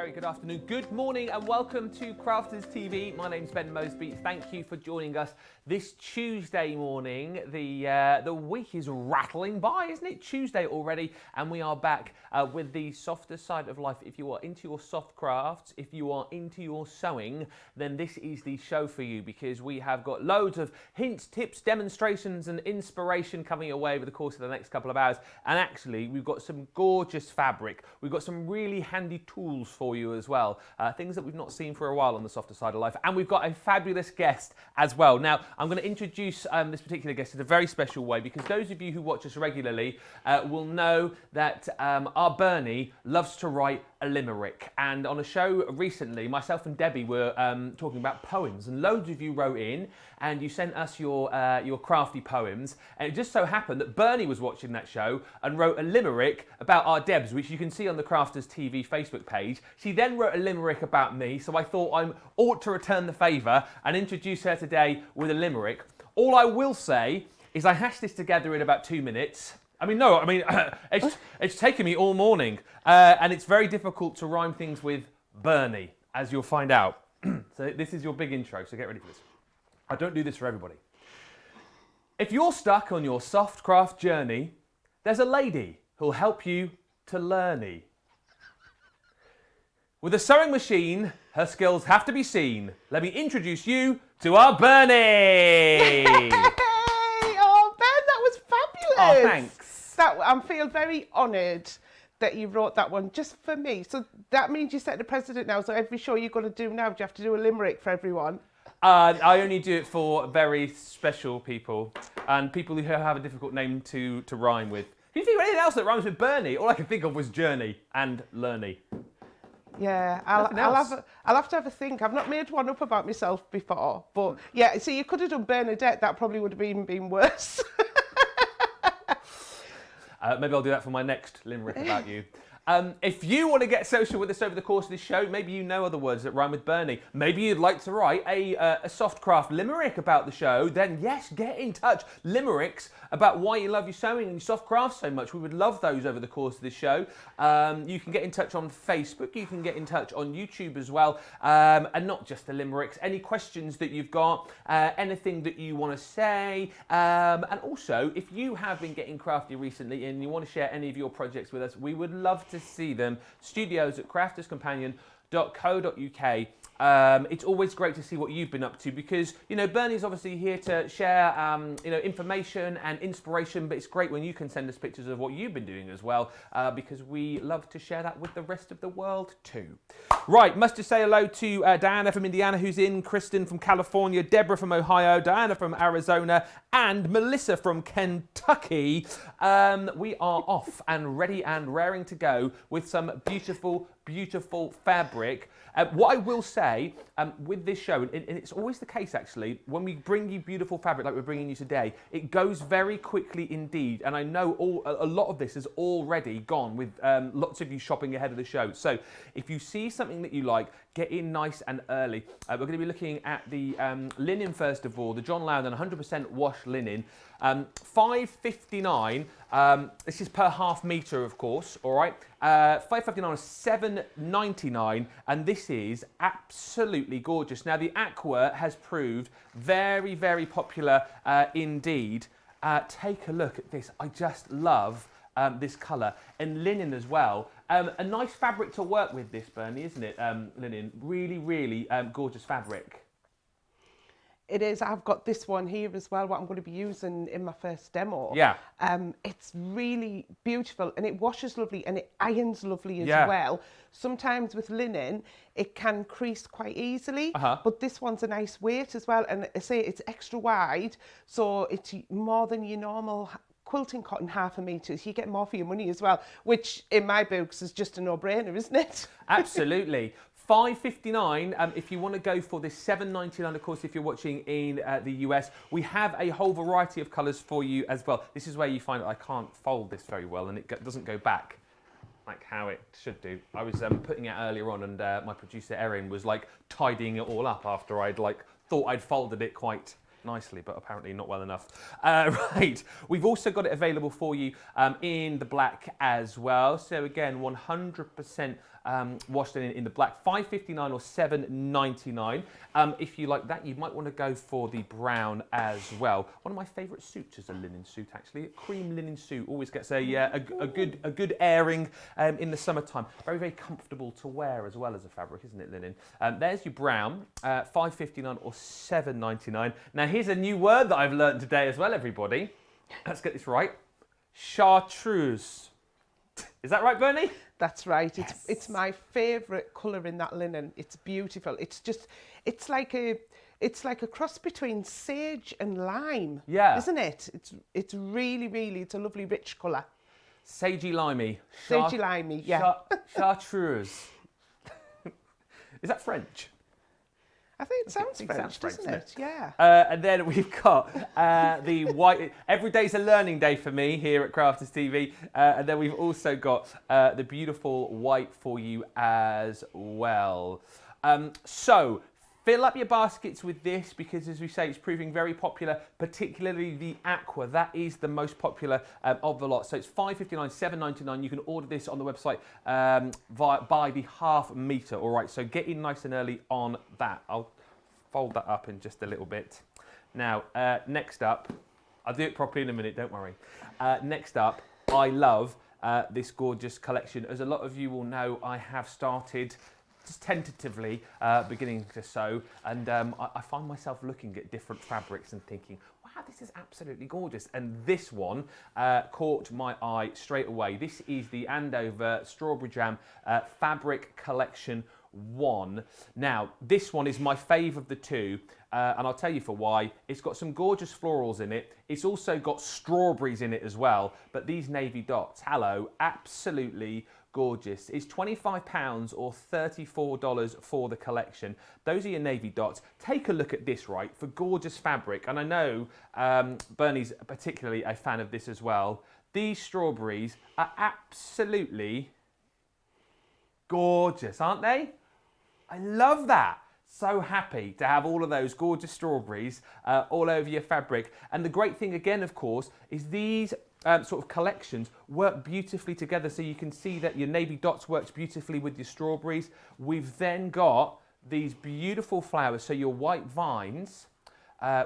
very good afternoon, good morning, and welcome to Crafters TV. My name's Ben Mosby. Thank you for joining us this Tuesday morning. The week is rattling by, isn't it? Tuesday already, and we are back with the softer side of life. If you are into your soft crafts, if you are into your sewing, then this is the show for you, because we have got loads of hints, tips, demonstrations, and inspiration coming your way over the course of the next couple of hours. And actually, we've got some gorgeous fabric. We've got some really handy tools for you as well, things that we've not seen for a while on the softer side of life. And we've got a fabulous guest as well. Now, I'm going to introduce this particular guest in a very special way, because those of you who watch us regularly will know that our Bernie loves to write a limerick. And on a show recently, myself and Debbie were talking about poems, and loads of you wrote in and you sent us your crafty poems. And it just so happened that Bernie was watching that show and wrote a limerick about our Debs, which you can see on the Crafters TV Facebook page. She then wrote a limerick about me, so I thought I ought to return the favour and introduce her today with a limerick. All I will say is I hashed this together in about 2 minutes. It's taken me all morning, and it's very difficult to rhyme things with Bernie, as you'll find out. So this is your big intro, so get ready for this. I don't do this for everybody. If you're stuck on your soft craft journey, there's a lady who'll help you to learny. With a sewing machine, her skills have to be seen. Let me introduce you to our Bernie! Yay! Oh, Ben, that was fabulous! Oh, thanks. I feel very honoured that you wrote that one just for me. So that means you set the precedent now, so every show you're going to do now, do you have to do a limerick for everyone? I only do it for very special people, and people who have a difficult name to rhyme with. If you think of anything else that rhymes with Bernie, all I could think of was journey and learny. Yeah, I'll have to have a think. I've not made one up about myself before, but yeah, so you could have done Bernadette, that probably would have even been worse. Maybe I'll do that for my next limerick about you. If you want to get social with us over the course of this show, maybe you know other words that rhyme with Bernie, maybe you'd like to write a soft craft limerick about the show, then yes, get in touch. Limericks about why you love your sewing and your soft crafts so much. We would love those over the course of this show. You can get in touch on Facebook, you can get in touch on YouTube as well, and not just the limericks, any questions that you've got, anything that you want to say, and also if you have been getting crafty recently and you want to share any of your projects with us, we would love to see them. Studios at crafterscompanion.co.uk. It's always great to see what you've been up to, because, you know, Bernie's obviously here to share, information and inspiration, but it's great when you can send us pictures of what you've been doing as well, because we love to share that with the rest of the world too. Right, must just say hello to Diana from Indiana, who's in, Kristen from California, Deborah from Ohio, Diana from Arizona, and Melissa from Kentucky. We are off and ready and raring to go with some beautiful, beautiful fabric. What I will say with this show, and it's always the case actually, when we bring you beautiful fabric like we're bringing you today, it goes very quickly indeed. And I know a lot of this has already gone with lots of you shopping ahead of the show. So if you see something that you like, get in nice and early. We're going to be looking at the linen first of all, the John Loudon 100% wash linen. $5.59. This is per half metre, of course. All right. $5.59 is $7.99, and this is absolutely gorgeous. Now, the aqua has proved very, very popular indeed. Take a look at this. I just love this colour, and linen as well. A nice fabric to work with, this, Bernie, isn't it? Linen, really, really gorgeous fabric. It is. I've got this one here as well, what I'm going to be using in my first demo. Yeah. It's really beautiful, and it washes lovely, and it irons lovely as well. Sometimes with linen, it can crease quite easily, but this one's a nice weight as well. And I say it's extra wide, so it's more than your normal quilting cotton, half a metre. You get more for your money as well, which in my books is just a no-brainer, isn't it? Absolutely. $5.59 if you want to go for this, $7.99 of course if you're watching in the US. We have a whole variety of colours for you as well. This is where you find I can't fold this very well, and it doesn't go back like how it should do. I was putting it earlier on, and my producer Erin was like tidying it all up after I'd thought I'd folded it quite nicely, but apparently not well enough. Right, we've also got it available for you in the black as well. So again, 100% washed in the black, $5.59 or $7.99. If you like that, you might want to go for the brown as well. One of my favourite suits is a linen suit, actually. A cream linen suit always gets a good airing in the summertime. Very, very comfortable to wear as well as a fabric, isn't it, linen? There's your brown, $5.59 or $7.99. Now, here's a new word that I've learned today as well, everybody. Let's get this right. Chartreuse. Is that right, Bernie? That's right. Yes. It's my favourite colour in that linen. It's beautiful. It's like a cross between sage and lime. Yeah. Isn't it? It's really, really, it's a lovely rich colour. Sagey limey. Sagey limey, yeah. Chartreuse. Is that French? I think it sounds French, doesn't it? Yeah. And then we've got the white. Every day's a learning day for me here at Crafters TV. And then we've also got the beautiful white for you as well. So fill up your baskets with this because, as we say, it's proving very popular, particularly the aqua. That is the most popular of the lot. So it's $5.59, $7.99. You can order this on the website by the half metre. All right, so get in nice and early on that. I'll fold that up in just a little bit. Now, next up, I'll do it properly in a minute, don't worry. Next up, I love this gorgeous collection. As a lot of you will know, I have started just tentatively beginning to sew, and I find myself looking at different fabrics and thinking, wow, this is absolutely gorgeous. And this one caught my eye straight away. This is the Andover Strawberry Jam Fabric Collection 1. Now, this one is my fave of the two, and I'll tell you for why. It's got some gorgeous florals in it. It's also got strawberries in it as well, but these navy dots, hello, absolutely gorgeous. It's £25 or $34 for the collection. Those are your navy dots. Take a look at this, right, for gorgeous fabric. And I know Bernie's particularly a fan of this as well. These strawberries are absolutely gorgeous, aren't they? I love that. So happy to have all of those gorgeous strawberries all over your fabric. And the great thing again, of course, is these sort of collections work beautifully together. So you can see that your navy dots works beautifully with your strawberries. We've then got these beautiful flowers. So your white vines,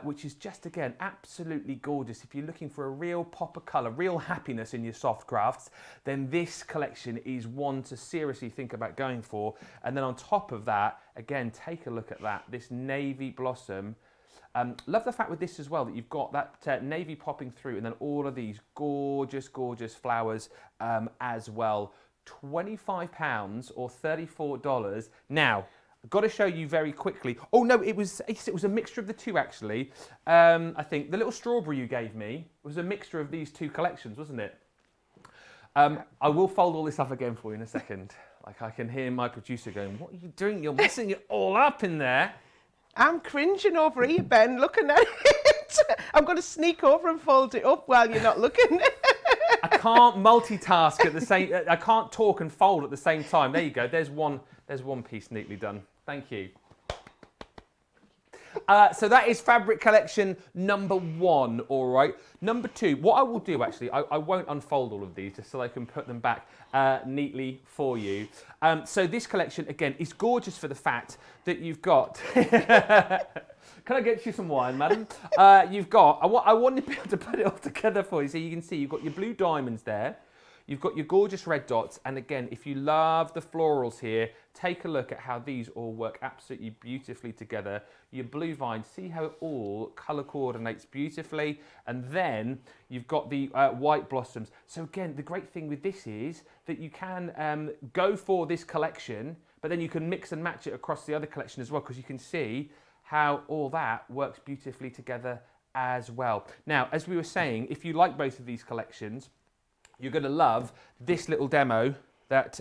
which is just, again, absolutely gorgeous. If you're looking for a real pop of colour, real happiness in your soft crafts, then this collection is one to seriously think about going for. And then on top of that, again, take a look at that, this navy blossom. Love the fact with this as well that you've got that navy popping through and then all of these gorgeous, gorgeous flowers as well. £25 or $34. Now, I've got to show you very quickly. Oh no, it was a mixture of the two actually. I think the little strawberry you gave me was a mixture of these two collections, wasn't it? I will fold all this up again for you in a second. Like I can hear my producer going, "What are you doing? You're messing it all up in there." I'm cringing over here, Ben, looking at it. I'm going to sneak over and fold it up while you're not looking. I can't multitask at the same. I can't talk and fold at the same time. There you go. There's one piece neatly done. Thank you. So that is fabric collection number 1, all right. Number 2, what I will do actually, I won't unfold all of these just so I can put them back neatly for you. So this collection, again, is gorgeous for the fact that you've got... Can I get you some wine, madam? You've got... I want to be able to put it all together for you so you can see you've got your blue diamonds there. You've got your gorgeous red dots, and again, if you love the florals here, take a look at how these all work absolutely beautifully together. Your blue vine, see how it all colour coordinates beautifully, and then you've got the white blossoms. So again, the great thing with this is that you can go for this collection, but then you can mix and match it across the other collection as well, because you can see how all that works beautifully together as well. Now, as we were saying, if you like both of these collections, you're going to love this little demo that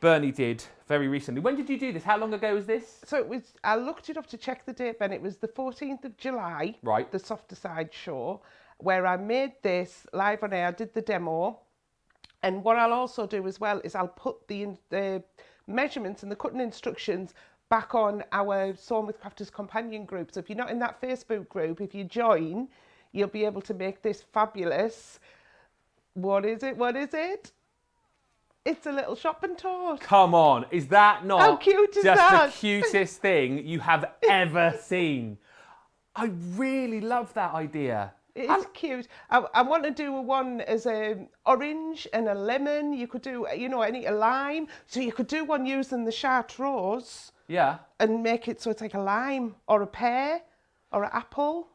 Bernie did very recently. When did you do this? How long ago was this? So it was, I looked it up to check the date, Ben. It was the 14th of July, right? The Softer Side show, where I made this live on air. I did the demo. And what I'll also do as well is I'll put the measurements and the cutting instructions back on our Sewing with Crafters companion group. So if you're not in that Facebook group, if you join, you'll be able to make this fabulous. What is it? It's a little shopping tote. Come on, is that not How cute is just that? the cutest thing you have ever seen? I really love that idea. It's cute. I want to do one as a orange and a lemon. You could do, a lime. So you could do one using the Chartreuse. Yeah. And make it so it's like a lime or a pear or an apple.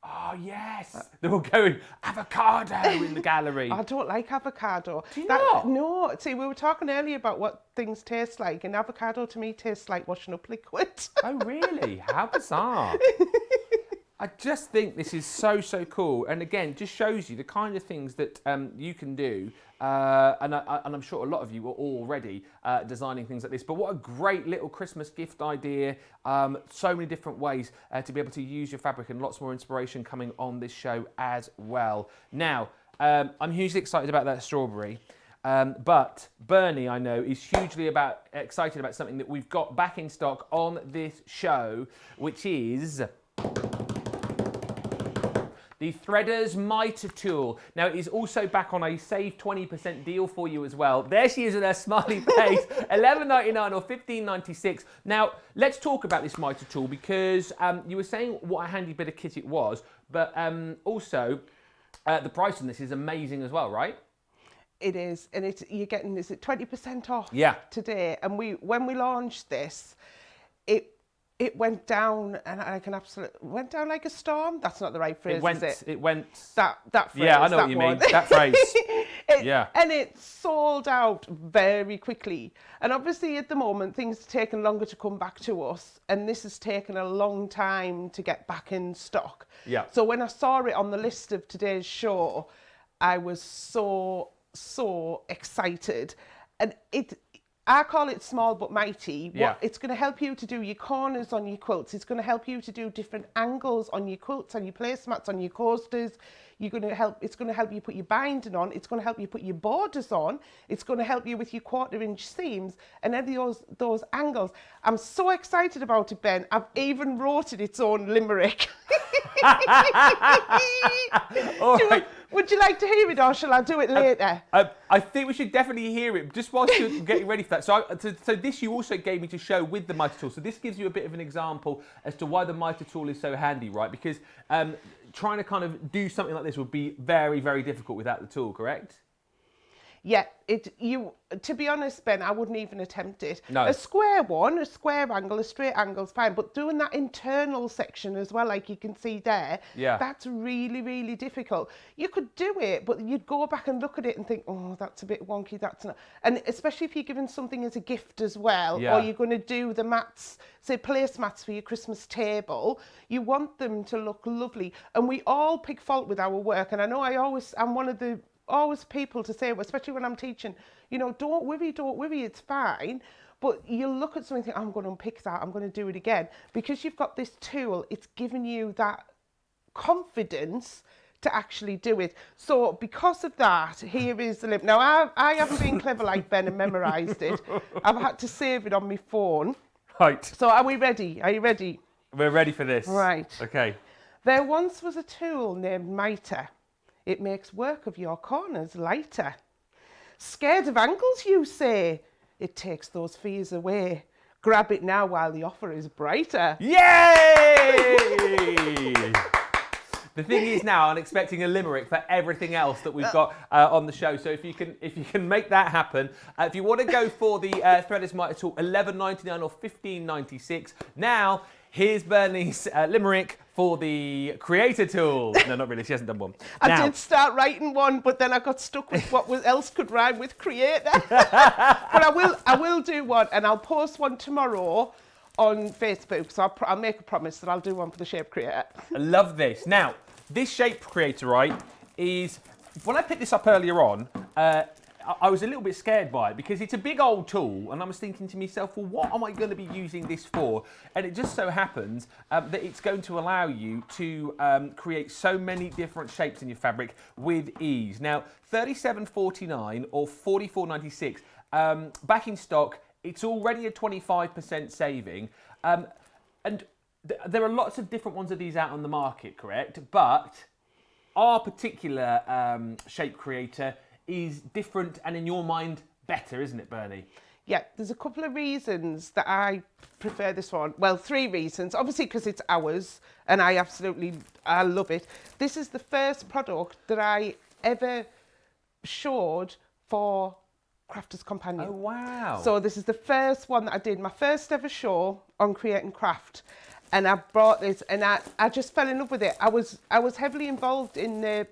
Oh, yes. They're all going, avocado in the gallery. I don't like avocado. Do you not? No. See, we were talking earlier about what things taste like, and avocado to me tastes like washing up liquid. Oh, really? How bizarre. I just think this is so, so cool. And again, just shows you the kind of things that you can do. And I'm sure a lot of you are already designing things like this. But what a great little Christmas gift idea. So many different ways to be able to use your fabric, and lots more inspiration coming on this show as well. Now, I'm hugely excited about that strawberry. But Bernie, I know, is hugely excited about something that we've got back in stock on this show, which is the Threaders Mitre Tool. Now, it is also back on a save 20% deal for you as well. There she is with her smiley face, $11.99 or $15.96. Now, let's talk about this Mitre Tool, because you were saying what a handy bit of kit it was, but also the price on this is amazing as well, right? It is, and you're getting, is it 20% off? Yeah. Today, and when we launched this, it went down, and went down like a storm. That's not the right phrase, is it? It went. That phrase. Yeah, I know what you mean. That phrase. Yeah. And it sold out very quickly. And obviously, at the moment, things are taking longer to come back to us, and this has taken a long time to get back in stock. Yeah. So when I saw it on the list of today's show, I was so excited, and I call it small but mighty. Yeah. It's going to help you to do your corners on your quilts. It's going to help you to do different angles on your quilts, on your placemats, on your coasters. It's going to help you put your binding on. It's going to help you put your borders on. It's going to help you with your 1/4 inch seams and any of those angles. I'm so excited about it, Ben. I've even wrote it its own limerick. All right. Would you like to hear it, or shall I do it later? I think we should definitely hear it, just whilst you're getting ready for that. So this you also gave me to show with the Mitre Tool. So this gives you a bit of an example as to why the Mitre Tool is so handy, right? Because trying to kind of do something like this would be very, very difficult without the tool, correct? Yeah, to be honest, Ben, I wouldn't even attempt it. No. A square angle, a straight angle's fine, but doing that internal section as well, like you can see there, yeah, that's really, really difficult. You could do it, but you'd go back and look at it and think, oh, that's a bit wonky, that's not. And especially if you're giving something as a gift as well, yeah, or you're going to do the mats, say placemats for your Christmas table, you want them to look lovely. And we all pick fault with our work, and I know I'm one of the people to say, especially when I'm teaching, don't worry, it's fine. But you'll look at something and think, I'm going to unpick that, I'm going to do it again. Because you've got this tool, it's giving you that confidence to actually do it. So because of that, here is the link. Now, I haven't been clever like Ben and memorised it. I've had to save it on my phone. Right. So are we ready? Are you ready? We're ready for this. Right. Okay. There once was a tool named Mitre. It makes work of your corners lighter. Scared of angles, you say? It takes those fears away. Grab it now while the offer is brighter. Yay! The thing is now, I'm expecting a limerick for everything else that we've got on the show. So if you can make that happen, if you want to go for the Threaders Mitre Tool, $11.99 or $15.96. Now, here's Bernie's limerick for the Creator Tool. No, not really. She hasn't done one. I did start writing one, but then I got stuck with what else could rhyme with Creator. But I will do one, and I'll post one tomorrow on Facebook. So I'll make a promise that I'll do one for the Shape Creator. I love this. Now, this Shape Creator, right, is when I picked this up earlier on. I was a little bit scared by it because it's a big old tool, and I was thinking to myself, well, what am I going to be using this for? And it just so happens that it's going to allow you to create so many different shapes in your fabric with ease. Now, $37.49 or $44.96, back in stock, it's already a 25% saving. And there are lots of different ones of these out on the market, correct? But our particular shape creator is different and in your mind better, isn't it, Bernie? Yeah, there's a couple of reasons that I prefer this one. Well, 3 reasons. Obviously, because it's ours, and I love it. This is the first product that I ever showed for Crafters Companion. Oh, wow. So this is the first one that I did, my first ever show on Create and Craft. And I brought this, and I just fell in love with it. I was heavily involved in the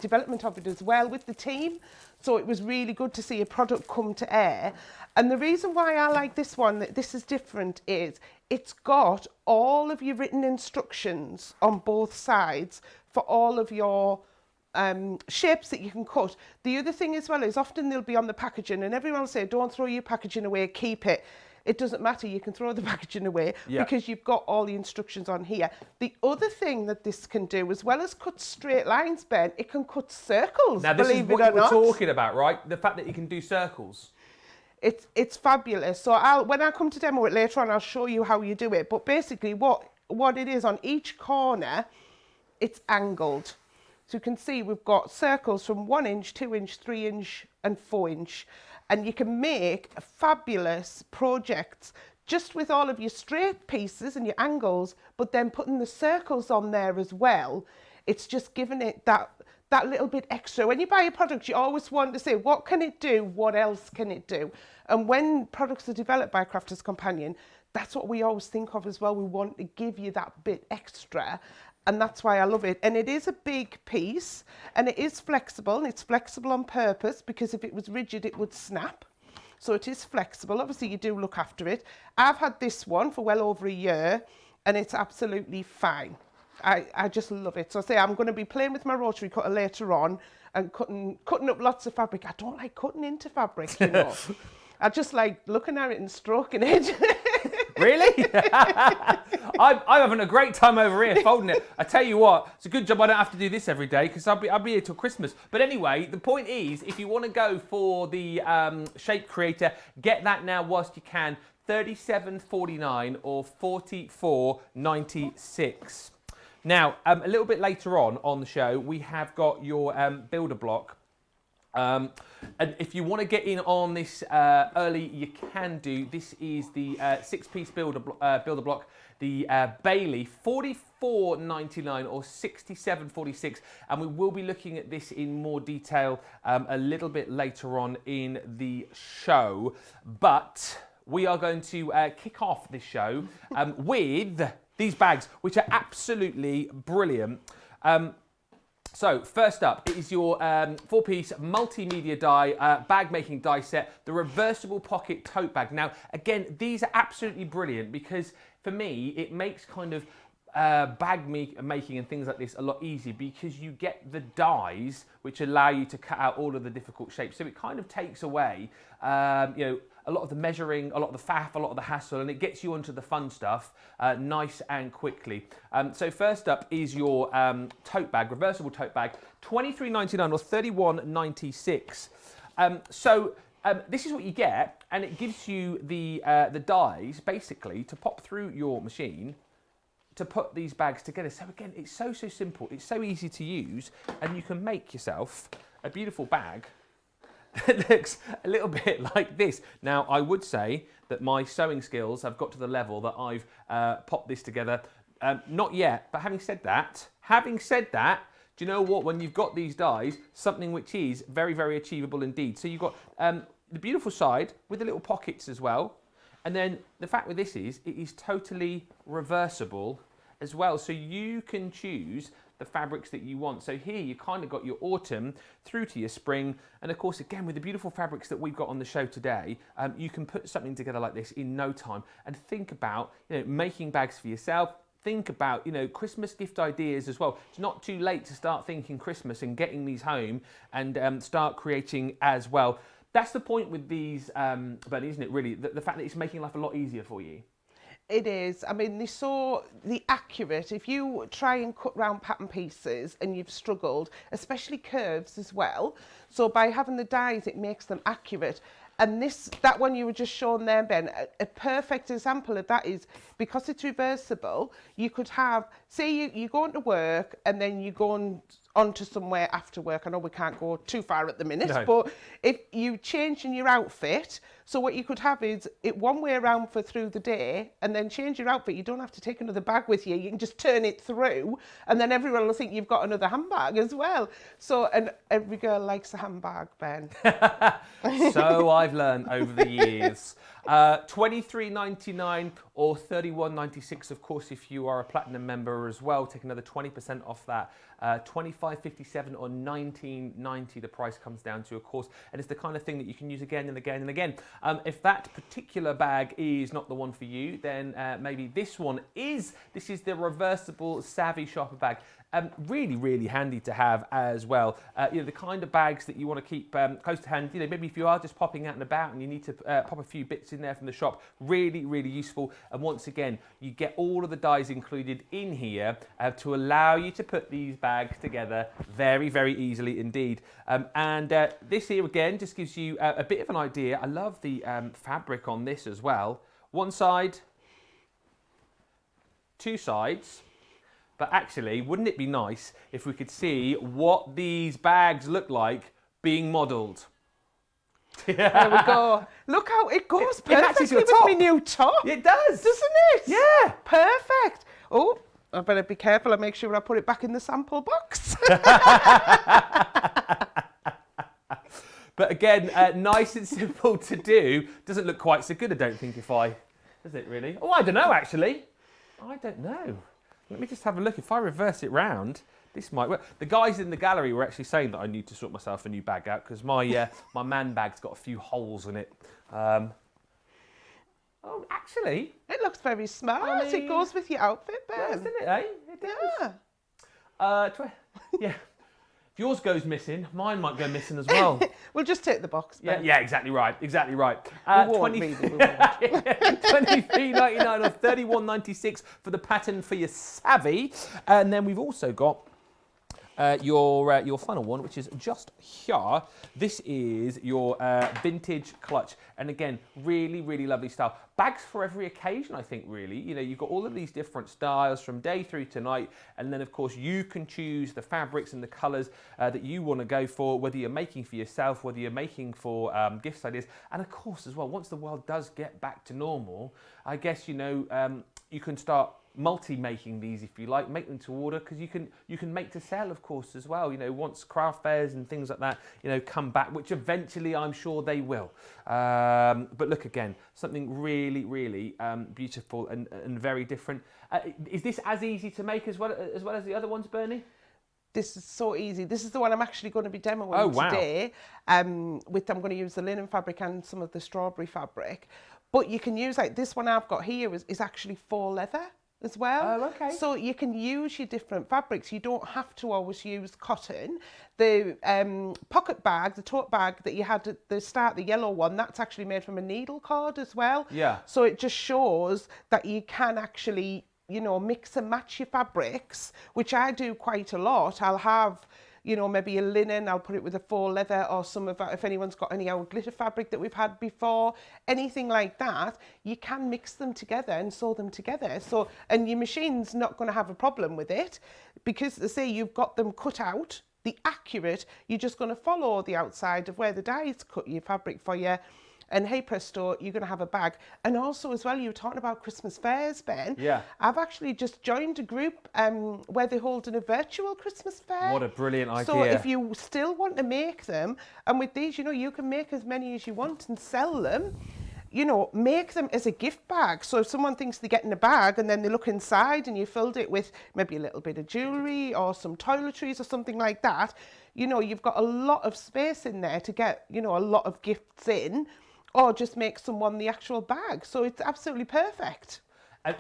development of it as well with the team. So it was really good to see a product come to air. And the reason why I like this one, that this is different, is it's got all of your written instructions on both sides for all of your shapes that you can cut. The other thing as well is often they'll be on the packaging and everyone will say, don't throw your packaging away, keep it. It doesn't matter, you can throw the packaging away because you've got all the instructions on here. The other thing that this can do, as well as cut straight lines, Ben, it can cut circles, now, this is what you were talking about, right? The fact that you can do circles. It's fabulous. So when I come to demo it later on, I'll show you how you do it. But basically what it is, on each corner, it's angled. So you can see we've got circles from 1 inch, 2 inch, 3 inch and 4 inch. And you can make fabulous projects just with all of your straight pieces and your angles, but then putting the circles on there as well. It's just giving it that little bit extra. When you buy a product, you always want to say, what can it do? What else can it do? And when products are developed by Crafters Companion, that's what we always think of as well. We want to give you that bit extra. And that's why I love it. And it is a big piece and it is flexible, and it's flexible on purpose because if it was rigid, it would snap. So it is flexible. Obviously, you do look after it. I've had this one for well over a year and it's absolutely fine. I just love it. So I say I'm going to be playing with my rotary cutter later on and cutting up lots of fabric. I don't like cutting into fabric, you know. I just like looking at it and stroking it. Really? I'm having a great time over here folding it. I tell you what, it's a good job I don't have to do this every day because I'll be here till Christmas. But anyway, the point is, if you want to go for the shape creator, get that now whilst you can. $37.49 or $44.96. Now, a little bit later on the show, we have got your builder block. And if you want to get in on this early, you can do. This is the 6-piece builder block, the Bailey, $44.99 or $67.46, and we will be looking at this in more detail a little bit later on in the show. But we are going to kick off this show with these bags, which are absolutely brilliant. So first up, it is your 4-piece multimedia die, bag making die set, the reversible pocket tote bag. Now, again, these are absolutely brilliant because for me, it makes kind of bag making and things like this a lot easier because you get the dies which allow you to cut out all of the difficult shapes. So it kind of takes away, you know, a lot of the measuring, a lot of the faff, a lot of the hassle, and it gets you onto the fun stuff nice and quickly. So first up is your tote bag, reversible tote bag, $23.99 or $31.96. This is what you get, and it gives you the dies basically to pop through your machine to put these bags together. So again, it's so simple, it's so easy to use, and you can make yourself a beautiful bag that looks a little bit like this. Now, I would say that my sewing skills have got to the level that I've popped this together. Not yet, but having said that, do you know what? When you've got these dies, something which is very, very achievable indeed. So you've got the beautiful side with the little pockets as well. And then the fact with this is, it is totally reversible as well. So you can choose the fabrics that you want. So here you kind of got your autumn through to your spring. And of course, again, with the beautiful fabrics that we've got on the show today, you can put something together like this in no time. And think about, you know, making bags for yourself. Think about, you know, Christmas gift ideas as well. It's not too late to start thinking Christmas and getting these home and start creating as well. That's the point with these, Bernie, isn't it, really? The fact that it's making life a lot easier for you. It is. I mean, they're so accurate. If you try and cut round pattern pieces and you've struggled, especially curves as well, so by having the dies, it makes them accurate. And that one you were just showing there, Ben, a perfect example of that is because it's reversible, you could have, say you go into work and then you go on to somewhere after work. I know we can't go too far at the minute, but if you change in your outfit, so what you could have is it one way around for through the day and then change your outfit. You don't have to take another bag with you. You can just turn it through and then everyone will think you've got another handbag as well. So, and every girl likes a handbag, Ben. So I've learned over the years. $23.99 or $31.96, of course, if you are a platinum member as well. Take another 20% off that. $25.57 or $19.90 the price comes down to, of course, and it's the kind of thing that you can use again and again and again. If that particular bag is not the one for you, then maybe this one is. This is the Reversible Savvy Shopper bag. Really, really handy to have as well. You know, the kind of bags that you want to keep close to hand. You know, maybe if you are just popping out and about and you need to pop a few bits in there from the shop, really, really useful. And once again, you get all of the dies included in here to allow you to put these bags together very, very easily indeed. And this here again just gives you a bit of an idea. I love the fabric on this as well. One side, two sides. But actually, wouldn't it be nice if we could see what these bags look like being modelled? There we go. Look how it goes perfectly with my new top. It does. Doesn't it? Yeah. Perfect. Oh, I better be careful and make sure I put it back in the sample box. But again, nice and simple to do. Doesn't look quite so good, I don't think, does it really? Oh, I don't know, actually. I don't know. Let me just have a look. If I reverse it round, this might work. The guys in the gallery were actually saying that I need to sort myself a new bag out because my my man bag's got a few holes in it. Oh, actually, it looks very smart. It goes with your outfit, Ben. Doesn't it, eh? It does. Yeah. Yeah. If yours goes missing, mine might go missing as well. We'll just take the box, Ben. Yeah, exactly right. Exactly right. $23.99 or $31.96 for the pattern for your savvy, and then we've also got your final one, which is just here. This is your vintage clutch, and again, really, really lovely style. Bags for every occasion, I think, really. You know, you've got all of these different styles from day through to night, and then, of course, you can choose the fabrics and the colours that you want to go for, whether you're making for yourself, whether you're making for gift ideas, and, of course, as well, once the world does get back to normal, I guess, you know, you can start multi-making these, if you like, make them to order, because you can make to sell, of course, as well. You know, once craft fairs and things like that, you know, come back, which eventually I'm sure they will. But look, again, something really, really beautiful and very different. Is this as easy to make as well as the other ones, Bernie? This is so easy. This is the one I'm actually going to be demoing today. I'm going to use the linen fabric and some of the strawberry fabric. But you can use, like this one I've got here is actually faux leather as well. Oh, okay. So you can use your different fabrics. You don't have to always use cotton. The pocket bag, the tote bag that you had at the start, the yellow one, that's actually made from a needle cord as well. Yeah. So it just shows that you can actually, you know, mix and match your fabrics, which I do quite a lot. I'll have, you know, maybe a linen, I'll put it with a faux leather or some of that. If anyone's got any old glitter fabric that we've had before, anything like that, you can mix them together and sew them together. So, and your machine's not going to have a problem with it because, they say, you've got them cut out, the accurate, you're just going to follow the outside of where the dye's cut your fabric for you. And hey presto, you're going to have a bag. And also as well, you were talking about Christmas fairs, Ben. Yeah. I've actually just joined a group where they're holding a virtual Christmas fair. What a brilliant idea. So if you still want to make them, and with these, you know, you can make as many as you want and sell them. You know, make them as a gift bag. So if someone thinks they're getting a bag and then they look inside and you filled it with maybe a little bit of jewellery or some toiletries or something like that, you know, you've got a lot of space in there to get, you know, a lot of gifts in. Or just make someone the actual bag. So it's absolutely perfect.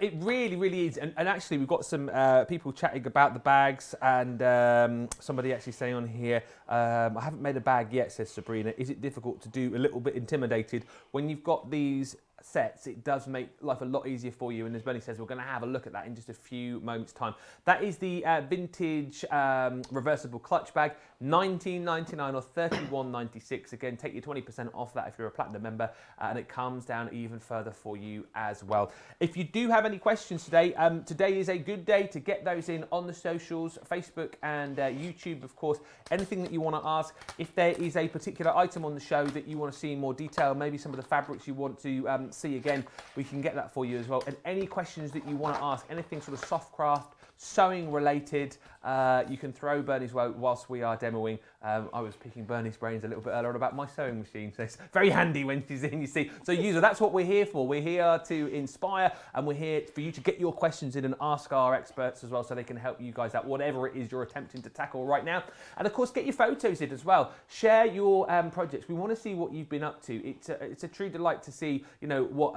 It really, really is. And actually, we've got some people chatting about the bags, and somebody actually saying on here, I haven't made a bag yet, says Sabrina. Is it difficult to do, a little bit intimidated when you've got these sets, it does make life a lot easier for you. And as Bernie says, we're going to have a look at that in just a few moments' time. That is the vintage reversible clutch bag, $19.99 or $31.96. Again, take your 20% off that if you're a platinum member, and it comes down even further for you as well. If you do have any questions today, today is a good day to get those in on the socials, Facebook and YouTube, of course. Anything that you want to ask, if there is a particular item on the show that you want to see in more detail, maybe some of the fabrics you want to see again, we can get that for you as well. And any questions that you want to ask, anything sort of soft craft, sewing related, you can throw Bernie's way whilst we are demoing. I was picking Bernie's brains a little bit earlier on about my sewing machine, so it's very handy when she's in, you see. So use her, that's what we're here for. We're here to inspire, and we're here for you to get your questions in and ask our experts as well, so they can help you guys out, whatever it is you're attempting to tackle right now. And of course, get your photos in as well. Share your projects. We want to see what you've been up to. It's a true delight to see, you know, what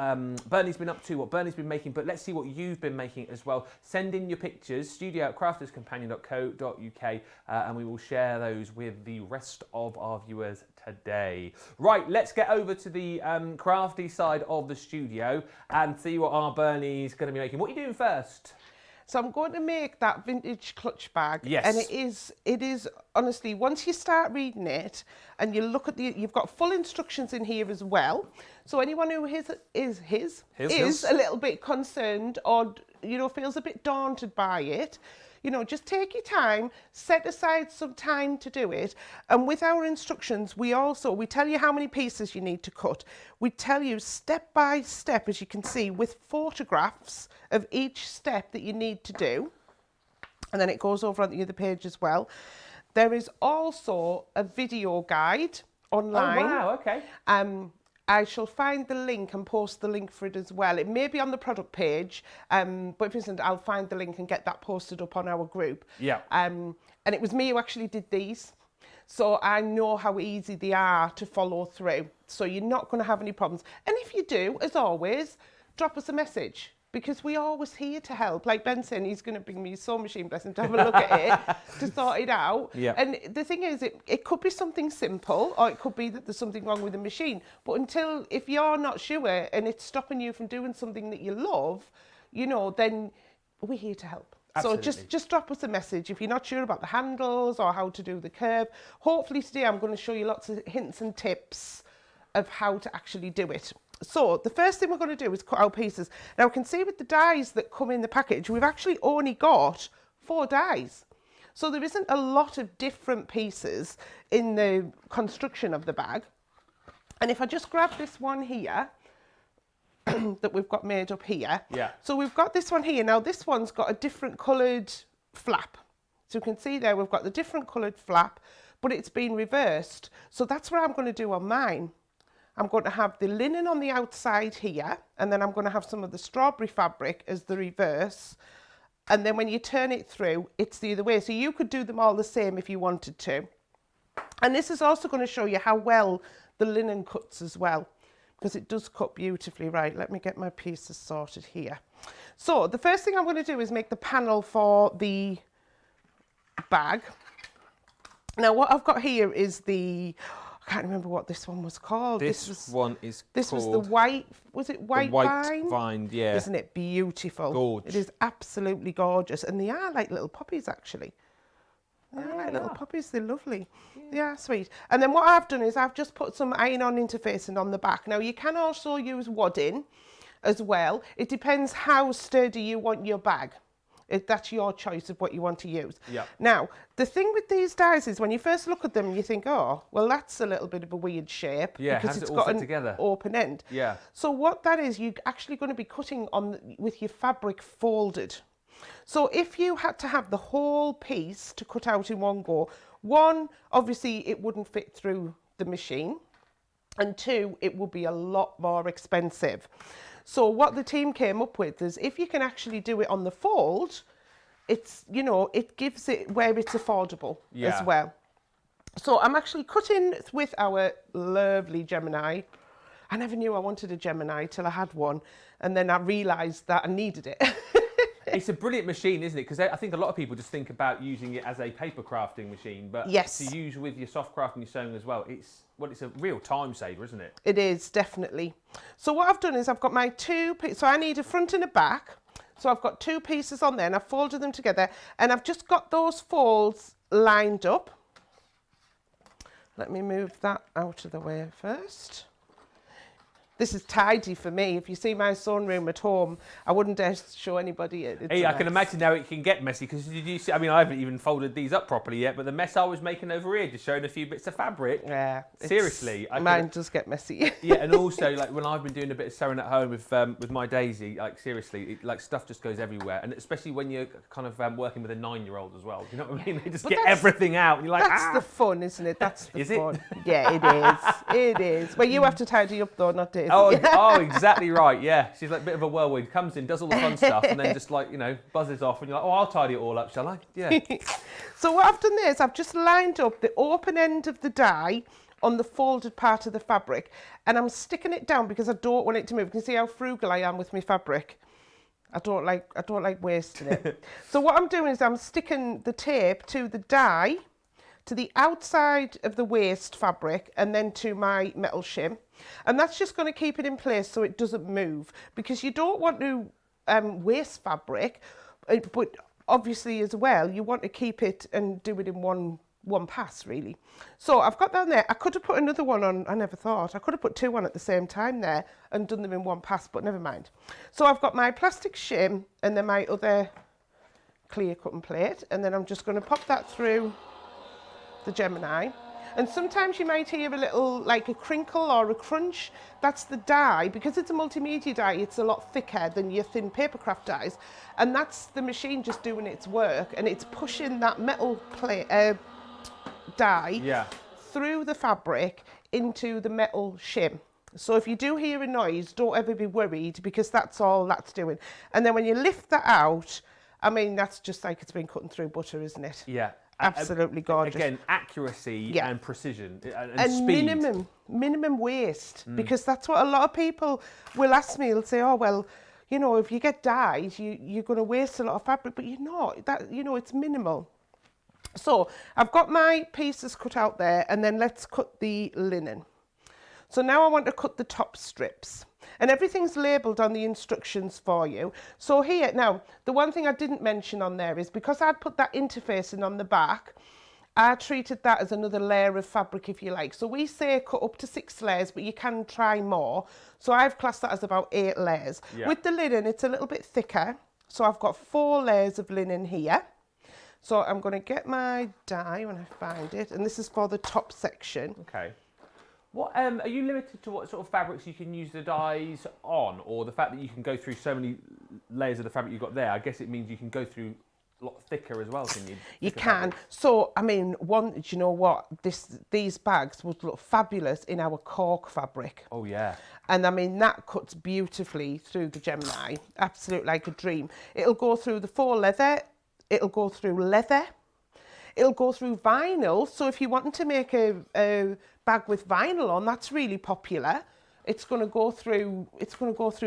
Bernie's been up to, what Bernie's been making, but let's see what you've been making as well. Send in your pictures, studio@crafterscompanion.co.uk, and we will share those with the rest of our viewers today. Right, let's get over to the crafty side of the studio and see what our Bernie's going to be making. What are you doing first? So I'm going to make that vintage clutch bag. Yes. And it is honestly, once you start reading it and you look at you've got full instructions in here as well. So anyone who is a little bit concerned or, you know, feels a bit daunted by it, you know, just take your time, set aside some time to do it. And with our instructions, we tell you how many pieces you need to cut. We tell you step by step, as you can see, with photographs of each step that you need to do. And then it goes over on the other page as well. There is also a video guide online. Oh, wow, okay. I shall find the link and post the link for it as well. It may be on the product page, but if it isn't, I'll find the link and get that posted up on our group. Yeah. And it was me who actually did these. So I know how easy they are to follow through. So you're not going to have any problems. And if you do, as always, drop us a message, because we're always here to help. Like Ben saying, he's going to bring me his sewing machine, bless him, to have a look at it, to sort it out. Yeah. And the thing is, it could be something simple, or it could be that there's something wrong with the machine. But if you're not sure and it's stopping you from doing something that you love, you know, then we're here to help. Absolutely. So just drop us a message if you're not sure about the handles or how to do the curve. Hopefully today I'm going to show you lots of hints and tips of how to actually do it. So the first thing we're going to do is cut our pieces. Now you can see with the dies that come in the package, we've actually only got 4 dies. So there isn't a lot of different pieces in the construction of the bag. And if I just grab this one here, that we've got made up here. Yeah. So we've got this one here. Now this one's got a different coloured flap. So you can see there we've got the different coloured flap, but it's been reversed. So that's what I'm going to do on mine. I'm going to have the linen on the outside here, and then I'm going to have some of the strawberry fabric as the reverse. And then when you turn it through, it's the other way. So you could do them all the same if you wanted to. And this is also going to show you how well the linen cuts as well, because it does cut beautifully. Right, let me get my pieces sorted here. So the first thing I'm going to do is make the panel for the bag. Now what I've got here is I can't remember what this one was called. This was the white, was it white vine? Yeah. Isn't it beautiful? Gorgeous. It is absolutely gorgeous. And they are like little poppies, actually. They're like little poppies, they're lovely. Yeah. They are sweet. And then what I've done is I've just put some iron-on interfacing on the back. Now you can also use wadding as well. It depends how sturdy you want your bag. That's your choice of what you want to use. Yeah. Now, the thing with these dies is when you first look at them, you think, oh, well, that's a little bit of a weird shape. Yeah, because it's got all an together. Open end. Yeah. So what that is, you're actually going to be cutting with your fabric folded. So if you had to have the whole piece to cut out in one go, 1, obviously it wouldn't fit through the machine, and 2, it would be a lot more expensive. So what the team came up with is if you can actually do it on the fold, it's, you know, it gives it where it's affordable as well. So I'm actually cutting with our lovely Gemini. I never knew I wanted a Gemini till I had one, and then I realised that I needed it. It's a brilliant machine, isn't it? Because I think a lot of people just think about using it as a paper crafting machine, but yes, to use with your soft craft and your sewing as well, it's a real time saver, isn't it? It is, definitely. So what I've done is I've got my so I need a front and a back. So I've got 2 pieces on there and I've folded them together and I've just got those folds lined up. Let me move that out of the way first. This is tidy for me. If you see my sewing room at home, I wouldn't dare show anybody it. Hey, I can imagine now it can get messy because did you see? I mean, I haven't even folded these up properly yet, but the mess I was making over here, just showing a few bits of fabric. Yeah. Seriously, mine does get messy. Yeah, and also like when I've been doing a bit of sewing at home with my Daisy, like seriously, like stuff just goes everywhere, and especially when you're kind of working with a 9-year-old as well. You know what I mean? They just get everything out, and you're like, that's the fun, isn't it? That's the fun. It? Yeah, it is. It is. Well, you have to tidy up though, not Daisy. Oh, exactly right. Yeah, she's like a bit of a whirlwind. Comes in, does all the fun stuff, and then just like buzzes off, and you're like, oh, I'll tidy it all up, shall I? Yeah. So what I've done there is I've just lined up the open end of the die on the folded part of the fabric, and I'm sticking it down because I don't want it to move. You can see how frugal I am with my fabric. I don't like wasting it. So what I'm doing is I'm sticking the tape to the die, to the outside of the waste fabric, and then to my metal shim, and that's just going to keep it in place so it doesn't move, because you don't want to waste fabric, but obviously as well you want to keep it and do it in one pass really. So I've got that there. I could have put another one on. I never thought I could have put 2 on at the same time there and done them in one pass, but never mind. So I've got my plastic shim and then my other clear cutting plate, and then I'm just going to pop that through the Gemini. And sometimes you might hear a little, like a crinkle or a crunch. That's the die. Because it's a multimedia die, it's a lot thicker than your thin papercraft dies. And that's the machine just doing its work, and it's pushing that metal die through the fabric into the metal shim. So if you do hear a noise, don't ever be worried, because that's all that's doing. And then when you lift that out, I mean, that's just like it's been cutting through butter, isn't it? Yeah. Absolutely gorgeous. Again, accuracy and precision and speed. minimum waste, because that's what a lot of people will ask me. They'll say, oh, well, if you get dyes, you're going to waste a lot of fabric, but you're not. It's minimal. So I've got my pieces cut out there, and then let's cut the linen. So now I want to cut the top strips. And everything's labelled on the instructions for you. So here, now, the one thing I didn't mention on there is because I'd put that interfacing on the back, I treated that as another layer of fabric, if you like. So we say cut up to 6 layers, but you can try more. So I've classed that as about 8 layers. Yeah. With the linen, it's a little bit thicker. So I've got 4 layers of linen here. So I'm going to get my die when I find it. And this is for the top section. Okay. What are you limited to what sort of fabrics you can use the dyes on, or the fact that you can go through so many layers of the fabric you've got there? I guess it means you can go through a lot thicker as well, can you? You can. Fabrics. So, I mean, do you know what? These bags would look fabulous in our cork fabric. Oh, yeah. And, I mean, that cuts beautifully through the Gemini. Absolutely like a dream. It'll go through the faux leather. It'll go through leather. It'll go through vinyl. So if you want to make a bag with vinyl on, that's really popular. It's going to go through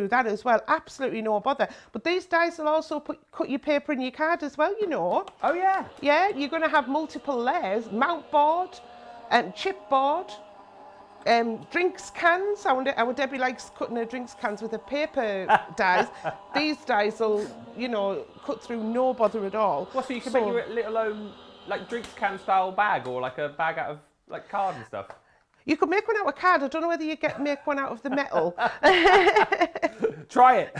that as well. Absolutely no bother. But these dies will also cut your paper and your card as well, Oh yeah. Yeah, you're going to have multiple layers: mount board, and chipboard, drinks cans. Our Debbie likes cutting her drinks cans with a paper dies. These dies will, cut through no bother at all. Well, so you can make your little own like drinks can style bag, or like a bag out of like card and stuff. You could make one out of card. I don't know whether you make one out of the metal. Try it.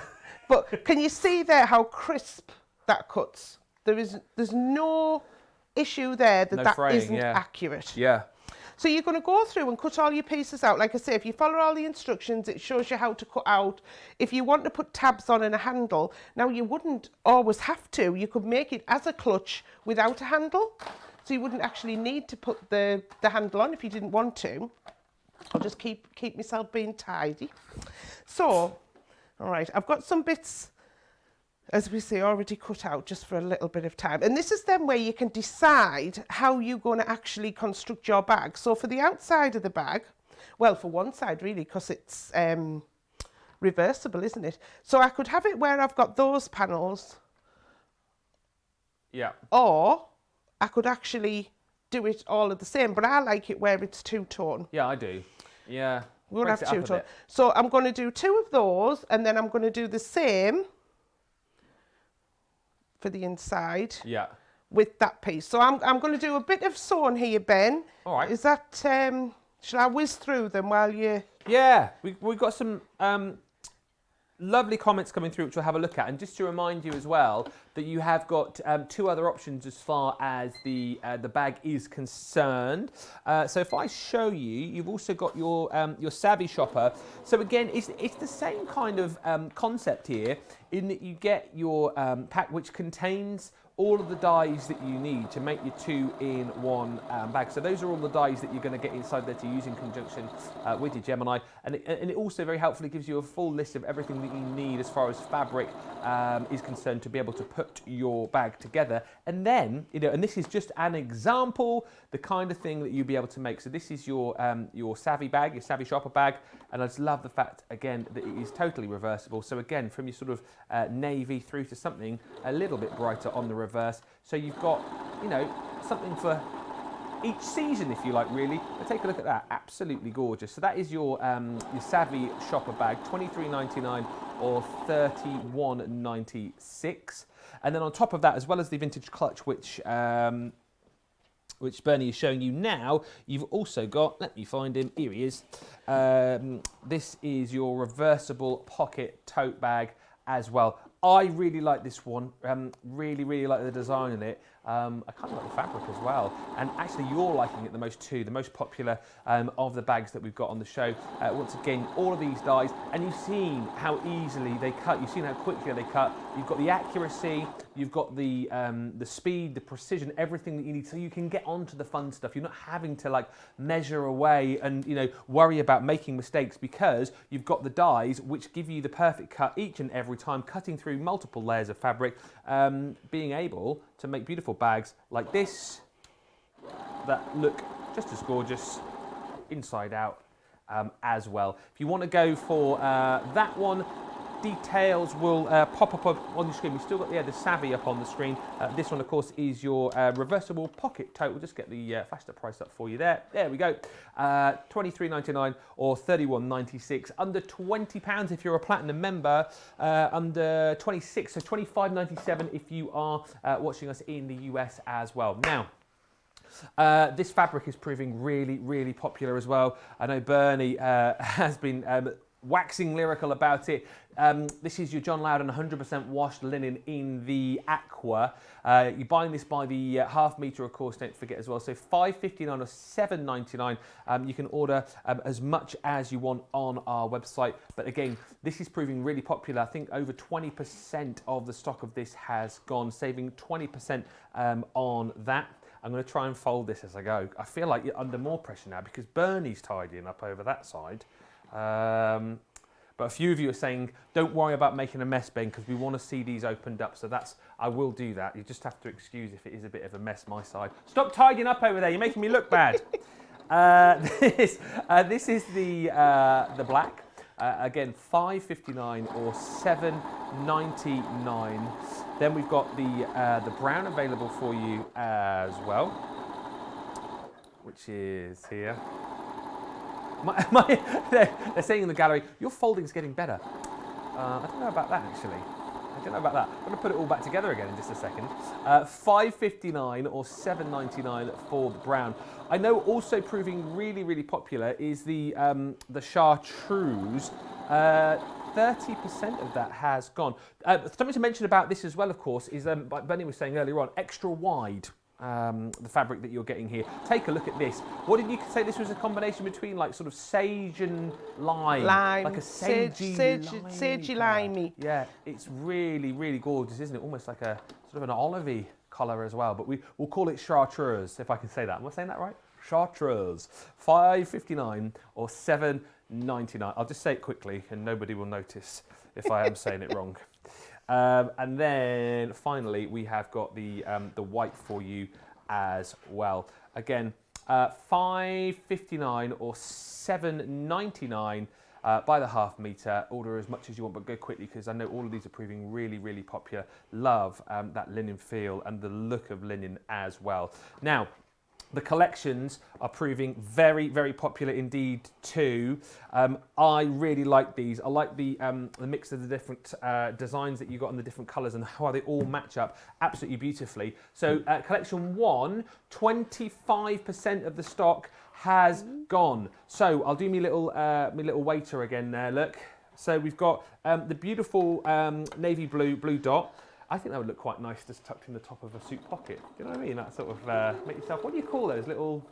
But can you see there how crisp that cuts? There's no issue there that isn't accurate. Yeah. So you're going to go through and cut all your pieces out. Like I say, if you follow all the instructions, it shows you how to cut out. If you want to put tabs on and a handle, now you wouldn't always have to. You could make it as a clutch without a handle. So you wouldn't actually need to put the handle on if you didn't want to. I'll just keep myself being tidy. So, all right, I've got some bits, as we say, already cut out just for a little bit of time. And this is then where you can decide how you're going to actually construct your bag. So for the outside of the bag, well, for one side really, because it's reversible, isn't it? So I could have it where I've got those panels Yeah. Or I could actually do it all at the same, but I like it where it's two-tone. Yeah, I do. Yeah. We'll have two-tone. So I'm going to do 2 of those, and then I'm going to do the same for the inside. Yeah. With that piece. So I'm going to do a bit of sewing here, Ben. All right. Is that, shall I whiz through them while you... Yeah, we've got some lovely comments coming through, which we'll have a look at. And just to remind you as well that you have got 2 other options as far as the bag is concerned. So if I show you, you've also got your Savvy Shopper. So again, it's the same kind of concept here, in that you get your pack which contains all of the dies that you need to make your 2-in-1 bag. So those are all the dies that you're going to get inside there to use in conjunction with your Gemini. And it also very helpfully gives you a full list of everything that you need as far as fabric is concerned to be able to put your bag together. And then, and this is just an example, the kind of thing that you'll be able to make. So this is your Savvy bag, your Savvy Shopper bag. And I just love the fact, again, that it is totally reversible. So again, from your sort of navy through to something a little bit brighter on the reverse. So you've got, something for each season, if you like, really. But take a look at that, absolutely gorgeous. So that is your Savvy Shopper bag, $23.99 or $31.96. And then on top of that, as well as the vintage clutch, which Bernie is showing you now, you've also got, let me find him, here he is. This is your reversible pocket tote bag as well. I really like this one, really like the design in it. I kind of like the fabric as well. And actually you're liking it the most too, the most popular of the bags that we've got on the show. Once again, all of these dies, and you've seen how easily they cut, you've seen how quickly they cut. You've got the accuracy, you've got the speed, the precision, everything that you need, so you can get onto the fun stuff. You're not having to like measure away and worry about making mistakes, because you've got the dies which give you the perfect cut each and every time, cutting through multiple layers of fabric, being able to make beautiful bags like this that look just as gorgeous inside out as well. If you want to go for that one, details will pop up on your screen. We've still got the Savvy up on the screen. This one, of course, is your reversible pocket tote. We'll just get the faster price up for you there. There we go. $23.99 or $31.96. Under £20 if you're a platinum member. Under 26, so $25.97 if you are watching us in the US as well. Now, this fabric is proving really popular as well. I know Bernie has been waxing lyrical about it. This is your John Loudon 100% washed linen in the aqua. You're buying this by the half metre, of course, don't forget as well. So $5.59 or $7.99. You can order as much as you want on our website. But again, this is proving really popular. I think over 20% of the stock of this has gone, saving 20% on that. I'm going to try and fold this as I go. I feel like you're under more pressure now because Bernie's tidying up over that side. But a few of you are saying, don't worry about making a mess, Ben, because we want to see these opened up. So I will do that. You just have to excuse if it is a bit of a mess my side. Stop tidying up over there. You're making me look bad. This is the black. Again, $5.59 or $7.99. Then we've got the brown available for you as well, which is here. They're saying in the gallery, your folding's getting better. I don't know about that, actually. I don't know about that. I'm going to put it all back together again in just a second. $5.59 or $7.99 for the brown. I know also proving really popular is the Chartreuse. 30% of that has gone. Something to mention about this as well, of course, is like Benny was saying earlier on, extra wide. The fabric that you're getting here. Take a look at this. What did you say this was a combination between, like sort of sage and lime? Like a sagey limey. Yeah, it's really gorgeous, isn't it? Almost like a sort of an olivey colour as well. But we'll call it Chartreuse, if I can say that. Am I saying that right? Chartreuse. $5.59 or $7.99. I'll just say it quickly and nobody will notice if I am saying it wrong. And then finally, we have got the white for you as well. Again, $5.59 or $7.99 by the half metre. Order as much as you want, but go quickly because I know all of these are proving really, really popular. Love that linen feel and the look of linen as well. Now, the collections are proving very, very popular indeed too. I really like these. I like the mix of the different designs that you got and the different colours and how they all match up absolutely beautifully. So collection 1, 25% of the stock has gone. So I'll do me little waiter again there, look. So we've got the beautiful navy blue dot. I think that would look quite nice just tucked in the top of a suit pocket. Do you know what I mean? That sort of make yourself. What do you call those little? What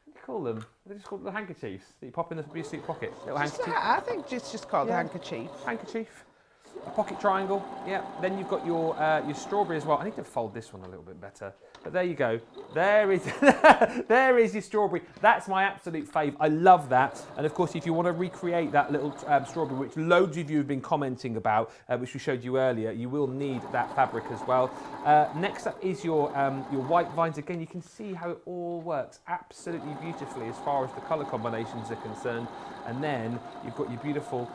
do you call them? They're just called the handkerchiefs that you pop in your suit pocket. Little handkerchief. I think it's just called a handkerchief. Handkerchief. A pocket triangle. Yeah. Then you've got your strawberry as well. I need to fold this one a little bit better. But there you go. There is there is your strawberry. That's my absolute fave. I love that. And of course, if you want to recreate that little strawberry, which loads of you have been commenting about, which we showed you earlier, you will need that fabric as well. Next up is your white vines. Again, you can see how it all works absolutely beautifully as far as the colour combinations are concerned. And then you've got your beautiful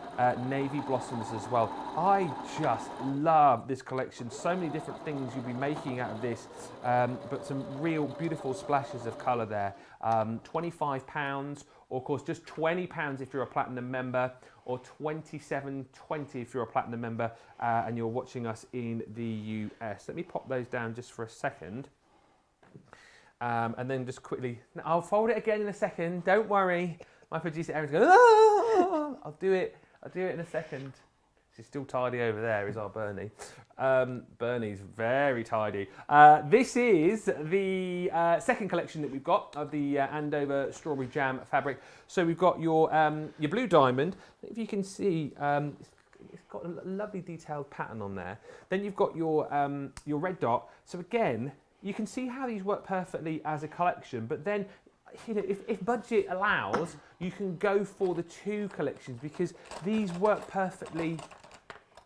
navy blossoms as well. I just love this collection. So many different things you'll be making out of this, but some real beautiful splashes of colour there. £25, or of course just £20 if you're a platinum member, or $27.20 if you're a platinum member and you're watching us in the US. Let me pop those down just for a second. And then just quickly, I'll fold it again in a second, don't worry. My producer Erin's going, ah! I'll do it in a second. She's still tidy over there, is our Bernie. Bernie's very tidy. This is the second collection that we've got of the Andover Strawberry Jam fabric. So we've got your blue diamond. If you can see, it's got a lovely detailed pattern on there. Then you've got your red dot. So again, you can see how these work perfectly as a collection, but then, you know, if budget allows, you can go for the 2 collections because these work perfectly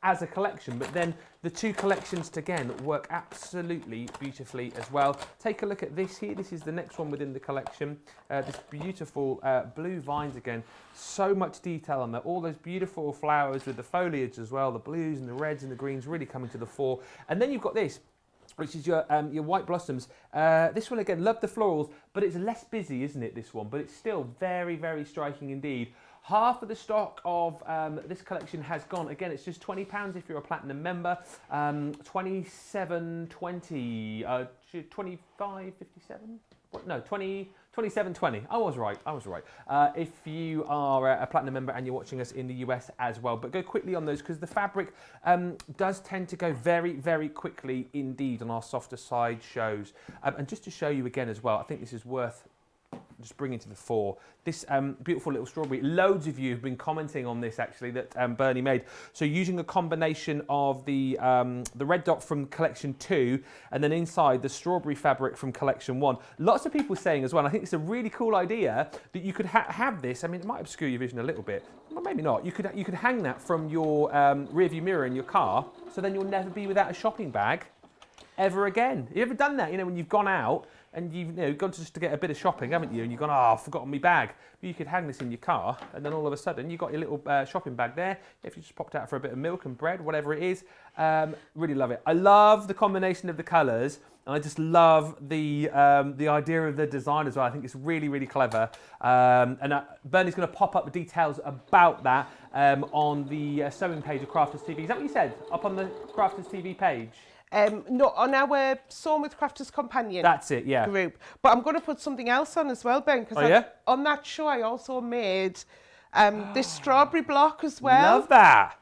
as a collection, but then the 2 collections again work absolutely beautifully as well. Take a look at this here. This is the next one within the collection. This beautiful blue vines again. So much detail on there. All those beautiful flowers with the foliage as well. The blues and the reds and the greens really coming to the fore. And then you've got this, which is your white blossoms. This one again, love the florals, but it's less busy, isn't it, this one? But it's still very, very striking indeed. Half of the stock of this collection has gone. Again, it's just £20 if you're a platinum member. $27.20, $25.57? No, $27.20. I was right. If you are a platinum member and you're watching us in the US as well. But go quickly on those because the fabric does tend to go very, very quickly indeed on our softer side shows. And just to show you again as well, I think this is worth just bringing to the fore. This beautiful little strawberry, loads of you have been commenting on this actually that Bernie made. So using a combination of the red dot from collection 2 and then inside the strawberry fabric from collection 1. Lots of people saying as well, and I think it's a really cool idea that you could have this. I mean, it might obscure your vision a little bit, well, maybe not. You could hang that from your rear view mirror in your car, so then you'll never be without a shopping bag ever again. Have you ever done that? You know, when you've gone out and you've gone just to get a bit of shopping, haven't you? And you've gone, oh, I've forgotten my bag. But you could hang this in your car, and then all of a sudden you've got your little shopping bag there. If you just popped out for a bit of milk and bread, whatever it is, really love it. I love the combination of the colours, and I just love the idea of the design as well. I think it's really, really clever. And Bernie's going to pop up the details about that on the sewing page of Crafters TV. Is that what you said? Up on the Crafters TV page? No, on our Sewn with Crafters Companion. That's it, yeah. Group. But I'm going to put something else on as well, Ben, because on that show I also made this strawberry block as well. Love that.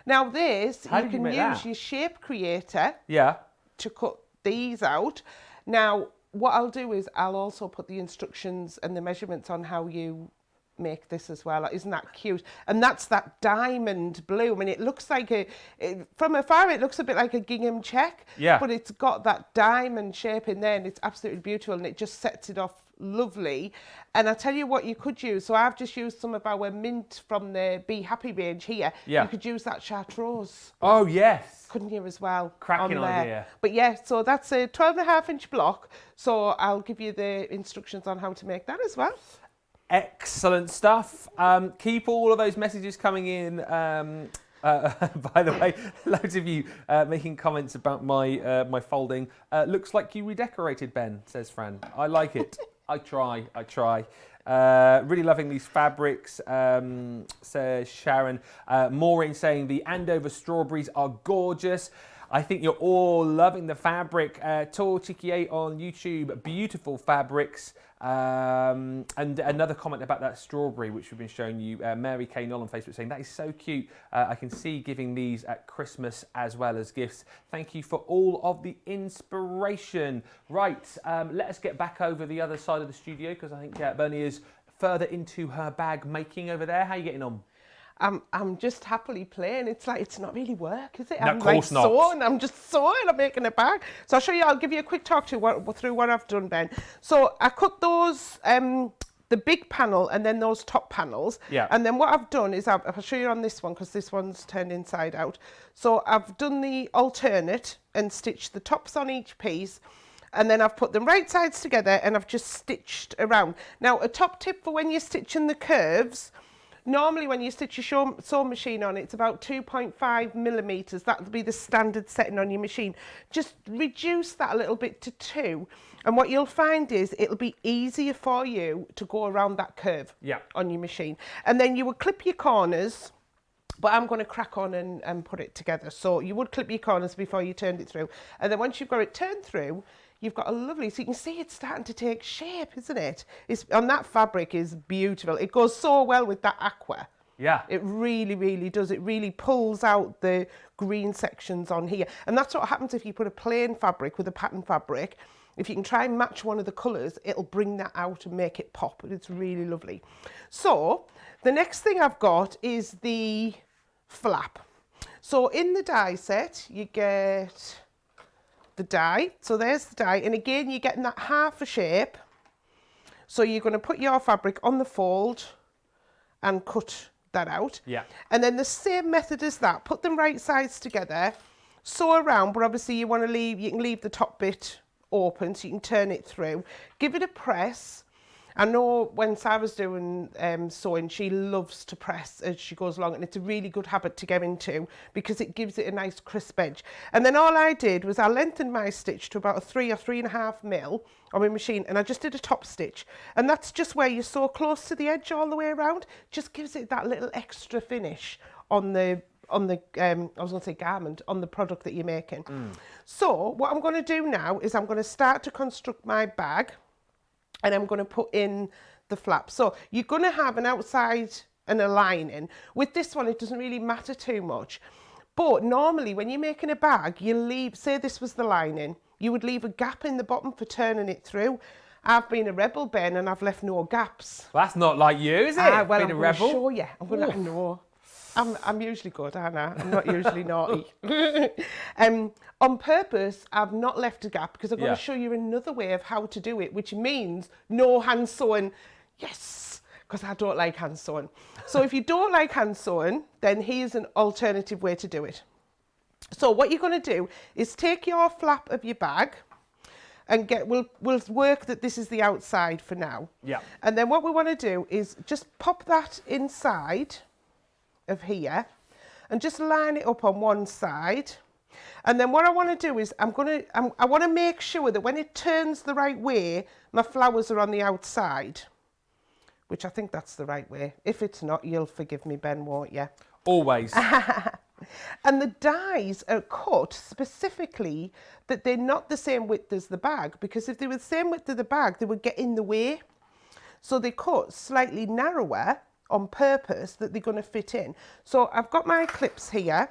Now this, you can use your shape creator to cut these out. Now, what I'll do is I'll also put the instructions and the measurements on how you make this as well. Isn't that cute? And that's that diamond blue. I mean, it looks like from afar it looks a bit like a gingham check, but it's got that diamond shape in there, and it's absolutely beautiful, and it just sets it off lovely. And I tell you what you could use. So I've just used some of our mint from the Be Happy range here. You could use that Chartreuse. Oh yes, couldn't you as well? Cracking idea. But yeah, so that's a 12.5-inch block. So I'll give you the instructions on how to make that as well. Excellent stuff. Keep all of those messages coming in. By the way, loads of you making comments about my folding. Looks like you redecorated, Ben, says Fran. I like it. I try. Really loving these fabrics, says Sharon. Maureen saying the Andover strawberries are gorgeous. I think you're all loving the fabric. Tote on YouTube, beautiful fabrics. And another comment about that strawberry, which we've been showing you. Mary K. Noll on Facebook saying, that is so cute. I can see giving these at Christmas as well as gifts. Thank you for all of the inspiration. Right, let us get back over the other side of the studio because I think Bernie is further into her bag making over there. How are you getting on? I'm just happily playing. It's like, it's not really work, is it? No, I'm of course like not. sewing. I'm just sewing. I'm making a bag. So I'll show you. I'll give you a quick talk through what I've done, Ben. So I cut those, the big panel and then those top panels. Yeah. And then what I've done is I'll show you on this one because this one's turned inside out. So I've done the alternate and stitched the tops on each piece. And then I've put them right sides together and I've just stitched around. Now, a top tip for when you're stitching the curves, normally when you stitch your sewing machine on, it's about 2.5 millimeters. That would be the standard setting on your machine. Just reduce that a little bit to 2. And what you'll find is it'll be easier for you to go around that curve on your machine. And then you will clip your corners, but I'm going to crack on and put it together. So you would clip your corners before you turned it through. And then once you've got it turned through, you've got a lovely, so you can see it's starting to take shape, isn't it? On that fabric is beautiful. It goes so well with that aqua. Yeah. It really, really does. It really pulls out the green sections on here. And that's what happens if you put a plain fabric with a pattern fabric. If you can try and match one of the colours, it'll bring that out and make it pop. It's really lovely. So the next thing I've got is the flap. So in the die set, you get the die. So there's the die. And again, you're getting that half a shape. So you're going to put your fabric on the fold and cut that out. Yeah. And then the same method as that, put them right sides together, sew around, but obviously you want to leave, you can leave the top bit open so you can turn it through. Give it a press. I know when Sarah's doing sewing, she loves to press as she goes along, and it's a really good habit to get into because it gives it a nice crisp edge. And then all I did was I lengthened my stitch to about a 3 or 3.5 mil on my machine, and I just did a top stitch. And that's just where you're so close to the edge all the way around, just gives it that little extra finish on the I was going to say garment, on the product that you're making. So what I'm going to do now is I'm going to start to construct my bag. And I'm going to put in the flap. So you're going to have an outside and a lining. With this one, it doesn't really matter too much. But normally when you're making a bag, you leave, say this was the lining, you would leave a gap in the bottom for turning it through. I've been a rebel, Ben, and I've left no gaps. Well, that's not like you, is it? Well, Being a rebel? I'm going to show you. I'm going to know. I'm usually good, aren't I? I'm not usually naughty. On purpose, I've not left a gap because I'm going to show you another way of how to do it, which means no hand sewing. Yes, because I don't like hand sewing. So if you don't like hand sewing, then here's an alternative way to do it. So what you're going to do is take your flap of your bag and we'll work that this is the outside for now. Yeah. And then what we want to do is just pop that inside of here and just line it up on one side. And then what I want to do is I want to make sure that when it turns the right way, my flowers are on the outside, which I think that's the right way. If it's not, you'll forgive me, Ben, won't you? Always. And the dies are cut specifically that they're not the same width as the bag, because if they were the same width as the bag, they would get in the way. So they cut slightly narrower on purpose that they're going to fit in. So I've got my clips here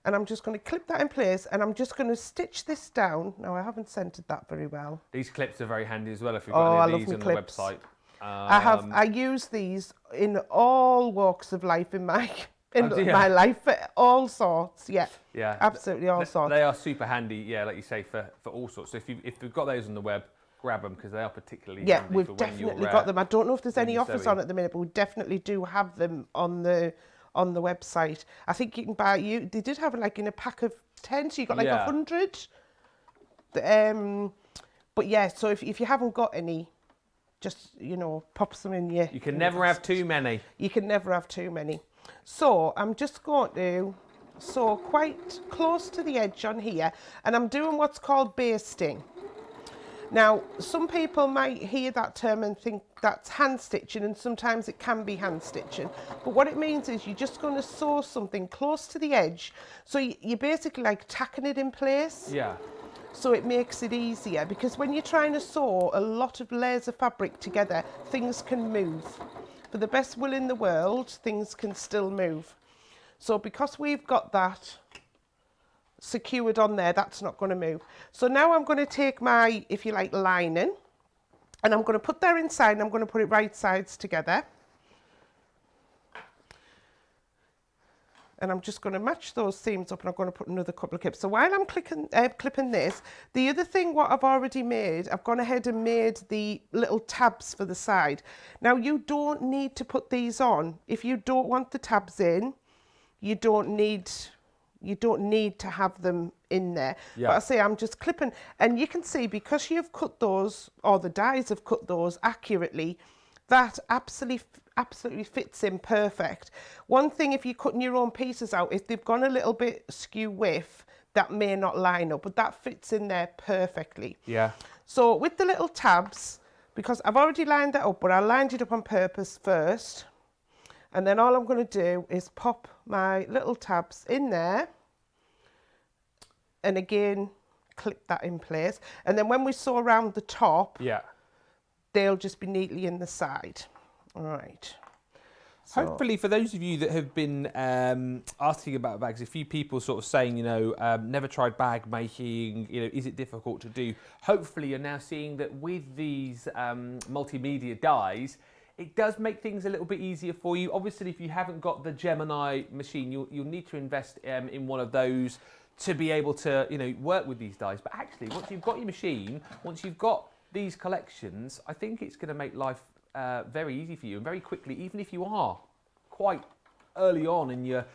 and I'm just going to clip that in place and I'm just going to stitch this down. Now I haven't centered that very well. These clips are very handy as well if you've got any of these on the website. I use these in all walks of life in my life, for all sorts. Yeah, absolutely all sorts. They are super handy, like you say, for all sorts. So if you've got those on the web, grab them because they are particularly handy. We've definitely got them. I don't know if there's any offers on at the minute, but we definitely do have them on the website. I think you can buy they did have it like in a pack of 10, so you got like 100. But yeah, so if you haven't got any, just, you know, pops them in your... You can never have too many. You can never have too many. So I'm just going to sew quite close to the edge on here, and I'm doing what's called basting. Now, some people might hear that term and think that's hand stitching, and sometimes it can be hand stitching. But what it means is you're just going to sew something close to the edge. So you're basically like tacking it in place. Yeah. So it makes it easier, because when you're trying to sew a lot of layers of fabric together, things can move. For the best will in the world, things can still move. So because we've got that secured on there, that's not going to move. So now I'm going to take my, if you like, lining, and I'm going to put that inside, and I'm going to put it right sides together. And I'm just going to match those seams up, and I'm going to put another couple of clips. So while I'm clipping this, the other thing what I've already made, I've gone ahead and made the little tabs for the side. Now you don't need to put these on. If you don't want the tabs in, you don't need to have them in there. Yeah. But I say I'm just clipping, and you can see because you've cut those, or the dies have cut those accurately, that absolutely fits in perfect. One thing, if you're cutting your own pieces out, if they've gone a little bit skew width, that may not line up, but that fits in there perfectly. Yeah. So with the little tabs, because I've already lined that up, but I lined it up on purpose first, and then all I'm going to do is pop my little tabs in there, and again clip that in place, and then when we sew around the top, yeah, they'll just be neatly in the side. All right. So, hopefully, for those of you that have been asking about bags, a few people sort of saying, you know, never tried bag making, you know, is it difficult to do? Hopefully, you're now seeing that with these multimedia dies, it does make things a little bit easier for you. Obviously, if you haven't got the Gemini machine, you'll need to invest in one of those to be able to, you know, work with these dies. But actually, once you've got your machine, once you've got these collections, I think it's going to make life very easy for you, and very quickly, even if you are quite early on in your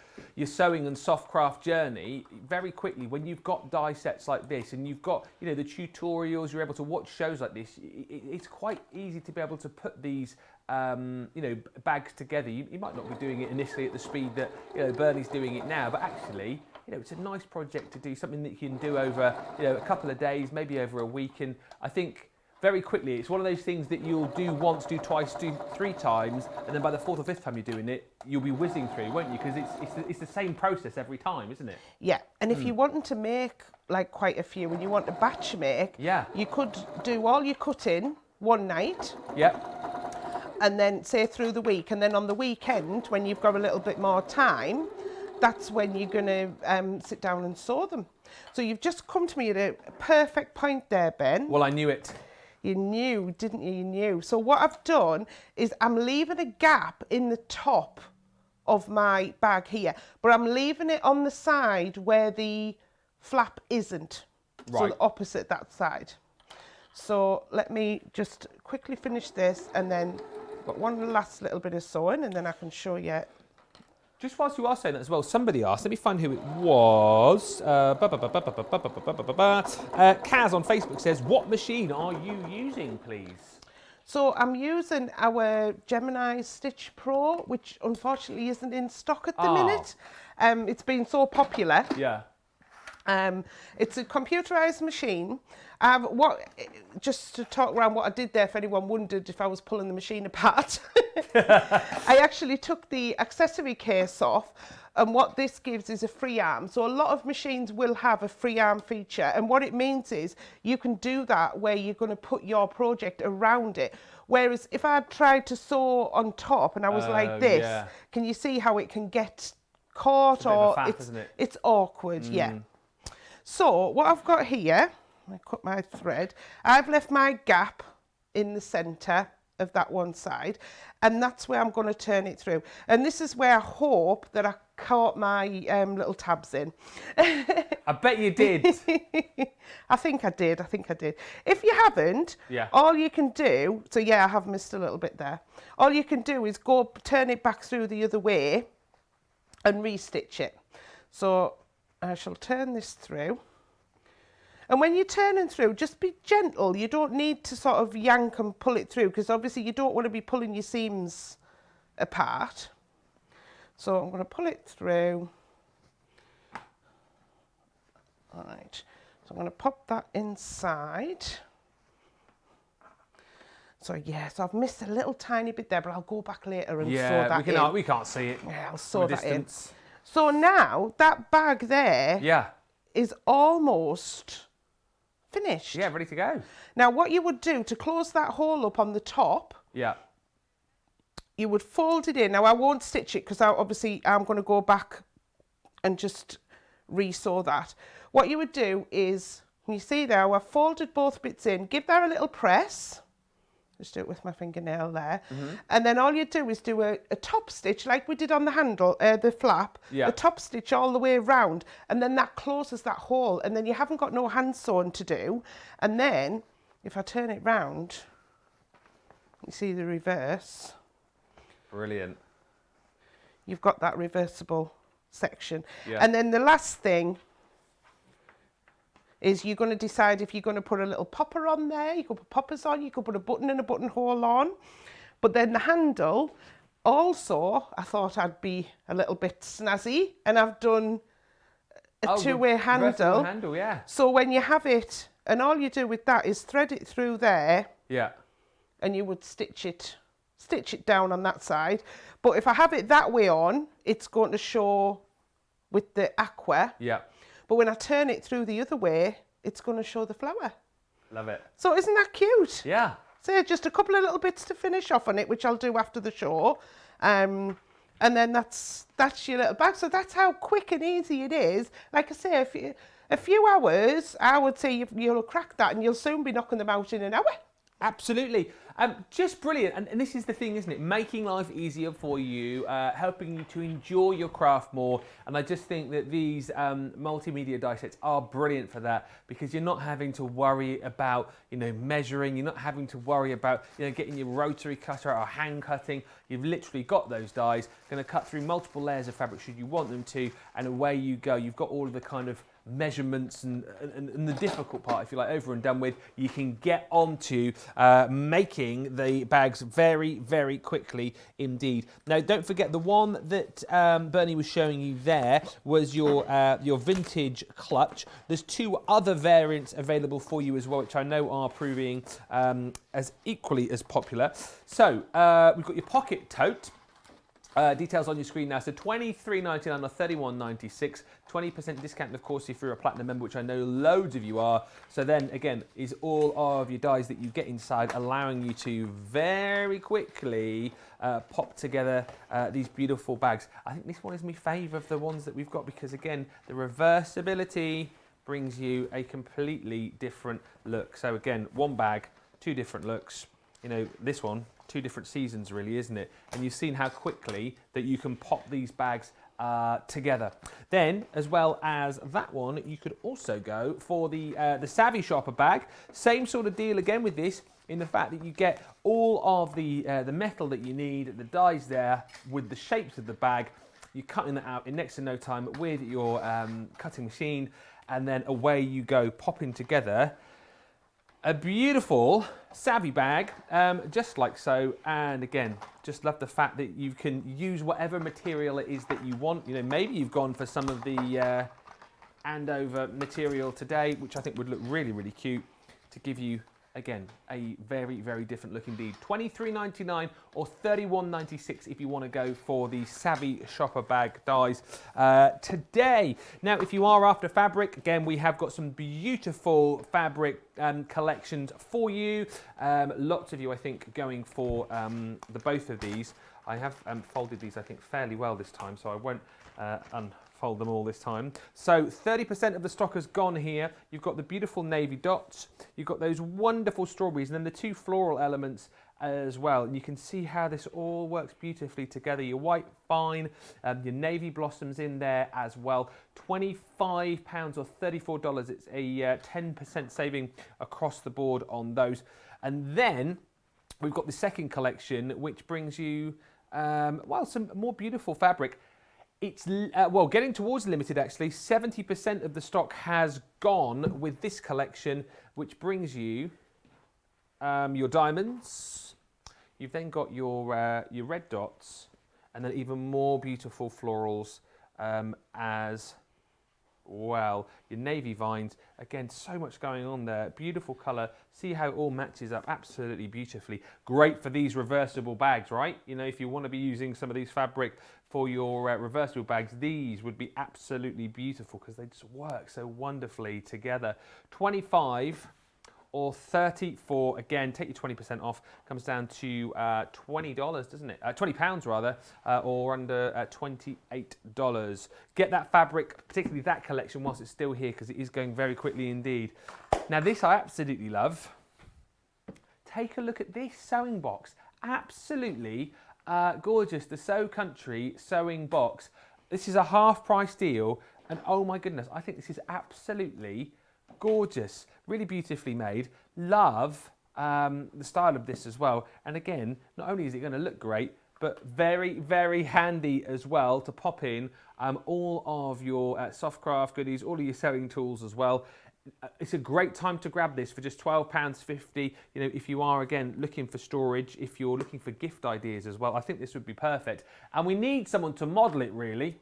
sewing and soft craft journey, very quickly, when you've got die sets like this, and you've got, you know, the tutorials, you're able to watch shows like this, it's quite easy to be able to put these you know, bags together. You might not be doing it initially at the speed that, you know, Bernie's doing it now, but actually, you know, it's a nice project to do, something that you can do over, you know, a couple of days, maybe over a week. And I think very quickly, it's one of those things that you'll do once, do twice, do 3 times, and then by the 4th or 5th time you're doing it, you'll be whizzing through, won't you? Because it's the same process every time, isn't it? Yeah, and if you're wanting to make like quite a few, and you want to batch make, yeah, you could do all your cutting one night. Yep. And then say through the week, and then on the weekend, when you've got a little bit more time, that's when you're going to sit down and sew them. So you've just come to me at a perfect point there, Ben. Well, I knew it. You knew, didn't you? You knew. So what I've done is I'm leaving a gap in the top of my bag here, but I'm leaving it on the side where the flap isn't. Right. So the opposite that side. So let me just quickly finish this, and then got one last little bit of sewing, and then I can show you. Just whilst you are saying that as well, somebody asked, let me find who it was. Kaz on Facebook says, what machine are you using, please? So I'm using our Gemini Stitch Pro, which unfortunately isn't in stock at the minute. It's been so popular. Yeah. It's a computerized machine. Just to talk around what I did there, if anyone wondered if I was pulling the machine apart, I actually took the accessory case off, and what this gives is a free arm. So a lot of machines will have a free arm feature, and what it means is you can do that where you're going to put your project around it. Whereas if I tried to sew on top and I was like this, yeah, can you see how it can get caught? It's or faff, isn't it? It's awkward, yeah. So what I've got here, I cut my thread, I've left my gap in the centre of that one side, and that's where I'm going to turn it through. And this is where I hope that I caught my little tabs in. I bet you did. I think I did. If you haven't, yeah, all you can do, so yeah, I have missed a little bit there. All you can do is go turn it back through the other way and restitch it. So I shall turn this through, And when you're turning through, just be gentle. You don't need to sort of yank and pull it through, because obviously you don't want to be pulling your seams apart. So I'm going to pull it through. All right, so I'm going to pop that inside. So yes, I've missed a little tiny bit there, but I'll go back later and sew that in. We can't see it. Yeah, I'll sew that in. So now that bag there is almost finished. Yeah, ready to go. Now what you would do to close that hole up on the top, you would fold it in. Now I won't stitch it because obviously I'm going to go back and just re-sew that. What you would do is, you see there, I've folded both bits in, give that a little press. Just do it with my fingernail there. And then all you do is do a top stitch like we did on the handle, the flap, a top stitch all the way around, and then that closes that hole, and then you haven't got no hand sewing to do. And then if I turn it round, you see the reverse. Brilliant. You've got that reversible section. And then the last thing is you're going to decide if you're going to put a little popper on there. You could put poppers on, you could put a button and a buttonhole on. But then the handle, also, I thought I'd be a little bit snazzy, and I've done a two-way handle. So when you have it, and all you do with that is thread it through there. And you would stitch it down on that side. But if I have it that way on, it's going to show with the aqua. But when I turn it through the other way, it's going to show the flower. Love it. So isn't that cute? Yeah. So just a couple of little bits to finish off on it, which I'll do after the show. And then that's your little bag. So that's how quick and easy it is. Like I say, a few hours, I would say you'll crack that, and you'll soon be knocking them out in an hour. Absolutely. Just brilliant. And this is the thing, isn't it? Making life easier for you, helping you to enjoy your craft more. And I just think that these multimedia die sets are brilliant for that, because you're not having to worry about, measuring. You're not having to worry about, getting your rotary cutter or hand cutting. You've literally got those dies, going to cut through multiple layers of fabric should you want them to, and away you go. You've got all of the kind of measurements and the difficult part, if you like, over and done with. You can get on to making the bags very, very quickly indeed. Now, don't forget, the one that Bernie was showing you there was your vintage clutch. There's two other variants available for you as well, which I know are proving as equally as popular. So we've got your pocket tote. Details on your screen now. So $23.99 or $31.96. 20% discount, of course, if you're a platinum member, which I know loads of you are. So then, again, is all of your dies that you get inside, allowing you to very quickly pop together these beautiful bags. I think this one is my favourite of the ones that we've got, because, again, the reversibility brings you a completely different look. So, again, one bag, two different looks. This one, two different seasons, really, isn't it? And you've seen how quickly that you can pop these bags together. Then, as well as that one, you could also go for the Savvy Shopper bag. Same sort of deal again with this, in the fact that you get all of the metal that you need, the dies there with the shapes of the bag. You're cutting that out in next to no time with your cutting machine, and then away you go, popping together a beautiful Savvy bag, just like so. And again, just love the fact that you can use whatever material it is that you want. Maybe you've gone for some of the Andover material today, which I think would look really, really cute, to give you, again, a very, very different look indeed. $23.99 or $31.96 if you want to go for the Savvy Shopper bag dies today. Now, if you are after fabric, again, we have got some beautiful fabric collections for you. Lots of you, I think, going for the both of these. I have folded these, I think, fairly well this time, so I won't unfold them all this time. So 30% of the stock has gone here. You've got the beautiful navy dots. You've got those wonderful strawberries, and then the two floral elements as well. And you can see how this all works beautifully together. Your white fine, your navy blossoms in there as well. £25 or $34. It's a 10% saving across the board on those. And then we've got the second collection, which brings you, well, some more beautiful fabric. It's, well, getting towards limited actually. 70% of the stock has gone with this collection, which brings you your diamonds. You've then got your red dots, and then even more beautiful florals as well. Your navy vines, again, so much going on there. Beautiful colour. See how it all matches up absolutely beautifully. Great for these reversible bags, right? You know, if you want to be using some of these fabric for your reversible bags, these would be absolutely beautiful because they just work so wonderfully together. 25 or 34, again, take your 20% off, comes down to $20, doesn't it? £20 rather, or under $28. Get that fabric, particularly that collection, whilst it's still here, because it is going very quickly indeed. Now this I absolutely love. Take a look at this sewing box. Absolutely gorgeous. The Sew Country sewing box. This is a half price deal, and oh my goodness, I think this is absolutely gorgeous, really beautifully made. Love the style of this as well. And again, not only is it going to look great, but very, very handy as well to pop in all of your soft craft goodies, all of your sewing tools as well. It's a great time to grab this for just £12.50. You know, if you are again looking for storage, if you're looking for gift ideas as well, I think this would be perfect. And we need someone to model it really.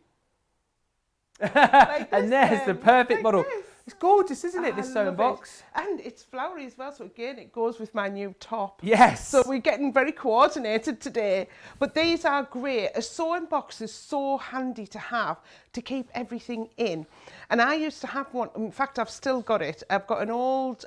Like and there's the perfect model. This. It's gorgeous, isn't it, this sewing box? And it's flowery as well, so again, it goes with my new top. Yes. So we're getting very coordinated today. But these are great. A sewing box is so handy to have to keep everything in. And I used to have one, in fact, I've still got it. I've got an old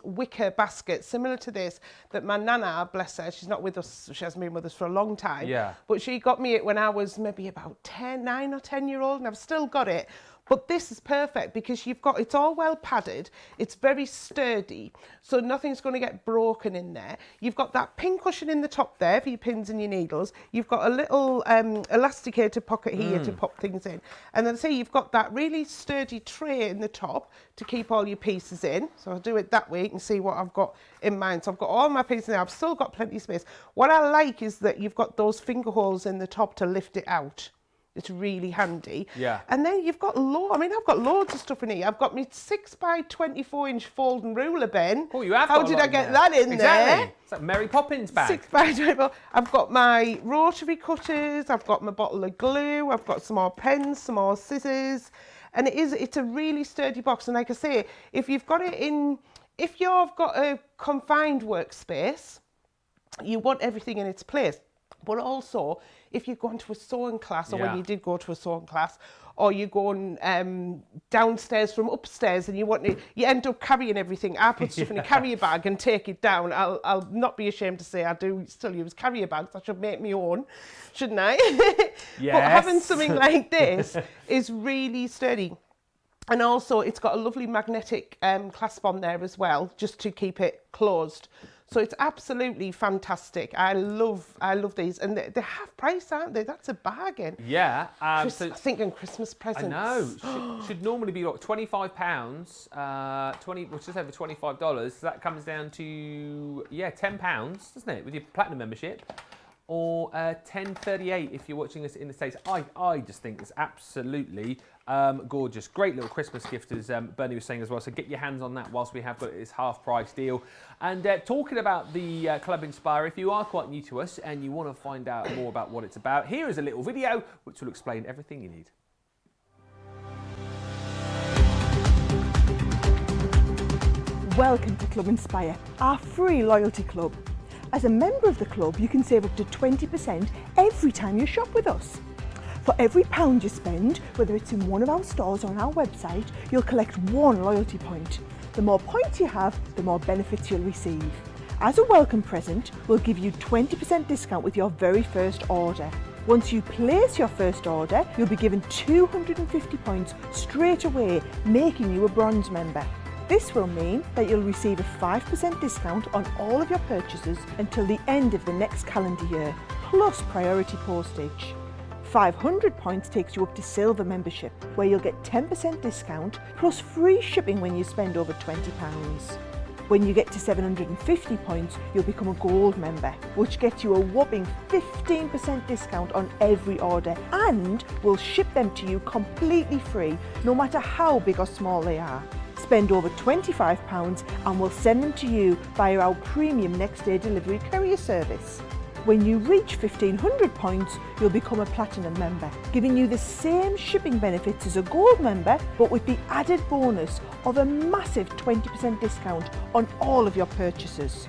wicker basket, similar to this, that my nana, bless her, she's not with us, she hasn't been with us for a long time. Yeah. But she got me it when I was maybe about 9 or 10 year old, and I've still got it. But this is perfect because you've got, it's all well padded, it's very sturdy, so nothing's going to get broken in there. You've got that pin cushion in the top there for your pins and your needles. You've got a little elasticated pocket here to pop things in. And then you've got that really sturdy tray in the top to keep all your pieces in. So I'll do it that way, you can see what I've got in mind. So I've got all my pieces in there, I've still got plenty of space. What I like is that you've got those finger holes in the top to lift it out. It's really handy. Yeah. And then you've got I've got loads of stuff in here. I've got my 6 by 24 inch folding ruler, Ben. Oh, you have How got did a lot I get in that in exactly. there? It's like Mary Poppins bag. 6 by 24. I've got my rotary cutters. I've got my bottle of glue. I've got some more pens, some more scissors. And it's a really sturdy box. And like I say, if you've got it in, if you've got a confined workspace, you want everything in its place. But also, if you're going to a sewing class, or when you did go to a sewing class, or you're going downstairs from upstairs and you end up carrying everything. I put stuff in a carrier bag and take it down. I'll not be ashamed to say I do still use carrier bags. I should make my own, shouldn't I? Yes. But having something like this is really sturdy. And also, it's got a lovely magnetic clasp on there as well, just to keep it closed. So it's absolutely fantastic. I love these, and they're half price, aren't they? That's a bargain. Yeah. So I'm thinking Christmas presents. I know. Should normally be like £25, which is over $25. So that comes down to £10, doesn't it, with your platinum membership? Or $10.38 if you're watching us in the States. I just think it's absolutely gorgeous. Great little Christmas gift, as Bernie was saying as well. So get your hands on that whilst we have got this half price deal. And talking about the Club Inspire, if you are quite new to us and you want to find out more about what it's about, here is a little video which will explain everything you need. Welcome to Club Inspire, our free loyalty club. As a member of the club, you can save up to 20% every time you shop with us. For every £1 you spend, whether it's in one of our stores or on our website, you'll collect 1 loyalty point. The more points you have, the more benefits you'll receive. As a welcome present, we'll give you 20% discount with your very first order. Once you place your first order, you'll be given 250 points straight away, making you a bronze member. This will mean that you'll receive a 5% discount on all of your purchases until the end of the next calendar year, plus priority postage. 500 points takes you up to silver membership, where you'll get 10% discount plus free shipping when you spend over £20. When you get to 750 points, you'll become a gold member, which gets you a whopping 15% discount on every order, and we'll ship them to you completely free, no matter how big or small they are. Spend over £25 and we'll send them to you via our premium next day delivery courier service. When you reach 1500 points, you'll become a platinum member, giving you the same shipping benefits as a gold member, but with the added bonus of a massive 20% discount on all of your purchases.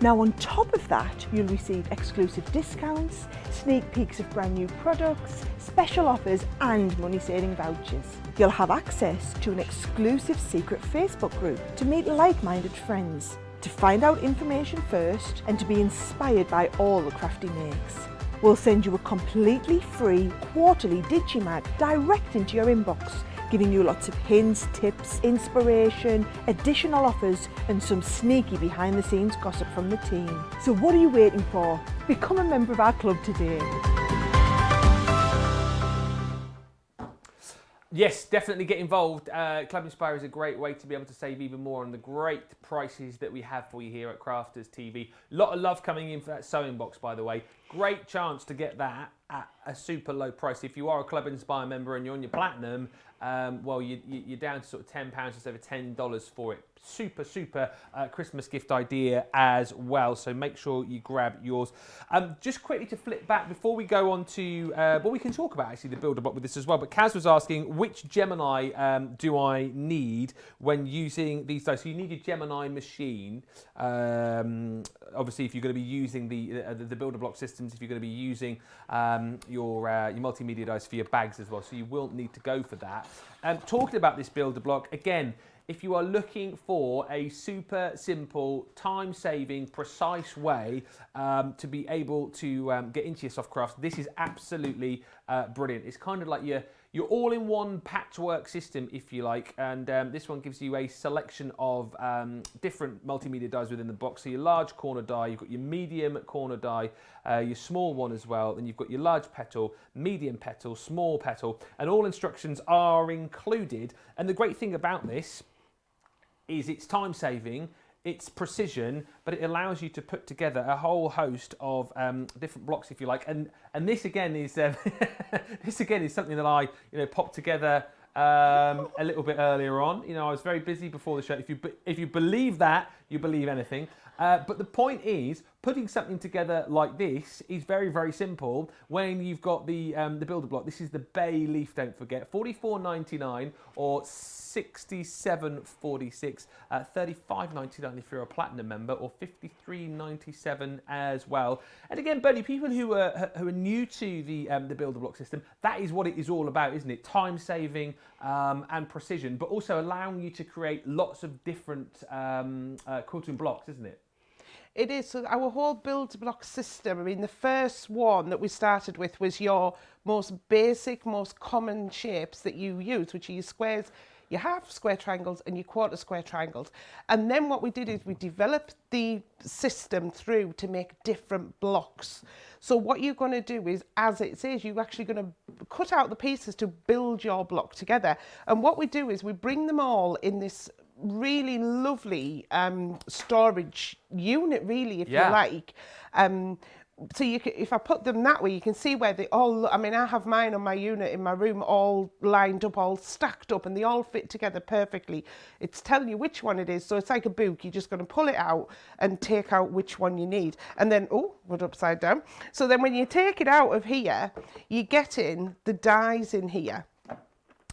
Now on top of that, you'll receive exclusive discounts, sneak peeks of brand new products, special offers and money saving vouchers. You'll have access to an exclusive secret Facebook group to meet like-minded friends, to find out information first and to be inspired by all the Crafty makes. We'll send you a completely free quarterly Digimag direct into your inbox, giving you lots of hints, tips, inspiration, additional offers and some sneaky behind the scenes gossip from the team. So what are you waiting for? Become a member of our club today. Yes, definitely get involved. Club Inspire is a great way to be able to save even more on the great prices that we have for you here at Crafters TV. A lot of love coming in for that sewing box, by the way. Great chance to get that at a super low price. If you are a Club Inspire member and you're on your platinum, well, you're down to sort of £10 instead of $10 for it. Super Christmas gift idea as well. So make sure you grab yours. Just quickly to flip back before we go on to, well, we can talk about actually the builder block with this as well. But Kaz was asking, which Gemini do I need when using these dies? So you need a Gemini machine. Obviously, if you're going to be using the builder block systems, if you're going to be using your multimedia dies for your bags as well, so you will need to go for that. Talking about this builder block again. If you are looking for a super simple, time-saving, precise way to be able to get into your soft crafts, this is absolutely brilliant. It's kind of like your all-in-one patchwork system, if you like, and this one gives you a selection of different multimedia dies within the box. So your large corner die, you've got your medium corner die, your small one as well, then you've got your large petal, medium petal, small petal, and all instructions are included. And the great thing about this is it's time saving, it's precision, but it allows you to put together a whole host of different blocks, if you like. And this again is this again is something that I popped together a little bit earlier on. I was very busy before the show. If you believe that, you believe anything. But the point is, putting something together like this is very, very simple when you've got the builder block. This is the bay leaf, don't forget, $44.99 or $67.46, $35.99 if you're a platinum member, or $53.97 as well. And again, Bernie, people who are new to the builder block system, that is what it is all about, isn't it? Time saving and precision, but also allowing you to create lots of different quilting blocks, isn't it? It is. So our whole builder block system, I mean, the first one that we started with was your most basic, most common shapes that you use, which are your squares, your half square triangles and your quarter square triangles. And then what we did is we developed the system through to make different blocks. So what you're going to do is, as it says, you're actually going to cut out the pieces to build your block together. And what we do is we bring them all in this really lovely storage unit, really, if you like. So you can, if I put them that way, you can see where they all, I mean, I have mine on my unit in my room all lined up, all stacked up, and they all fit together perfectly. It's telling you which one it is. So it's like a book. You're just going to pull it out and take out which one you need. And then, oh, we're upside down. So then when you take it out of here, you get in the dies in here.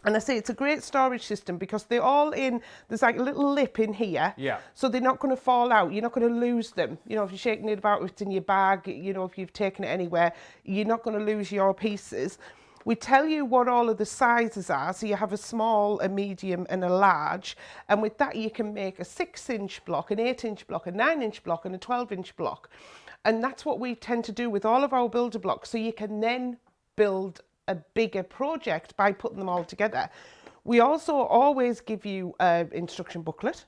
And I say it's a great storage system because they're all in, there's like a little lip in here. Yeah. So they're not going to fall out. You're not going to lose them. If you're shaking it about, it's in your bag, if you've taken it anywhere, you're not going to lose your pieces. We tell you what all of the sizes are. So you have a small, a medium and a large. And with that, you can make a 6-inch block, an 8-inch block, a 9-inch block and a 12-inch block. And that's what we tend to do with all of our builder blocks. So you can then build a bigger project by putting them all together. We also always give you an instruction booklet,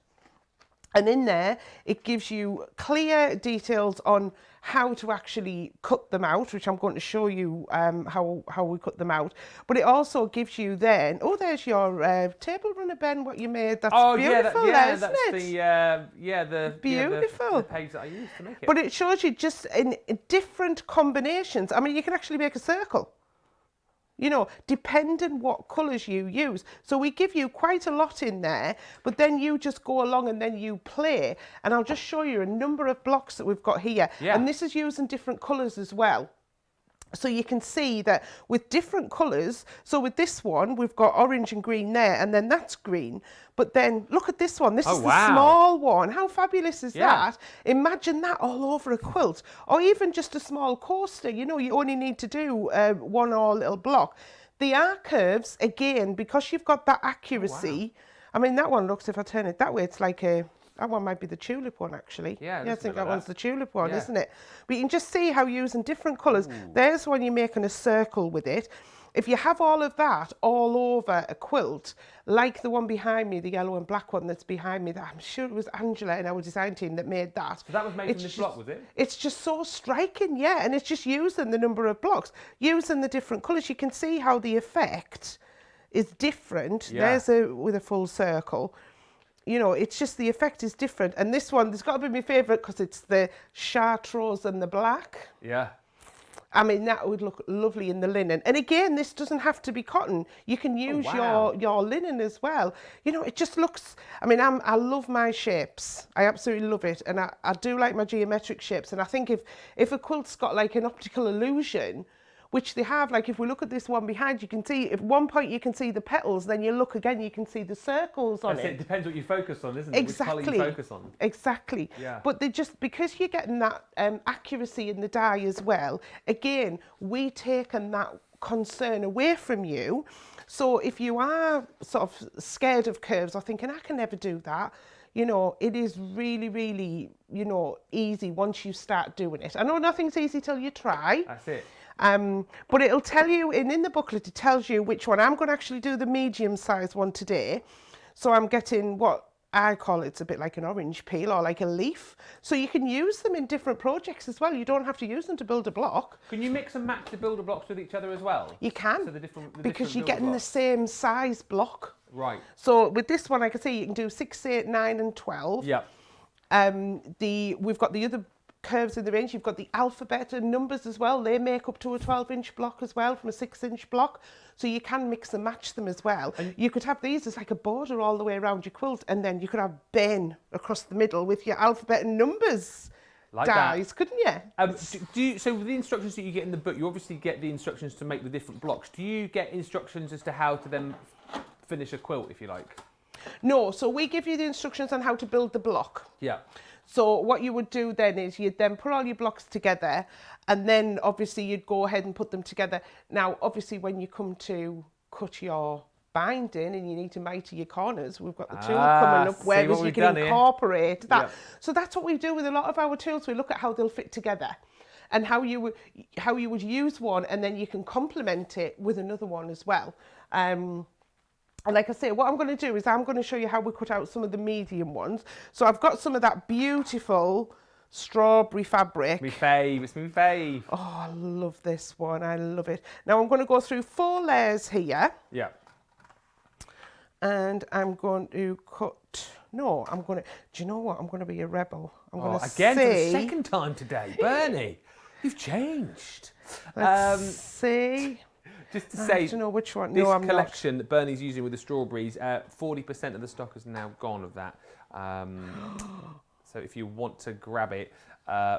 And in there, it gives you clear details on how to actually cut them out, which I'm going to show you how we cut them out. But it also gives you then, oh, there's your table runner, Ben, what you made. That's beautiful, isn't it? Beautiful. The page that I used to make it. But it shows you just in different combinations. I mean, you can actually make a circle. You know, depending what colours you use. So we give you quite a lot in there, but then you just go along and then you play. And I'll just show you a number of blocks that we've got here. Yeah. And this is using different colours as well. So you can see that with different colours, so with this one, we've got orange and green there, and then that's green. But then look at this one. This is the small one. How fabulous is that? Imagine that all over a quilt, or even just a small coaster. You know, you only need to do one or little block. The R curves, again, because you've got that accuracy. I mean, that one looks, if I turn it that way, it's like a... That one might be the tulip one, actually. Yeah, I think that one's the tulip one, isn't it? But you can just see how using different colours. There's when you're making a circle with it. If you have all of that all over a quilt, like the one behind me, the yellow and black one that's behind me, that I'm sure it was Angela in our design team that made that. So that was made from this block, was it? It's just so striking, yeah. And it's just using the number of blocks, using the different colours. You can see how the effect is different. Yeah. There's with a full circle. You know, it's just the effect is different. And this one, there's got to be my favourite because it's the Chartreuse and the black. Yeah. I mean, that would look lovely in the linen. And again, this doesn't have to be cotton. You can use your linen as well. You know, it just looks, I mean, I love my shapes. I absolutely love it. And I do like my geometric shapes. And I think if a quilt's got like an optical illusion, which they have, like if we look at this one behind, you can see, at one point you can see the petals, then you look again, you can see the circles on it. It depends what you focus on, isn't it? Exactly. Which colour you focus on. Exactly. Yeah. But they just, because you're getting that accuracy in the dye as well, again, we taken that concern away from you. So if you are sort of scared of curves or thinking, I can never do that, you know, it is really, really, you know, easy once you start doing it. I know nothing's easy till you try. That's it. But it'll tell you, in the booklet, it tells you which one. I'm going to actually do the medium size one today. So I'm getting what I call, it's a bit like an orange peel or like a leaf. So you can use them in different projects as well. You don't have to use them to build a block. Can you mix and match the builder blocks with each other as well? You can, so because you're getting the same size block. Right. So with this one, I can see you can do 6, 8, 9 and 12. Yeah. We've got the other curves in the range. You've got the alphabet and numbers as well. They make up to a 12-inch block as well from a 6-inch block. So you can mix and match them as well. And you could have these as like a border all the way around your quilt, and then you could have Ben across the middle with your alphabet and numbers like dies, couldn't you? So with the instructions that you get in the book, you obviously get the instructions to make the different blocks. Do you get instructions as to how to then finish a quilt, if you like? No, so we give you the instructions on how to build the block. Yeah. So what you would do then is you'd then put all your blocks together, and then obviously you'd go ahead and put them together. Now, obviously, when you come to cut your binding and you need to mitre your corners, we've got the tool coming up, whereas you can incorporate that. Yep. So that's what we do with a lot of our tools. We look at how they'll fit together and how you would use one, and then you can complement it with another one as well. And like I say, what I'm going to do is I'm going to show you how we cut out some of the medium ones. So I've got some of that beautiful strawberry fabric. My fave, it's my fave. Oh, I love this one, I love it. Now I'm going to go through 4 layers here. Yeah. And I'm going to cut, do you know what? I'm going to be a rebel. I'm going to again, for the second time today. Bernie, you've changed. Let's see. Just to say, I don't know which one. This no, I'm collection that Bernie's using with the strawberries, 40% of the stock is now gone of that. So if you want to grab it,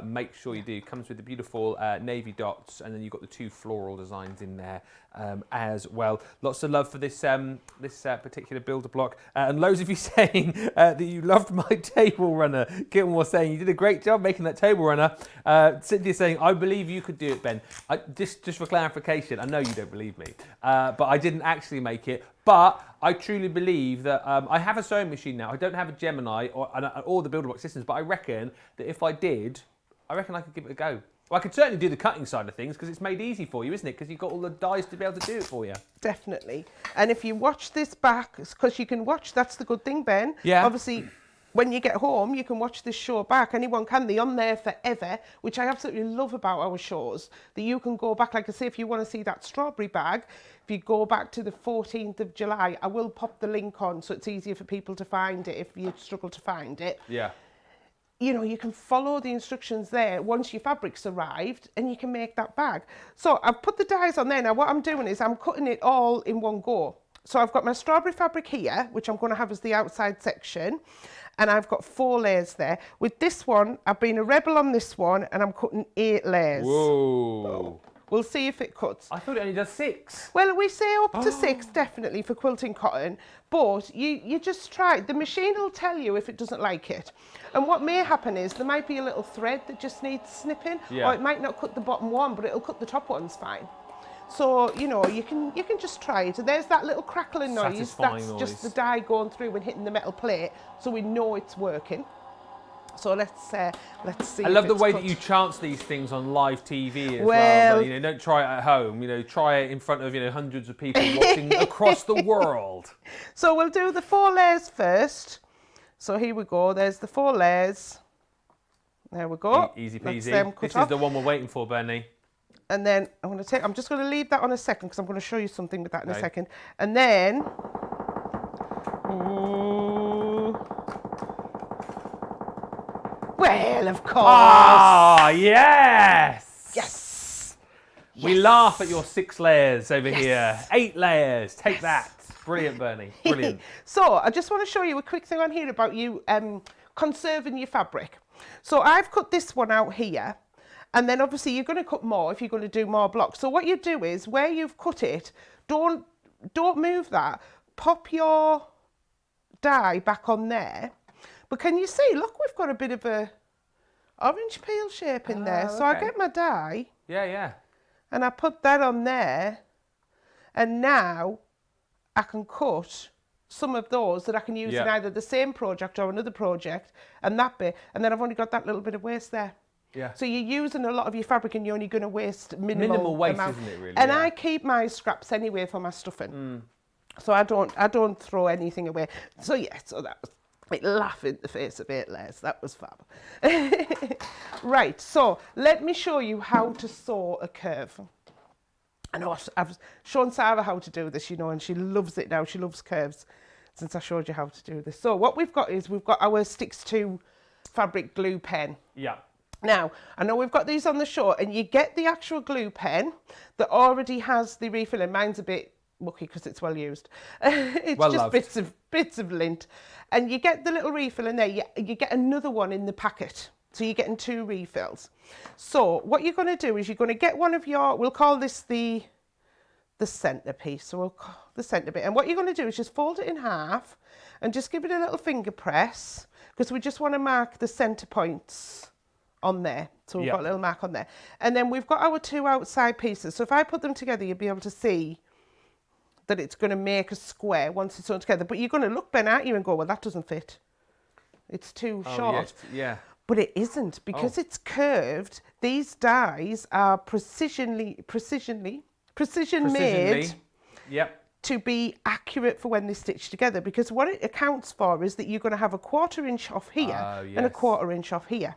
make sure you do. It comes with the beautiful navy dots, and then you've got the 2 floral designs in there as well. Lots of love for this particular builder block, and loads of you saying that you loved my table runner. Gilmore saying you did a great job making that table runner. Cynthia saying, I believe you could do it, Ben. Just for clarification, I know you don't believe me, but I didn't actually make it. But I truly believe that I have a sewing machine now. I don't have a Gemini or the builder block systems, but I reckon that if I did, I could give it a go. Well, I could certainly do the cutting side of things because it's made easy for you, isn't it? Because you've got all the dies to be able to do it for you. Definitely. And if you watch this back, because you can watch, that's the good thing, Ben. Yeah. Obviously, when you get home, you can watch this show back. Anyone can. They're on there forever, which I absolutely love about our shows, that you can go back. Like I say, if you want to see that strawberry bag, if you go back to the 14th of July, I will pop the link on so it's easier for people to find it if you struggle to find it. Yeah. You know, you can follow the instructions there once your fabric's arrived and you can make that bag. So I've put the dies on there. Now what I'm doing is I'm cutting it all in one go. So I've got my strawberry fabric here, which I'm going to have as the outside section. And I've got 4 layers there. With this one, I've been a rebel on this one and I'm cutting 8 layers. Whoa. We'll see if it cuts. I thought it only does 6. Well, we say up to 6 definitely for quilting cotton, but you just try. The machine will tell you if it doesn't like it. And what may happen is there might be a little thread that just needs snipping, or it might not cut the bottom one, but it'll cut the top ones fine. So, you know, you can just try it. And there's that little crackling noise. Satisfying That's noise. just the die going through and hitting the metal plate, so we know it's working. So let's see. I love the way that you chance these things on live TV as well. But, you know, don't try it at home. You know, try it in front of, you know, hundreds of people watching across the world. So we'll do the 4 layers first. So here we go. There's the 4 layers. There we go. Easy peasy. This is the one we're waiting for, Bernie. And then I'm just going to leave that on a second because I'm going to show you something with that in a second. And then, well, of course. Ah, yes. Yes. We laugh at your 6 layers over here. 8 layers. Take that. Brilliant, Bernie. Brilliant. So I just want to show you a quick thing on here about you conserving your fabric. So I've cut this one out here. And then obviously you're going to cut more if you're going to do more blocks. So what you do is where you've cut it, don't move that. Pop your die back on there. But can you see, look, we've got a bit of a orange peel shape in there. So I get my die. Yeah. And I put that on there. And now I can cut some of those that I can use in either the same project or another project. And that bit. And then I've only got that little bit of waste there. Yeah. So you're using a lot of your fabric and you're only going to waste minimal waste, amount. isn't it, really? And I keep my scraps anyway for my stuffing. So I don't throw anything away. So yeah, so that was like laugh in the face of 8 layers. That was fab. Right, so let me show you how to sew a curve. I know I've shown Sarah how to do this, you know, and she loves it now. She loves curves since I showed you how to do this. So what we've got is we've got our Sticks to fabric glue pen. Yeah. Now, I know we've got these on the short, and you get the actual glue pen that already has the refill, and mine's a bit mucky because it's well used. It's well just loved. bits of lint. And you get the little refill in there. You get another one in the packet. So you're getting 2 refills. So what you're going to do is you're going to get one of your, we'll call this the centerpiece. So we'll call the center bit. And what you're going to do is just fold it in half and just give it a little finger press, because we just want to mark the center points on there. So we've got a little mark on there. And then we've got our 2 outside pieces. So if I put them together, you'll be able to see that it's going to make a square once it's sewn together. But you're going to look then, aren't you, and go, well, that doesn't fit. It's too short. Yeah. But it isn't, because it's curved. These dies are precision made to be accurate for when they stitch together. Because what it accounts for is that you're going to have a 1/4 inch off here and a 1/4 inch off here.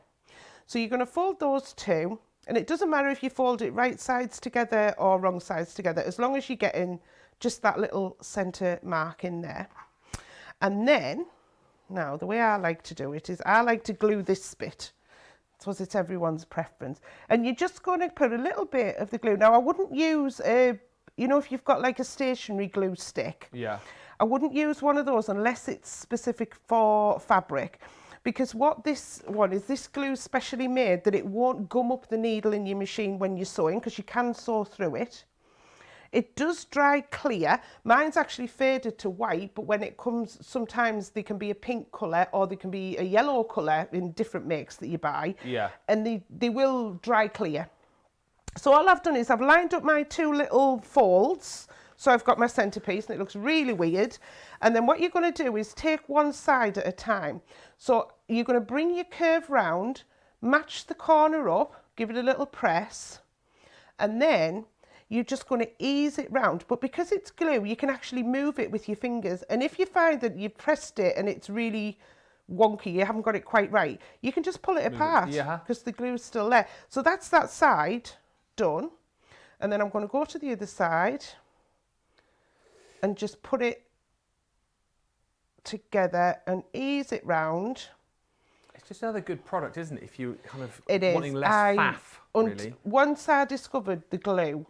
So you're going to fold those 2, and it doesn't matter if you fold it right sides together or wrong sides together, as long as you get in just that little centre mark in there. And then, now the way I like to do it is I like to glue this bit. I suppose it's everyone's preference. And you're just going to put a little bit of the glue. Now I wouldn't use you know, if you've got like a stationary glue stick. Yeah. I wouldn't use one of those unless it's specific for fabric. Because what this one is, this glue is specially made that it won't gum up the needle in your machine when you're sewing, because you can sew through it. It does dry clear. Mine's actually faded to white, but when it comes, sometimes they can be a pink colour or they can be a yellow colour in different makes that you buy. Yeah. And they will dry clear. So all I've done is I've lined up my 2 little folds. So I've got my centerpiece and it looks really weird. And then what you're going to do is take one side at a time. So you're going to bring your curve round, match the corner up, give it a little press, and then you're just going to ease it round. But because it's glue, you can actually move it with your fingers. And if you find that you've pressed it and it's really wonky, you haven't got it quite right, you can just pull it apart because the glue is still there. So that's that side done. And then I'm going to go to the other side and just put it together and ease it round. It's just another good product, isn't it? If you kind of it wanting is. less faff, really. Once I discovered the glue,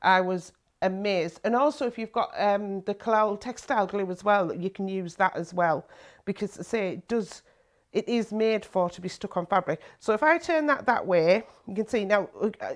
I was amazed. And also if you've got the Kalal textile glue as well, you can use that as well, because say it is made to be stuck on fabric. So if I turn that way, you can see now,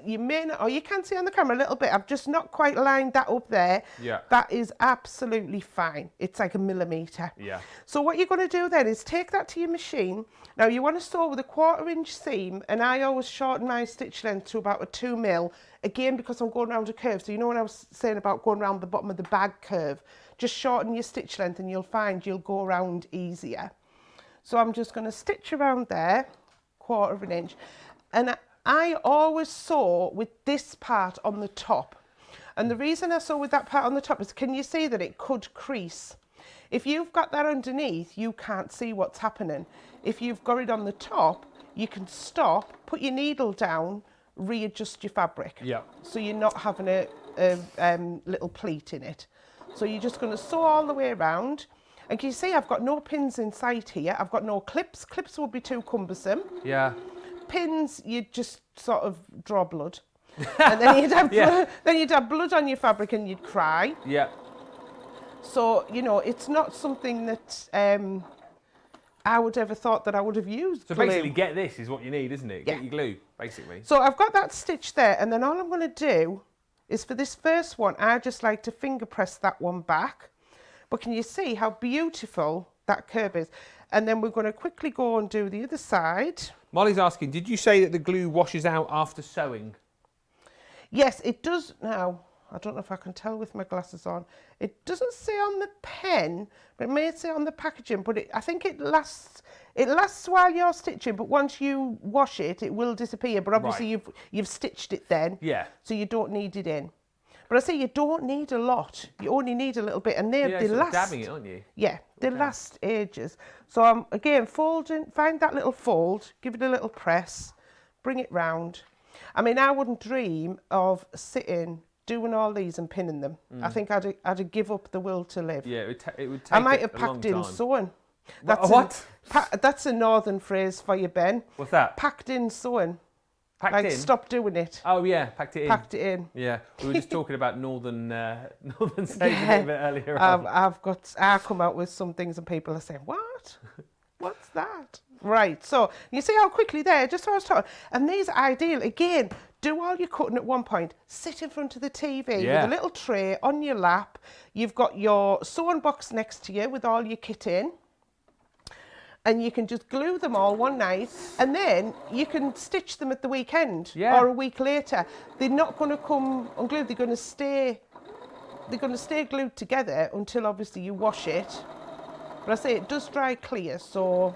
you may not, or you can see on the camera a little bit, I've just not quite lined that up there. Yeah. That is absolutely fine. It's like 1 millimetre. Yeah. So what you're going to do then is take that to your machine. Now you want to sew with a 1/4 inch seam, and I always shorten my stitch length to about a 2 mil, again because I'm going around a curve. So you know when I was saying about going around the bottom of the bag curve, just shorten your stitch length and you'll find you'll go around easier. So I'm just going to stitch around there, 1/4 inch. And I always sew with this part on the top. And the reason I sew with that part on the top is, can you see that it could crease? If you've got that underneath, you can't see what's happening. If you've got it on the top, you can stop, put your needle down, readjust your fabric. Yeah. So you're not having a little pleat in it. So you're just going to sew all the way around. And can you see I've got no pins in sight here. I've got no clips. Clips would be too cumbersome. Yeah. Pins, you'd just sort of draw blood. And then you'd have blood on your fabric and you'd cry. Yeah. So, you know, it's not something that I would ever thought that I would have used. So glue. basically get this is what you need, isn't it? Yeah. Get your glue, basically. So I've got that stitch there, and then all I'm going to do is for this first one, I just like to finger press that one back. But can you see how beautiful that curve is? And then we're going to quickly go and do the other side. Molly's asking, did you say that the glue washes out after sewing? Yes, it does. Now, I don't know if I can tell with my glasses on. It doesn't say on the pen, but it may say on the packaging. But I think it lasts. It lasts while you're stitching, but once you wash it, it will disappear. But obviously, right. you've stitched it then. Yeah. So you don't need it in. But I say you don't need a lot. You only need a little bit, and they last. Dabbing it, aren't you? Yeah, they last ages. So I'm again folding. Find that little fold, give it a little press, bring it round. I mean, I wouldn't dream of sitting doing all these and pinning them. I think I'd give up the will to live. Yeah, it would take. I might have packed in sewing. What? That's a northern phrase for you, Ben. What's that? Packed in sewing. Packed in? Stop doing it. Oh yeah, packed it in. Packed it in. Yeah, we were just talking about northern states a bit earlier on. I come out with some things and people are saying, what? What's that? Right, so you see how quickly there, just how I was talking. And these are ideal. Again, do all your cutting at one point. Sit in front of the TV with a little tray on your lap. You've got your sewing box next to you with all your kit in. And you can just glue them all one night, and then you can stitch them at the weekend or a week later. They're not going to come unglued. They're going to stay glued together until obviously you wash it. But I say it does dry clear, so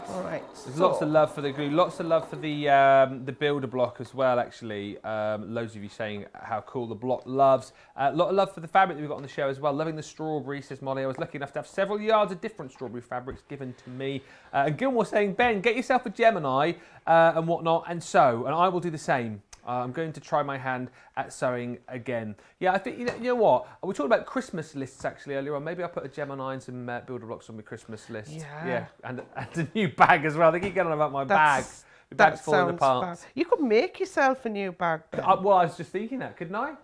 all right. There's lots of love for the glue, lots of love for the builder block as well. Actually, loads of you saying how cool the block loves. A lot of love for the fabric that we've got on the show as well. Loving the strawberry, says Molly. I was lucky enough to have several yards of different strawberry fabrics given to me. And Gilmore saying, Ben, get yourself a Gemini and whatnot, and sew, and I will do the same. I'm going to try my hand at sewing again. Yeah, I think, you know what? We talked about Christmas lists actually earlier on. Maybe I'll put a Gemini and some builder blocks on my Christmas list. Yeah. And a new bag as well. They keep going on about my bag. The bag's falling apart. Fun. You could make yourself a new bag. Well, I was just thinking that, couldn't I?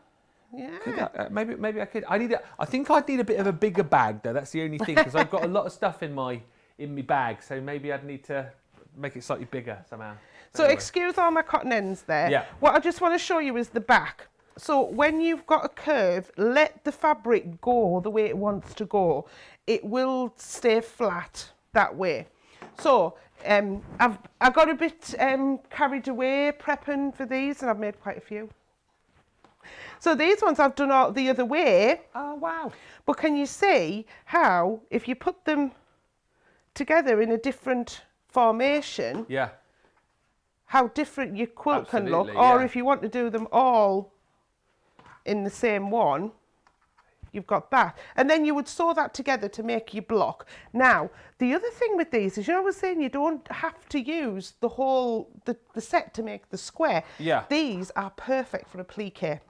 Yeah. Maybe I could. I think I'd need a bit of a bigger bag though. That's the only thing, because I've got a lot of stuff in my bag. So maybe I'd need to make it slightly bigger somehow. So anyway. Excuse all my cotton ends there. Yeah. What I just want to show you is the back. So when you've got a curve, let the fabric go the way it wants to go. It will stay flat that way. So I got a bit carried away prepping for these, and I've made quite a few. So these ones I've done all the other way. Oh, wow. But can you see how, if you put them together in a different formation, how different your quilt can look, or if you want to do them all in the same one, you've got that. And then you would sew that together to make your block. Now, the other thing with these is, you know, I was saying you don't have to use the whole, the set to make the square. Yeah. These are perfect for applique.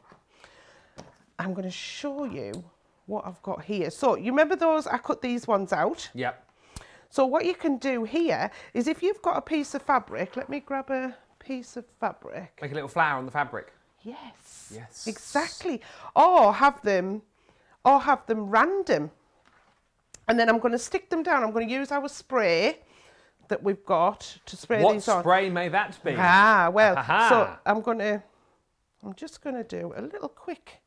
I'm going to show you what I've got here. So you remember those, I cut these ones out. Yep. So what you can do here is if you've got a piece of fabric, let me grab a piece of fabric. Make a little flower on the fabric. Yes. Yes. Exactly. Or have them random. And then I'm going to stick them down. I'm going to use our spray that we've got to spray these on. What spray may that be? Ah, well, Aha. so I'm just going to do a little quick.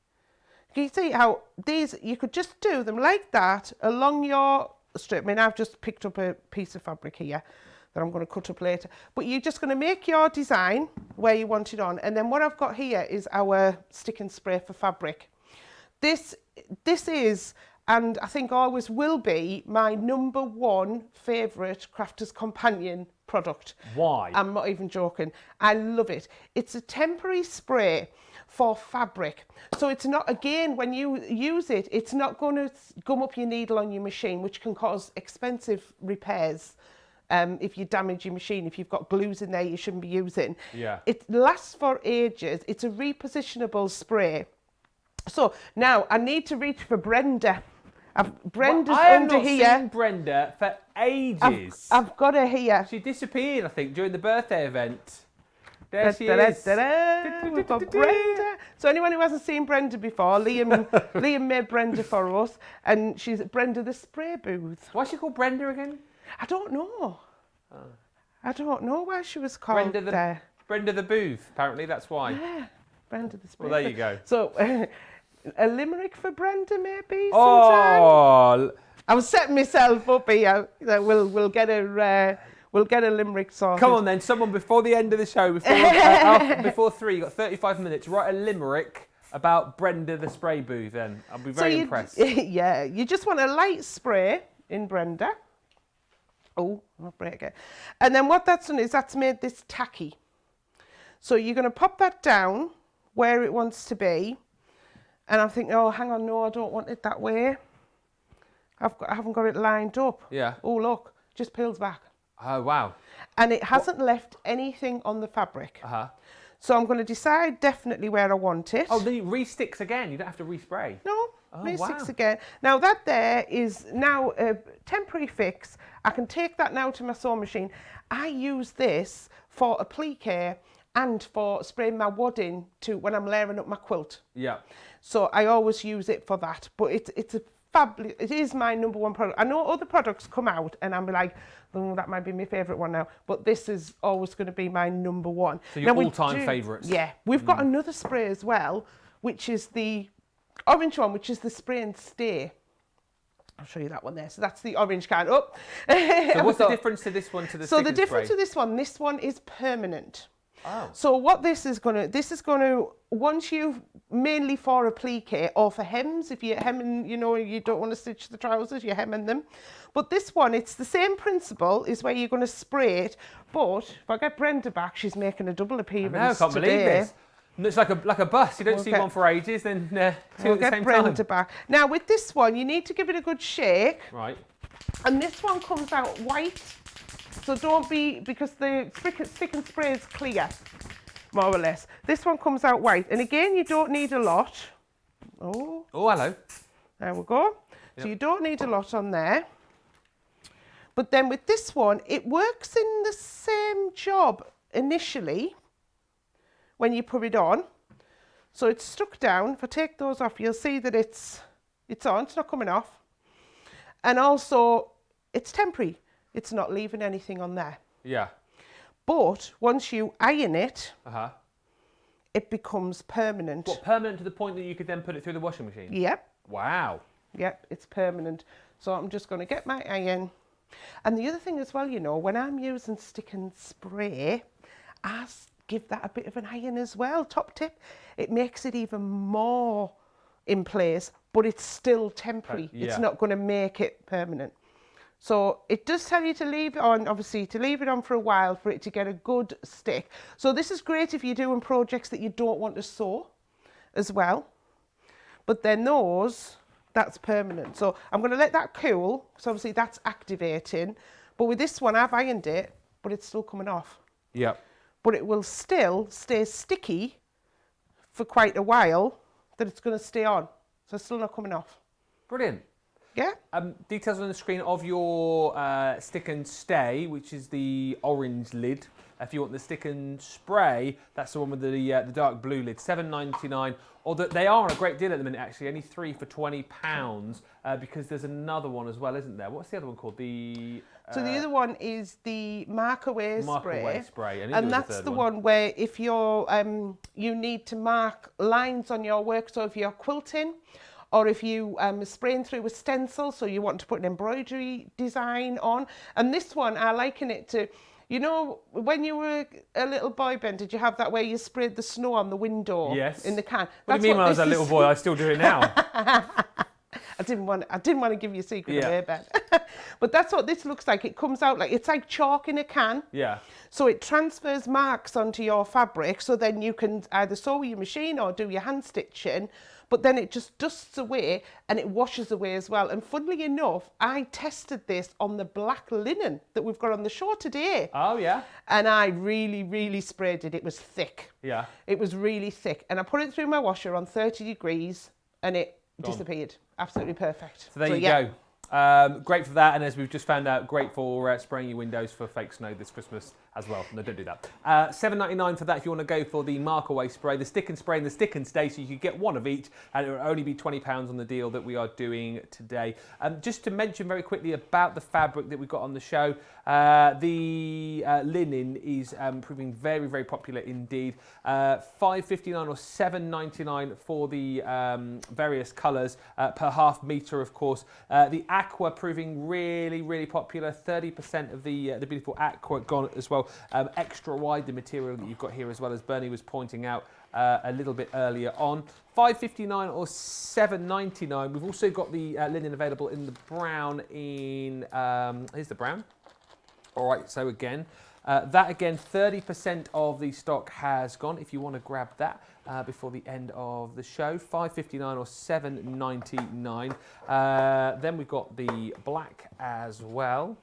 Can you see how these, you could just do them like that along your strip. I mean, I've just picked up a piece of fabric here that I'm going to cut up later. But you're just going to make your design where you want it on. And then what I've got here is our stick and spray for fabric. This is, and I think always will be, my #1 favourite Crafter's Companion product. Why? I'm not even joking. I love it. It's a temporary spray for fabric. So it's not, again, when you use it, it's not going to gum up your needle on your machine, which can cause expensive repairs if you damage your machine, if you've got glues in there you shouldn't be using. Yeah. It lasts for ages. It's a repositionable spray. So now I need to reach for Brenda. Brenda's under here. I have not seen Brenda for ages. I've got her here. She disappeared, I think, during the birthday event. There she is. We've got Brenda. So anyone who hasn't seen Brenda before, Liam made Brenda for us, and she's at Brenda the Spray Booth. Why's she called Brenda again? I don't know. I don't know why she was called Brenda the Booth, apparently, that's why. Yeah, Brenda the Spray Booth. Well, there you go. So, a limerick for Brenda, maybe, sometime? Oh! I was setting myself up here. We'll get a limerick sorted. Come on then, someone before the end of the show, before 3, you've got 35 minutes, write a limerick about Brenda the Spray Booth then. I'll be very impressed. Yeah, you just want a light spray in Brenda. Oh, I'll break it. And then what that's done is that's made this tacky. So you're going to pop that down where it wants to be. And I'm thinking, oh, hang on, no, I don't want it that way. I haven't got it lined up. Yeah. Oh, look, just peels back. Oh, wow. And it hasn't left anything on the fabric. Uh-huh. So I'm going to decide definitely where I want it. Oh, then it re-sticks again. You don't have to respray. No, Oh, re-sticks wow. again. Now that there is now a temporary fix. I can take that now to my sewing machine. I use this for applique and for spraying my wadding to when I'm layering up my quilt. Yeah. So I always use it for that. But it's a fabulous, it is my #1 product. I know other products come out and I'm like, oh, that might be my favourite one now. But this is always going to be my #1. So your all-time favourites. Yeah. We've got another spray as well, which is the orange one, which is the spray and stay. I'll show you that one there. So that's the orange kind. Oh. So what's the difference to this one to the So stick the and difference spray? to this one is permanent. Oh. So what this is going to, once you've, mainly for applique or for hems, if you're hemming, you know, you don't want to stitch the trousers, you're hemming them. But this one, it's the same principle, is where you're going to spray it. But if I get Brenda back, she's making a double appearance I can't believe this. It's like a bus. You don't see one for ages, then two at the same time. Brenda back. Now with this one, you need to give it a good shake. Right. And this one comes out white. So don't be, because the stick and spray is clear, more or less. This one comes out white. And again, you don't need a lot. Oh, hello. There we go. Yep. So you don't need a lot on there. But then with this one, it works in the same job initially when you put it on. So it's stuck down. If I take those off, you'll see that it's on. It's not coming off. And also, it's temporary. It's not leaving anything on there. Yeah. But once you iron it, it becomes permanent. What, permanent to the point that you could then put it through the washing machine? Yep. Wow. Yep, it's permanent. So I'm just going to get my iron. And the other thing as well, you know, when I'm using stick and spray, I give that a bit of an iron as well. Top tip, it makes it even more in place, but it's still temporary. Yeah. It's not going to make it permanent. So it does tell you to leave it on, obviously, to leave it on for a while for it to get a good stick. So this is great if you're doing projects that you don't want to sew as well. But then those that's permanent. So I'm going to let that cool. So obviously that's activating. But with this one, I've ironed it, but it's still coming off. Yeah. But it will still stay sticky for quite a while, that it's going to stay on. So it's still not coming off. Brilliant. Yeah. Details on the screen of your stick and stay, which is the orange lid. If you want the stick and spray, that's the one with the dark blue lid, $7.99. Although they are on a great deal at the minute, actually, only 3 for £20, because there's another one as well, isn't there? What's the other one called? So the other one is the mark away spray. And that's the one where if you're you need to mark lines on your work, so if you're quilting, or if you spraying through with stencil, so you want to put an embroidery design on. And this one, I liken it to, you know, when you were a little boy, Ben, did you have that where you sprayed the snow on the window? Yes. In the can? What do you mean when I was a little boy? I still do it now. I didn't want to give you a secret away, Ben. But that's what this looks like. It comes out like, it's like chalk in a can. Yeah. So it transfers marks onto your fabric, so then you can either sew with your machine or do your hand stitching. But then it just dusts away and it washes away as well. And funnily enough, I tested this on the black linen that we've got on the show today. Oh, yeah. And I really, really sprayed it. It was thick. Yeah. It was really thick. And I put it through my washer on 30 degrees and it disappeared. Absolutely perfect. So there you go. Great for that, and as we've just found out, great for spraying your windows for fake snow this Christmas as well. No, don't do that. $7.99 for that if you want to go for the mark away spray, the stick and spray and the stick and stay, so you could get one of each, and it will only be £20 on the deal that we are doing today. Just to mention very quickly about the fabric that we've got on the show, the linen is proving very, very popular indeed. $5.59 or $7.99 for the various colours per half metre, of course. The aqua proving really, really popular. 30% of the beautiful aqua gone as well. Extra wide, the material that you've got here as well, as Bernie was pointing out a little bit earlier on. $5.59 or $7.99. We've also got the linen available in the brown. Here's the brown. All right, so again, that again, 30% of the stock has gone. If you want to grab that before the end of the show, $5.59 or $7.99. Then we've got the black as well.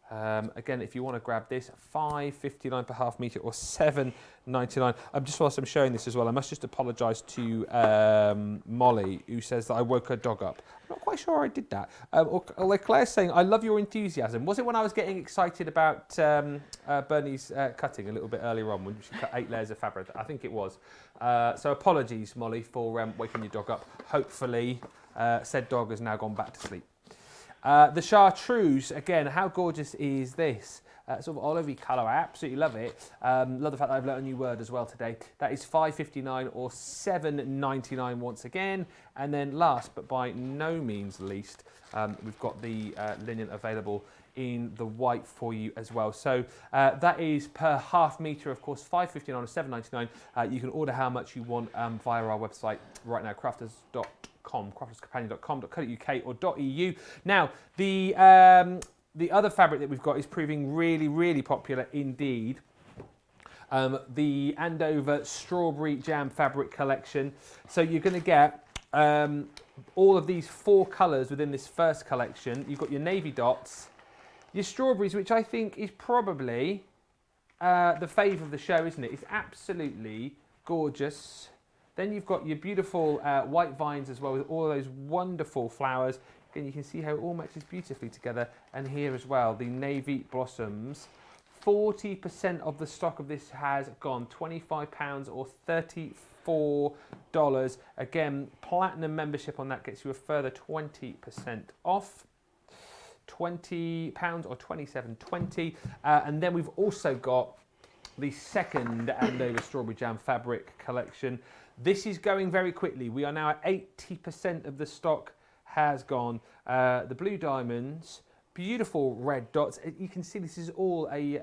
Again, if you want to grab this, $5.59 per half metre or $7.99. Just whilst I'm showing this as well, I must just apologise to Molly, who says that I woke her dog up. I'm not quite sure I did that. Or like Claire's saying, I love your enthusiasm. Was it when I was getting excited about Bernie's cutting a little bit earlier on, when she cut 8 layers of fabric? I think it was. So apologies, Molly, for waking your dog up. Hopefully, said dog has now gone back to sleep. The Chartreuse, again, how gorgeous is this? Sort of olivey colour, I absolutely love it. Love the fact that I've learned a new word as well today. That is $5.59 or $7.99 once again. And then last, but by no means least, we've got the linen available in the white for you as well. So that is per half metre, of course, $5.59 or $7.99. You can order how much you want via our website right now, crafterscompanion.com.co.uk or .eu. Now, the other fabric that we've got is proving really, really popular indeed. The Andover Strawberry Jam Fabric Collection. So you're going to get all of these 4 colours within this first collection. You've got your navy dots, your strawberries, which I think is probably the favour of the show, isn't it? It's absolutely gorgeous. Then you've got your beautiful white vines as well, with all those wonderful flowers. Again, you can see how it all matches beautifully together. And here as well, the navy blossoms. 40% of the stock of this has gone, £25 or $34. Again, platinum membership on that gets you a further 20% off. £20 or $27.20. And then we've also got the second Andover Strawberry Jam Fabric Collection. This is going very quickly. We are now at 80% of the stock has gone. The blue diamonds, beautiful red dots. You can see this is all a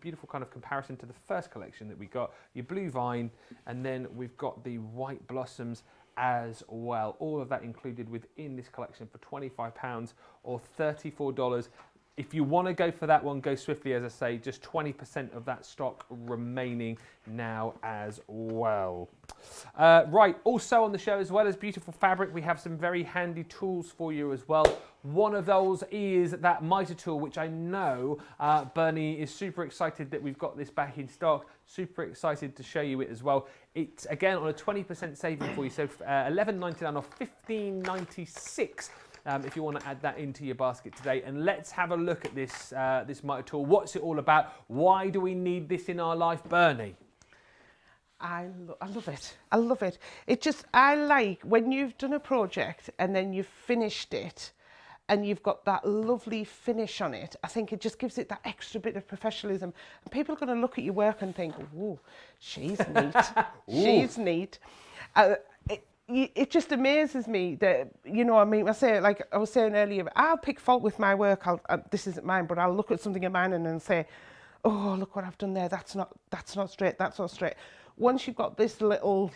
beautiful kind of comparison to the first collection that we got. Your blue vine, and then we've got the white blossoms as well. All of that included within this collection for £25 or $34. If you want to go for that one, go swiftly. As I say, just 20% of that stock remaining now as well. Right, also on the show, as well as beautiful fabric, we have some very handy tools for you as well. One of those is that Mitre Tool, which I know Bernie is super excited that we've got this back in stock. Super excited to show you it as well. It's, again, on a 20% saving for you, so $11.99 off $15.96. If you want to add that into your basket today. And let's have a look at this, this Mitre Tool. What's it all about? Why do we need this in our life, Bernie? I love it. I love it. It just, I like when you've done a project and then you've finished it and you've got that lovely finish on it. I think it just gives it that extra bit of professionalism. And people are going to look at your work and think, ooh, she's neat. She's neat. It just amazes me that, you know, I mean, I say, like I was saying earlier, I'll pick fault with my work. This isn't mine, but I'll look at something of mine and say, oh, look what I've done there. That's not straight. That's not straight. Once you've got this little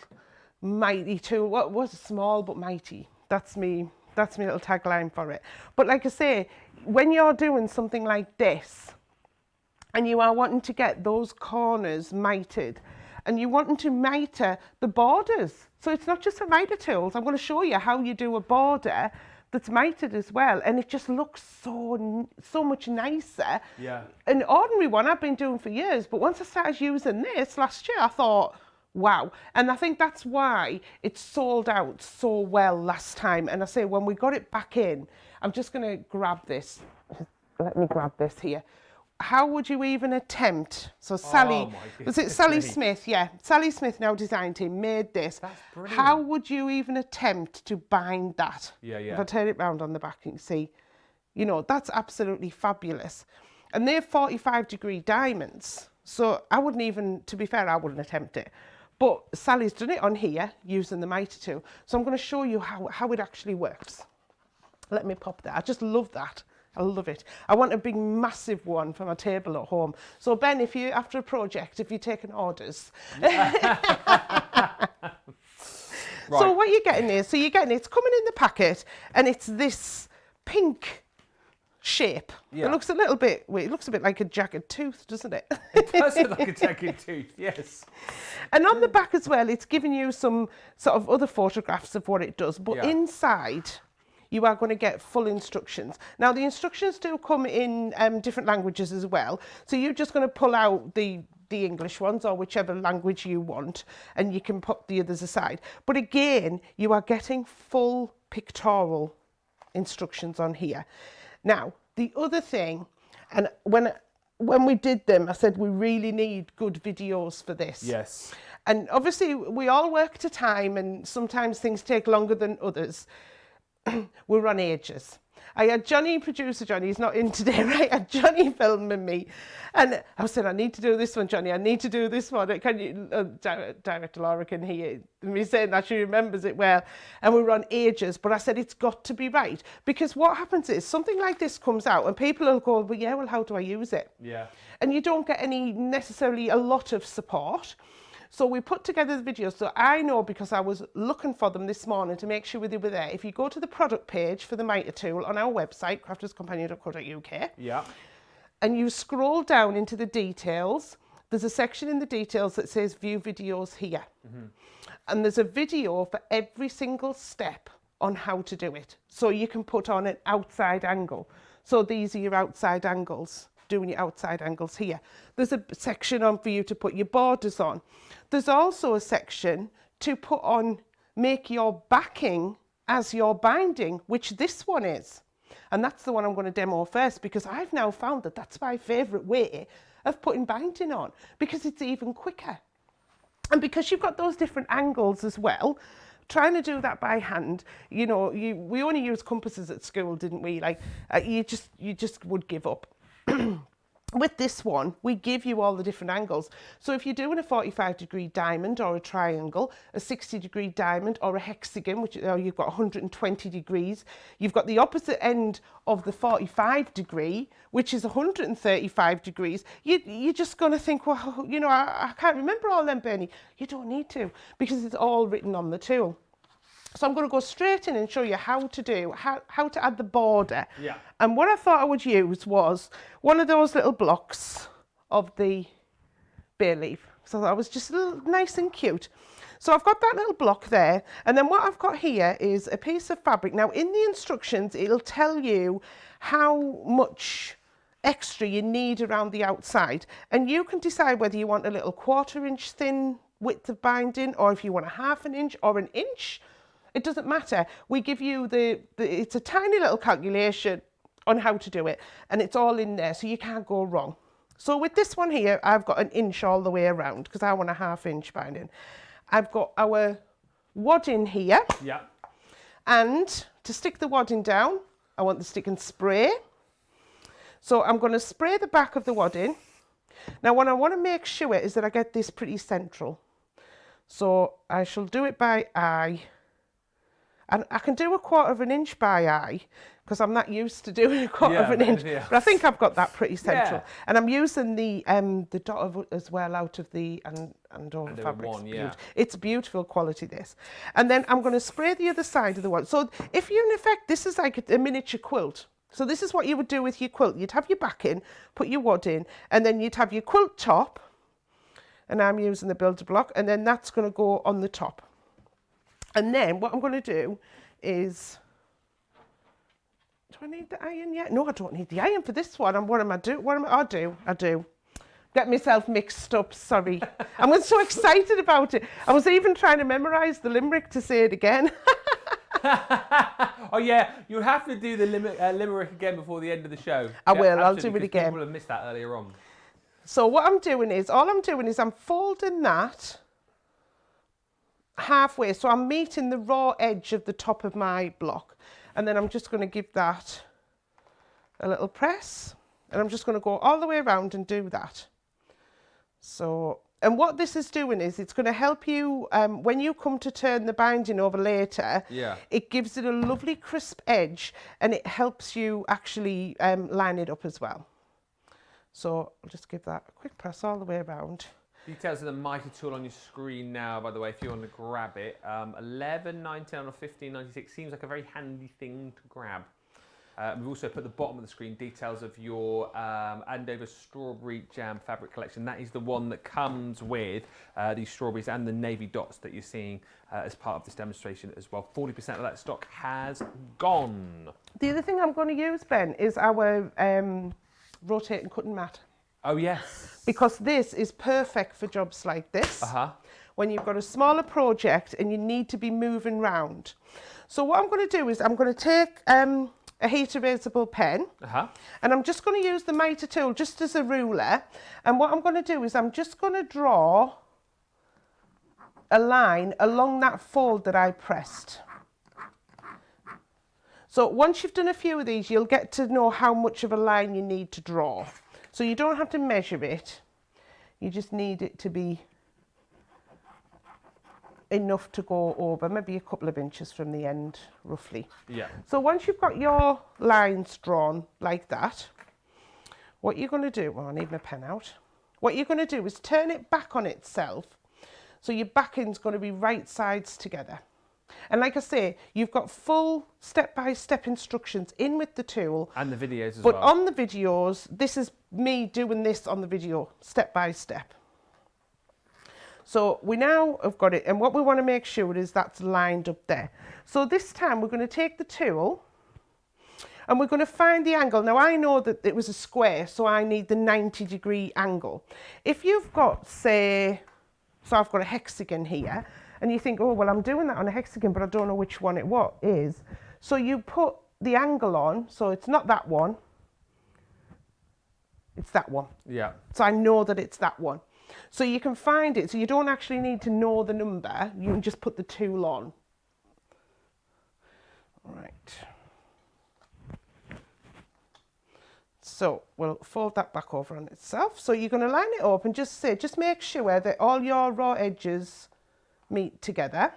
mighty tool, what was small but mighty? That's me little tagline for it. But like I say, when you're doing something like this, and you are wanting to get those corners mitered, and you're wanting to mitre the borders. So it's not just for mitre tools. I'm going to show you how you do a border that's mitered as well, and it just looks so much nicer. Yeah. An ordinary one I've been doing for years, but once I started using this last year, I thought, wow. And I think that's why it sold out so well last time. And I say, when we got it back in, I'm just going to grab this. Let me grab this here. How would you even attempt? So Sally, was it Sally Smith? Yeah, Sally Smith, now design team, made this. That's brilliant. How would you even attempt to bind that? Yeah, yeah. If I turn it round on the back, you can see, you know, that's absolutely fabulous. And they're 45-degree diamonds. So I wouldn't even, to be fair, I wouldn't attempt it. But Sally's done it on here using the Mitre Tool. So I'm going to show you how it actually works. Let me pop that. I just love that. I love it. I want a big, massive one for my table at home. So Ben, if you, after a project, if you're taking orders. Right. So what you're getting is, it's coming in the packet and it's this pink shape. Yeah. It looks a little bit, it looks a bit like a jagged tooth, doesn't it? It does look like a jagged tooth, yes. And on the back as well, it's giving you some sort of other photographs of what it does. But inside, you are going to get full instructions. Now, the instructions do come in different languages as well. So you're just going to pull out the English ones or whichever language you want, and you can put the others aside. But again, you are getting full pictorial instructions on here. Now, the other thing, and when we did them, I said we really need good videos for this. Yes. And obviously, we all work to time, and sometimes things take longer than others. We're on ages. I had Johnny, producer Johnny, he's not in today, right? I had Johnny filming me. And I said, I need to do this one, Johnny. I need to do this one. Can you, Director Laura can hear me saying that, she remembers it well. And we were on ages, but I said, it's got to be right. Because what happens is, something like this comes out and people will go, well, yeah, well, how do I use it? Yeah. And you don't get necessarily a lot of support. So we put together the videos. So I know, because I was looking for them this morning to make sure they were there. If you go to the product page for the Mitre Tool on our website, crafterscompanion.co.uk, yeah, and you scroll down into the details, there's a section in the details that says view videos here. Mm-hmm. And there's a video for every single step on how to do it. So you can put on an outside angle. So these are your outside angles. Doing your outside angles here. There's a section on for you to put your borders on. There's also a section to put on, make your backing as your binding, which this one is. And that's the one I'm going to demo first, because I've now found that that's my favourite way of putting binding on, because it's even quicker. And because you've got those different angles as well, trying to do that by hand, you know, we only used compasses at school, didn't we? Like, you just would give up. With this one, we give you all the different angles. So if you're doing a 45-degree diamond or a triangle, a 60-degree diamond or a hexagon, which you've got 120 degrees, you've got the opposite end of the 45-degree, which is 135 degrees. You're just going to think, well, you know, I can't remember all them, Bernie. You don't need to, because it's all written on the tool. So I'm going to go straight in and show you how to add the border. Yeah. And what I thought I would use was one of those little blocks of the bay leaf. So that was just a little nice and cute. So I've got that little block there, and then what I've got here is a piece of fabric. Now in the instructions it'll tell you how much extra you need around the outside, and you can decide whether you want a little 1/4 inch thin width of binding, or if you want a 1/2 inch or an inch. It doesn't matter. We give you it's a tiny little calculation on how to do it, and it's all in there, so you can't go wrong. So with this one here, I've got an inch all the way around because I want a 1/2 inch binding. I've got our wadding here. Yeah. And to stick the wadding down, I want the stick and spray. So I'm going to spray the back of the wadding. Now what I want to make sure is that I get this pretty central. So I shall do it by eye. And I can do a 1/4 inch by eye because I'm not used to doing a 1/4 inch. Yeah. But I think I've got that pretty central. Yeah. And I'm using the dot as well out of the Andover fabric. Yeah. It's beautiful quality, this. And then I'm going to spray the other side of the one. So if you, in effect, this is like a miniature quilt. So this is what you would do with your quilt. You'd have your back in, put your wad in, and then you'd have your quilt top. And I'm using the builder block, and then that's going to go on the top. And then what I'm going to do is, do I need the iron yet? No, I don't need the iron for this one. And what am I doing? I do. Get myself mixed up, sorry. I'm so excited about it. I was even trying to memorise the limerick to say it again. Oh yeah, you'll have to do the limerick again before the end of the show. I will, Absolutely, I'll do it again. People have missed that earlier on. So what I'm doing is, I'm folding that halfway. So I'm meeting the raw edge of the top of my block. And then I'm just going to give that a little press. And I'm just going to go all the way around and do that. So, and what this is doing is it's going to help you when you come to turn the binding over later. Yeah. It gives it a lovely crisp edge, and it helps you actually line it up as well. So I'll just give that a quick press all the way around. Details of the Mitre Tool on your screen now, by the way, if you want to grab it. $11.99 or $15.96 seems like a very handy thing to grab. We've also put at the bottom of the screen details of your Andover Strawberry Jam fabric collection. That is the one that comes with these strawberries and the navy dots that you're seeing as part of this demonstration as well. 40% of that stock has gone. The other thing I'm going to use, Ben, is our rotating cutting mat. Oh, yes. Because this is perfect for jobs like this. When you've got a smaller project and you need to be moving round. So what I'm going to do is I'm going to take a heat erasable pen, and I'm just going to use the Mitre Tool just as a ruler. And what I'm going to do is I'm just going to draw a line along that fold that I pressed. So once you've done a few of these, you'll get to know how much of a line you need to draw. So you don't have to measure it, you just need it to be enough to go over, maybe a couple of inches from the end, roughly. Yeah. So once you've got your lines drawn like that, what you're going to do, well, I need my pen out. What you're going to do is turn it back on itself, so your backing's going to be right sides together. And like I say, you've got full step-by-step instructions in with the tool. And the videos as well. But on the videos, this is me doing this on the video, step by step. So we now have got it, and what we want to make sure is that's lined up there. So this time we're going to take the tool and we're going to find the angle. Now I know that it was a square, so I need the 90-degree angle. If you've got, say, so I've got a hexagon here, and you think, oh, well, I'm doing that on a hexagon, but I don't know which one it is. So you put the angle on, so it's not that one, it's that one. Yeah. So I know that it's that one. So you can find it, so you don't actually need to know the number, you can just put the tool on. Right. So we'll fold that back over on itself. So you're going to line it up and just make sure that all your raw edges meet together.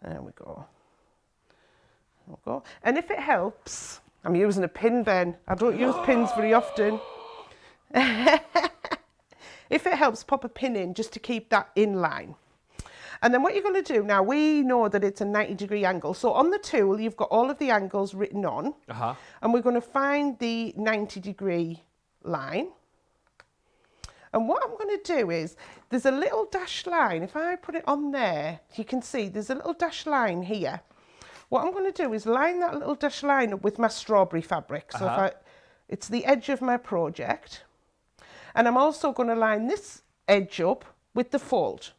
There we go. There we go. And if it helps, I'm using a pin, Ben. I don't use pins very often. If it helps, pop a pin in just to keep that in line. And then what you're going to do now, we know that it's a 90-degree angle. So on the tool, you've got all of the angles written on. And we're going to find the 90-degree line. And what I'm going to do is, there's a little dashed line. If I put it on there, you can see there's a little dashed line here. What I'm going to do is line that little dashed line up with my strawberry fabric. So it's the edge of my project. And I'm also going to line this edge up with the fold.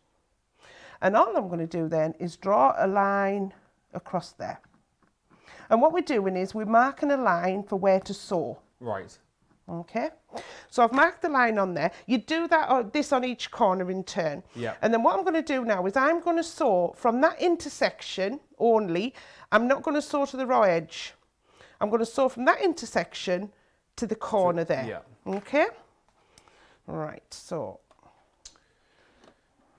And all I'm going to do then is draw a line across there. And what we're doing is we're marking a line for where to sew. Right. Okay. So I've marked the line on there. You do that or this on each corner in turn. Yeah. And then what I'm going to do now is I'm going to sew from that intersection only. I'm not going to sew to the raw edge. I'm going to sew from that intersection to the corner there. Yeah. Okay. Right. So.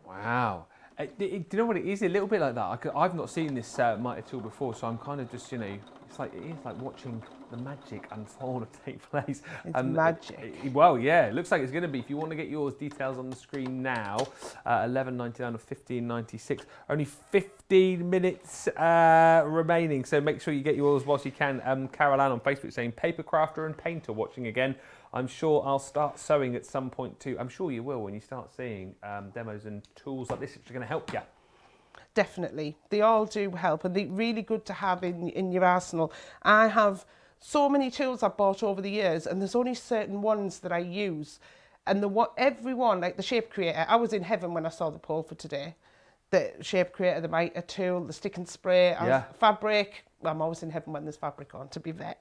Wow. Do you know what it is? A little bit like that. I've not seen this Mitre Tool before, so I'm kind of just, you know, it is like watching the magic unfold and take place. It's magic. Well, yeah, it looks like it's going to be. If you want to get yours, details on the screen now. $11.99 or $15.96. Only 15 minutes remaining, so make sure you get yours whilst you can. Carol Ann on Facebook saying paper crafter and painter watching again. I'm sure I'll start sewing at some point too. I'm sure you will when you start seeing demos and tools like this, which are going to help you. Definitely. They all do help, and they're really good to have in your arsenal. I have so many tools I've bought over the years, and there's only certain ones that I use. And every one, like the Shape Creator, I was in heaven when I saw the poll for today. The Shape Creator, the Mitre Tool, the Stick and Spray, fabric. Well, I'm always in heaven when there's fabric on, to be fair.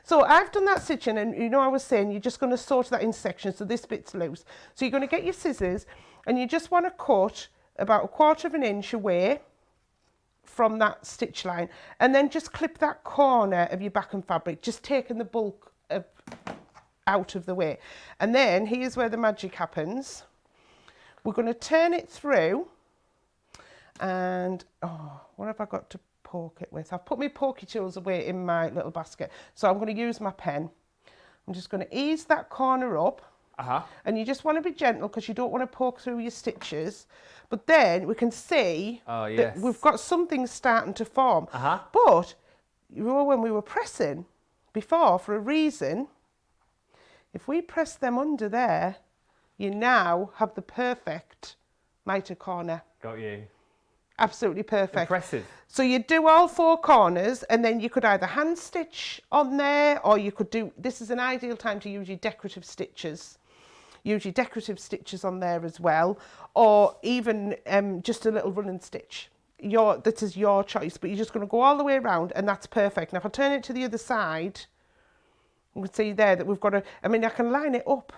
So I've done that stitching, and you know I was saying you're just going to sew to that intersection, so this bit's loose. So you're going to get your scissors, and you just want to cut about 1/4 of an inch away from that stitch line, and then just clip that corner of your backing fabric, just taking the bulk out of the way. And then here's where the magic happens. We're going to turn it through, and what have I got to poke it with? I've put my pokey tools away in my little basket, so I'm going to use my pen. I'm just going to ease that corner up, and you just want to be gentle because you don't want to poke through your stitches. But then we can see that we've got something starting to form. But you know, when we were pressing before, for a reason, if we press them under there, you now have the perfect mitre corner. Got you. Absolutely perfect. Impressive. So you do all 4 corners, and then you could either hand stitch on there, or you could do, this is an ideal time to use your decorative stitches. Use your decorative stitches on there as well, or even just a little running stitch. That is your choice, but you're just going to go all the way around, and that's perfect. Now if I turn it to the other side, you can see there that we've got I can line it up.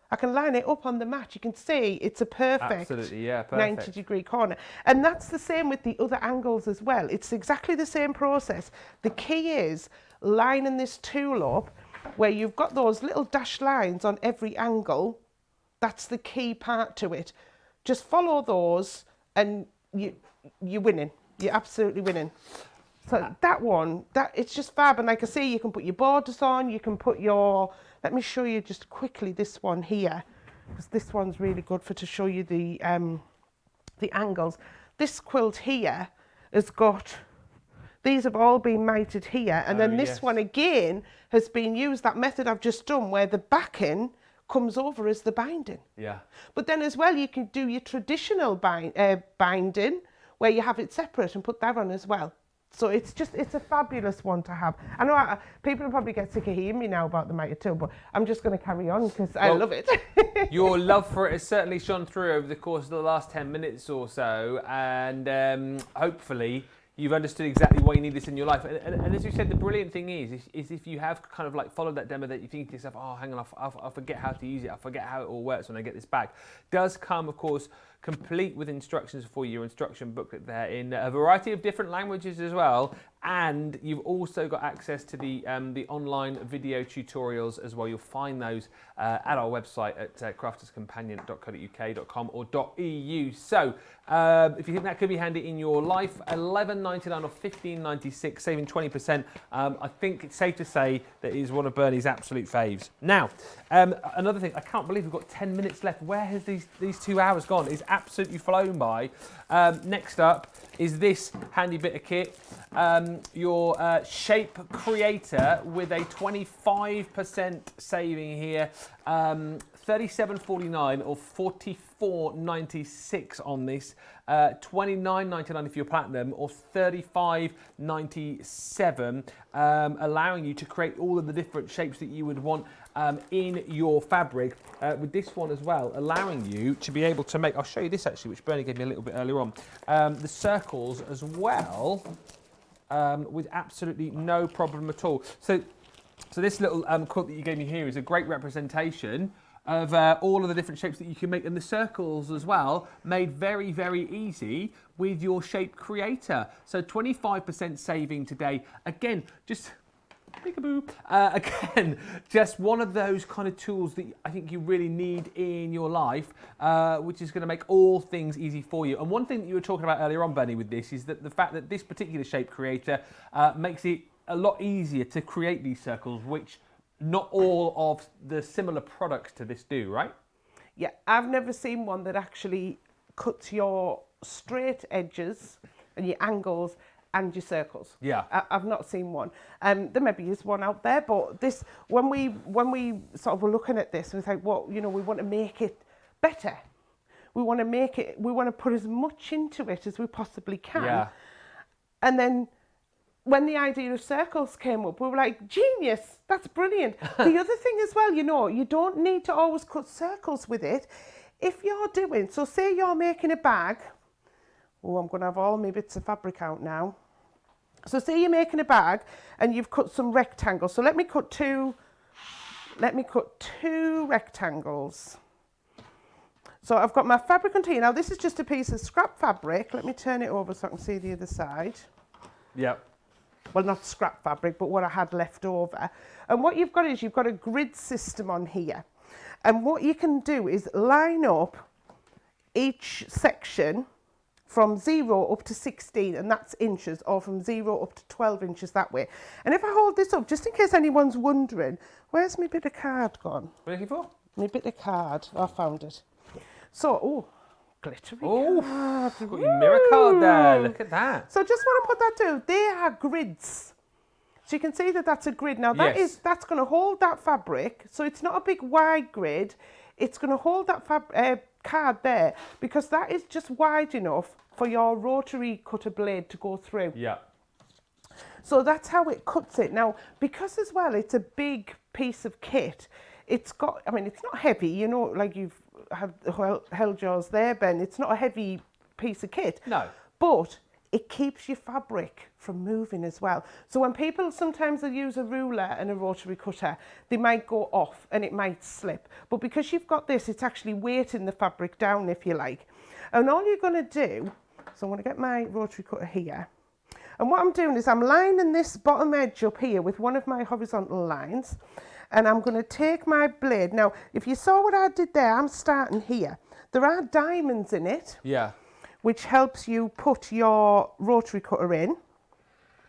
I can line it up on the mat. You can see it's a perfect, perfect 90-degree corner. And that's the same with the other angles as well. It's exactly the same process. The key is lining this tool up where you've got those little dashed lines on every angle. That's the key part to it. Just follow those and you're winning. You're absolutely winning. So that one, it's just fab. And like I say, you can put your borders on, you can put your, let me show you just quickly this one here, because this one's really good to show you the angles. This quilt here has got, these have all been mitered here, and then this one again has been used, that method I've just done, where the backing comes over as the binding. Yeah. But then as well, you can do your traditional binding, where you have it separate and put that on as well. So it's a fabulous one to have. I know people will probably get sick of hearing me now about the Mitre Tool, but I'm just going to carry on because I love it. Your love for it has certainly shone through over the course of the last 10 minutes or so, and hopefully you've understood exactly why you need this in your life. And as you said, the brilliant thing is if you have kind of like followed that demo that you think to yourself, oh, hang on, I'll forget how to use it. I'll forget how it all works when I get this back. Does come, of course, complete with instructions for your instruction booklet there in a variety of different languages as well. And you've also got access to the online video tutorials as well. You'll find those at our website at crafterscompanion.co.uk.com or .eu. So if you think that could be handy in your life, $11.99 $11.99 or $15.96, saving 20%. I think it's safe to say that it is one of Bernie's absolute faves. Now, another thing, I can't believe we've got 10 minutes left. Where has these 2 hours gone? It's absolutely flown by. Next up is this handy bit of kit. Your Shape Creator with a 25% saving here. $37.49 or $44.96 on this. $29.99 if you're platinum, or $35.97, allowing you to create all of the different shapes that you would want in your fabric. With this one as well, allowing you to be able to make, I'll show you this actually, which Bernie gave me a little bit earlier on, the circles as well, with absolutely no problem at all. So this little quote that you gave me here is a great representation of all of the different shapes that you can make, and the circles as well, made very, very easy with your Shape Creator. So 25% saving today. Again, just peekaboo. Again, just one of those kind of tools that I think you really need in your life, which is going to make all things easy for you. And one thing that you were talking about earlier on, Bernie, with this is that the fact that this particular Shape Creator makes it a lot easier to create these circles, which not all of the similar products to this do, right? Yeah, I've never seen one that actually cuts your straight edges and your angles and your circles. Yeah. I've not seen one. There maybe is one out there, but this, when we sort of were looking at this, we thought, well, you know, we want to make it better. We want to put as much into it as we possibly can. Yeah. And then when the idea of circles came up, we were like, genius, that's brilliant. The other thing as well, you know, you don't need to always cut circles with it. If you're doing, so say you're making a bag, oh, I'm going to have all my bits of fabric out now. So say you're making a bag and you've cut some rectangles. So let me cut two rectangles. So I've got my fabric container. Now this is just a piece of scrap fabric. Let me turn it over so I can see the other side. Yep. Well, not scrap fabric, but what I had left over. And what you've got is you've got a grid system on here. And what you can do is line up each section from 0 up to 16, and that's inches, or from 0 up to 12 inches that way. And if I hold this up, just in case anyone's wondering, where's my bit of card gone? What are you looking for? My bit of card. I found it. So, oh, glittery Oh, card. got your mirror card there. Look at that. So just want to put that down. They are grids. So you can see that that's a grid. Now that's going to hold that fabric. So it's not a big wide grid. It's going to hold that card there, because that is just wide enough for your rotary cutter blade to go through. Yeah. So that's how it cuts it. Now, because as well, it's a big piece of kit. It's got, I mean, it's not heavy, you know, like you've held yours there, Ben. It's not a heavy piece of kit. No. But it keeps your fabric from moving as well. So when people sometimes will use a ruler and a rotary cutter, they might go off and it might slip. But because you've got this, it's actually weighting the fabric down, if you like. And all you're going to do, so I'm going to get my rotary cutter here. And what I'm doing is I'm lining this bottom edge up here with one of my horizontal lines. And I'm going to take my blade. Now, if you saw what I did there, I'm starting here. There are diamonds in it. Yeah. Which helps you put your rotary cutter in.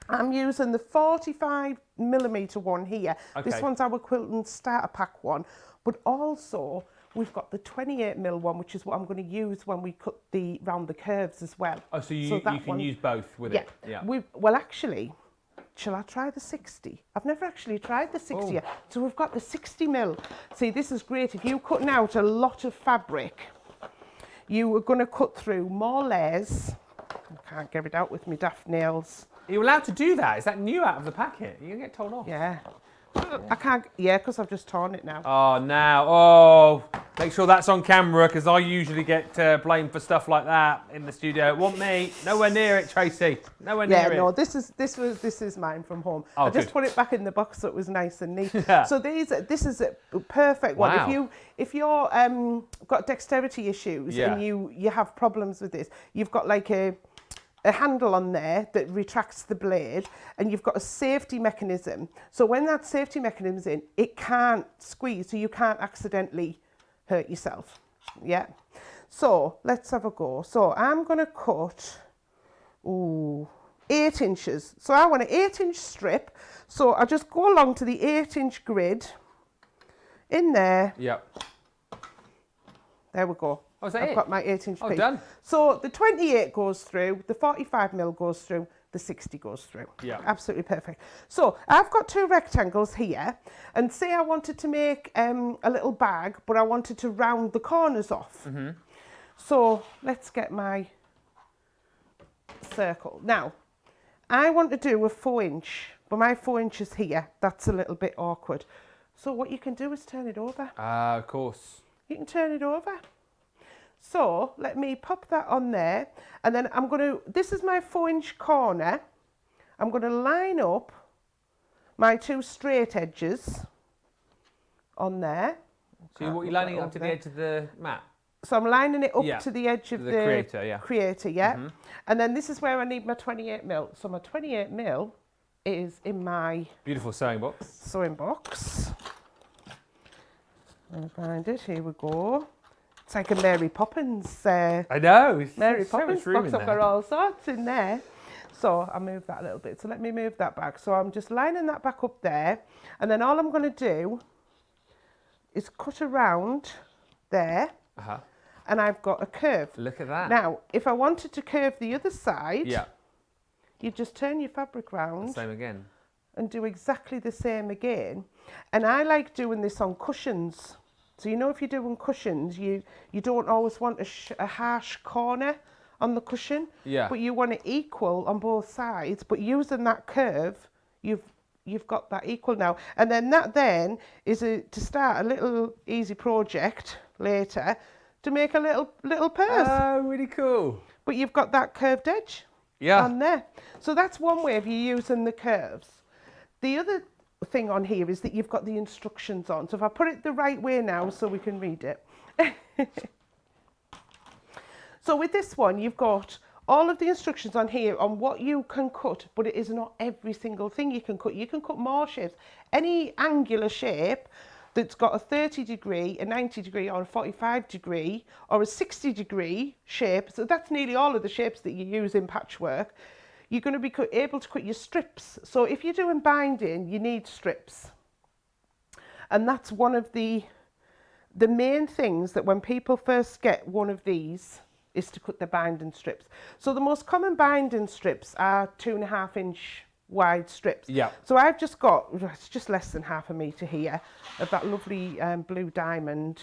I'm using the 45mm one here. Okay. This one's our Quilting Starter Pack one. But also, we've got the 28mm one, which is what I'm going to use when we cut round the curves as well. Oh, so you can use both with it? Yeah. Well, actually, shall I try the 60? I've never actually tried the 60 yet. So we've got the 60mm. See, this is great. If you're cutting out a lot of fabric, you are going to cut through more layers. I can't get it out with my daft nails. Are you allowed to do that? Is that new out of the packet? You can get told off. Yeah. I can't, because I've just torn it now. Oh, now. Oh, make sure that's on camera, because I usually get blamed for stuff like that in the studio. It wasn't me. Nowhere near it, Tracy. Nowhere near it. Yeah, no, this is mine from home. Oh, I just put it back in the box so it was nice and neat. Yeah. So this is a perfect one. Wow. If you're got dexterity issues and you have problems with this, you've got like a handle on there that retracts the blade, and you've got a safety mechanism. So when that safety mechanism is in, it can't squeeze, so you can't accidentally hurt yourself. Yeah. So let's have a go. So I'm going to cut. Ooh, 8 inches. So I want an 8-inch strip. So I just go along to the 8-inch grid in there. Yep. There we go. Oh, is that I've it? got my 8-inch piece. Done. So the 28 goes through, the 45mm goes through, the 60 goes through. Yeah. Absolutely perfect. So I've got 2 rectangles here, and say I wanted to make a little bag, but I wanted to round the corners off. So let's get my circle. Now, I want to do a 4-inch, but my 4 inches here, that's a little bit awkward. So what you can do is turn it over. Ah, of course. You can turn it over. So let me pop that on there, and then I'm going to, this is my 4-inch corner. I'm going to line up my 2 straight edges on there. So what, you're lining it up to the edge of the mat? So I'm lining it up to the edge of the creator, yeah. And then this is where I need my 28mm. So my 28mm is in my beautiful sewing box. Sewing box. I'm going to find it. Here we go. It's like a Mary Poppins. I know. Mary so Poppins box. I've got all sorts in there. So I move that a little bit. So let me move that back. So I'm just lining that back up there. And then all I'm going to do is cut around there. And I've got a curve. Look at that. Now, if I wanted to curve the other side, yeah, you just turn your fabric round. Same again. And do exactly the same again. And I like doing this on cushions. So, you know, if you're doing cushions, you don't always want a harsh corner on the cushion. Yeah. But you want it equal on both sides. But using that curve, you've got that equal now. And then that then is to start a little easy project later to make a little purse. Oh, really cool. But you've got that curved edge on there. So that's one way of you using the curves. The other thing on here is that you've got the instructions on. So if I put it the right way now so we can read it. So with this one, you've got all of the instructions on here on what you can cut, but it is not every single thing you can cut. You can cut more shapes. Any angular shape that's got a 30 degree, a 90 degree, or a 45 degree, or a 60 degree shape. So that's nearly all of the shapes that you use in patchwork. You're going to be able to cut your strips. So if you're doing binding, you need strips. And that's one of the main things that when people first get one of these is to cut the binding strips. So the most common binding strips are 2.5-inch wide strips. Yeah. So I've just got, it's just less than half a metre here of that lovely blue diamond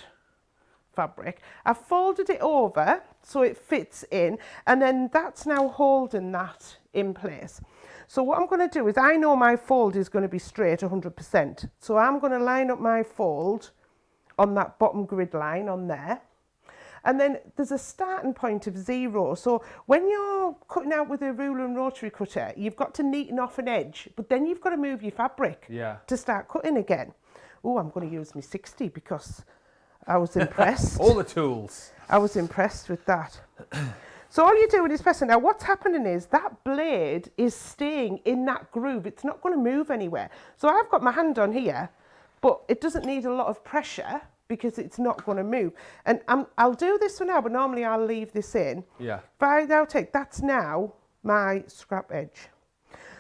fabric. I've folded it over so it fits in, and then that's now holding that in place. So what I'm going to do is, I know my fold is going to be straight 100%. So I'm going to line up my fold on that bottom grid line on there. And then there's a starting point of 0. So when you're cutting out with a ruler and rotary cutter, you've got to neaten off an edge, but then you've got to move your fabric to start cutting again. Oh, I'm going to use my 60 because I was impressed. All the tools. I was impressed with that. So all you're doing is pressing. Now what's happening is that blade is staying in that groove. It's not going to move anywhere. So I've got my hand on here, but it doesn't need a lot of pressure because it's not going to move. And I'll do this for now, but normally I'll leave this in. Yeah. If I now take, that's now my scrap edge.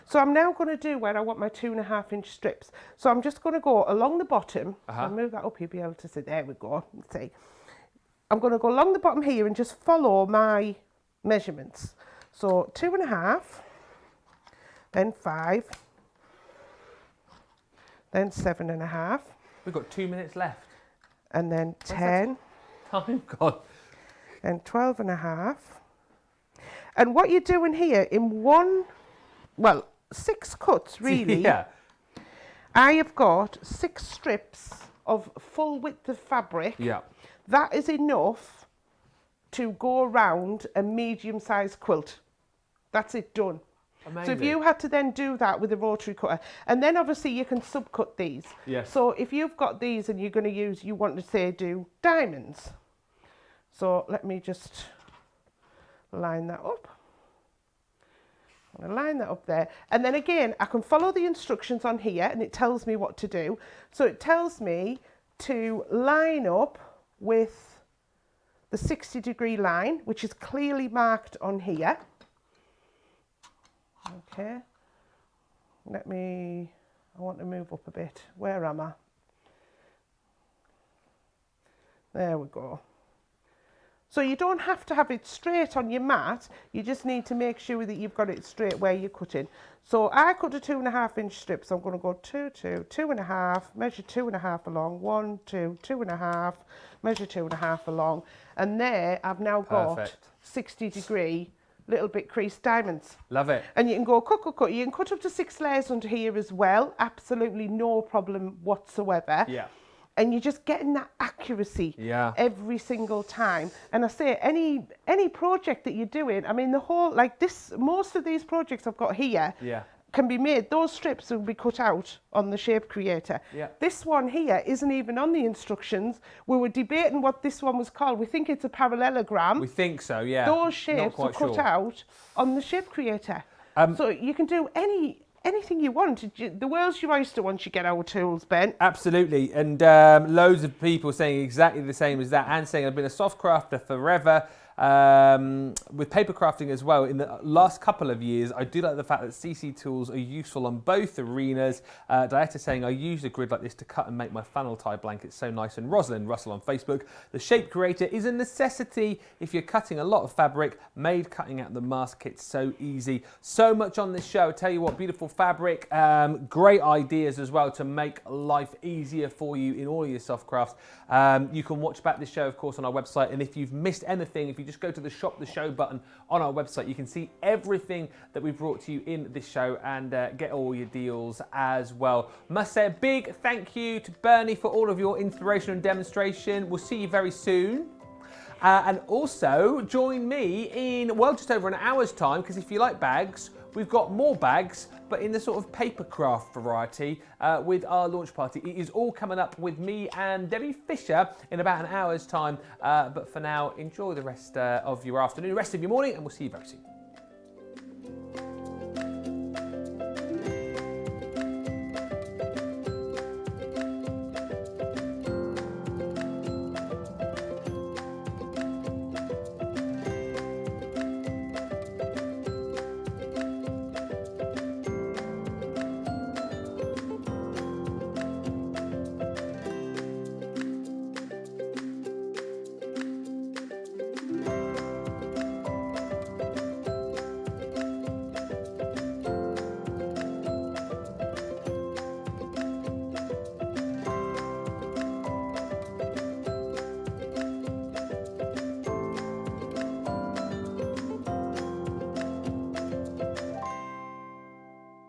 So I'm now going to do where I want my 2.5-inch strips. So I'm just going to go along the bottom. I'll move that up, you'll be able to see. There we go. Let's see. I'm going to go along the bottom here and just follow my measurements. So 2.5, then 5, then 7.5. We've got 2 minutes left. And then 10. Time gone. Then 12.5. And what you're doing here in 6 cuts really. Yeah. I have got 6 strips of full width of fabric. Yeah. That is enough to go around a medium-sized quilt. That's it, done. Amazing. So if you had to then do that with a rotary cutter, and then obviously you can subcut these. Yes. So if you've got these and you're going to use, you want to say do diamonds. So let me just line that up. I'm going to line that up there. And then again, I can follow the instructions on here and it tells me what to do. So it tells me to line up with the 60-degree line, which is clearly marked on here. Okay. I want to move up a bit. Where am I? There we go. So you don't have to have it straight on your mat, you just need to make sure that you've got it straight where you're cutting. So I cut a 2.5 inch strip, so I'm going to go 2, 2, 2.5, measure 2.5 along, 1, 2, 2.5, measure 2.5 along, and there I've now got Perfect. 60-degree little bit creased diamonds. Love it. And you can go cut, cut, cut. You can cut up to 6 layers under here as well, absolutely no problem whatsoever. Yeah. And you're just getting that accuracy every single time. And I say, any project that you're doing, I mean, the whole, like this, most of these projects I've got here can be made, those strips will be cut out on the shape creator. Yeah. This one here isn't even on the instructions. We were debating what this one was called. We think it's a parallelogram. We think so, yeah. Those shapes are cut out on the shape creator. So you can do anything you want. The world's your oyster once you get our tools, Ben. Absolutely, and loads of people saying exactly the same as that, and saying I've been a soft crafter forever. With paper crafting as well, in the last couple of years, I do like the fact that CC tools are useful on both arenas. Dieta saying I use a grid like this to cut and make my flannel tie blankets so nice. And Rosalind Russell on Facebook, the shape creator is a necessity if you're cutting a lot of fabric. Made cutting out the mask kit so easy. So much on this show. I tell you what, beautiful fabric, great ideas as well to make life easier for you in all your soft crafts. You can watch back this show, of course, on our website, and if you've missed anything, if you just go to the Shop the Show button on our website, you can see everything that we've brought to you in this show and get all your deals as well. Must say a big thank you to Bernie for all of your inspiration and demonstration. We'll see you very soon. And also join me in, well, just over an hour's time, because if you like bags, we've got more bags, but in the sort of paper craft variety with our launch party. It is all coming up with me and Debbie Fisher in about an hour's time. But for now, enjoy the rest of your afternoon, rest of your morning, and we'll see you very soon.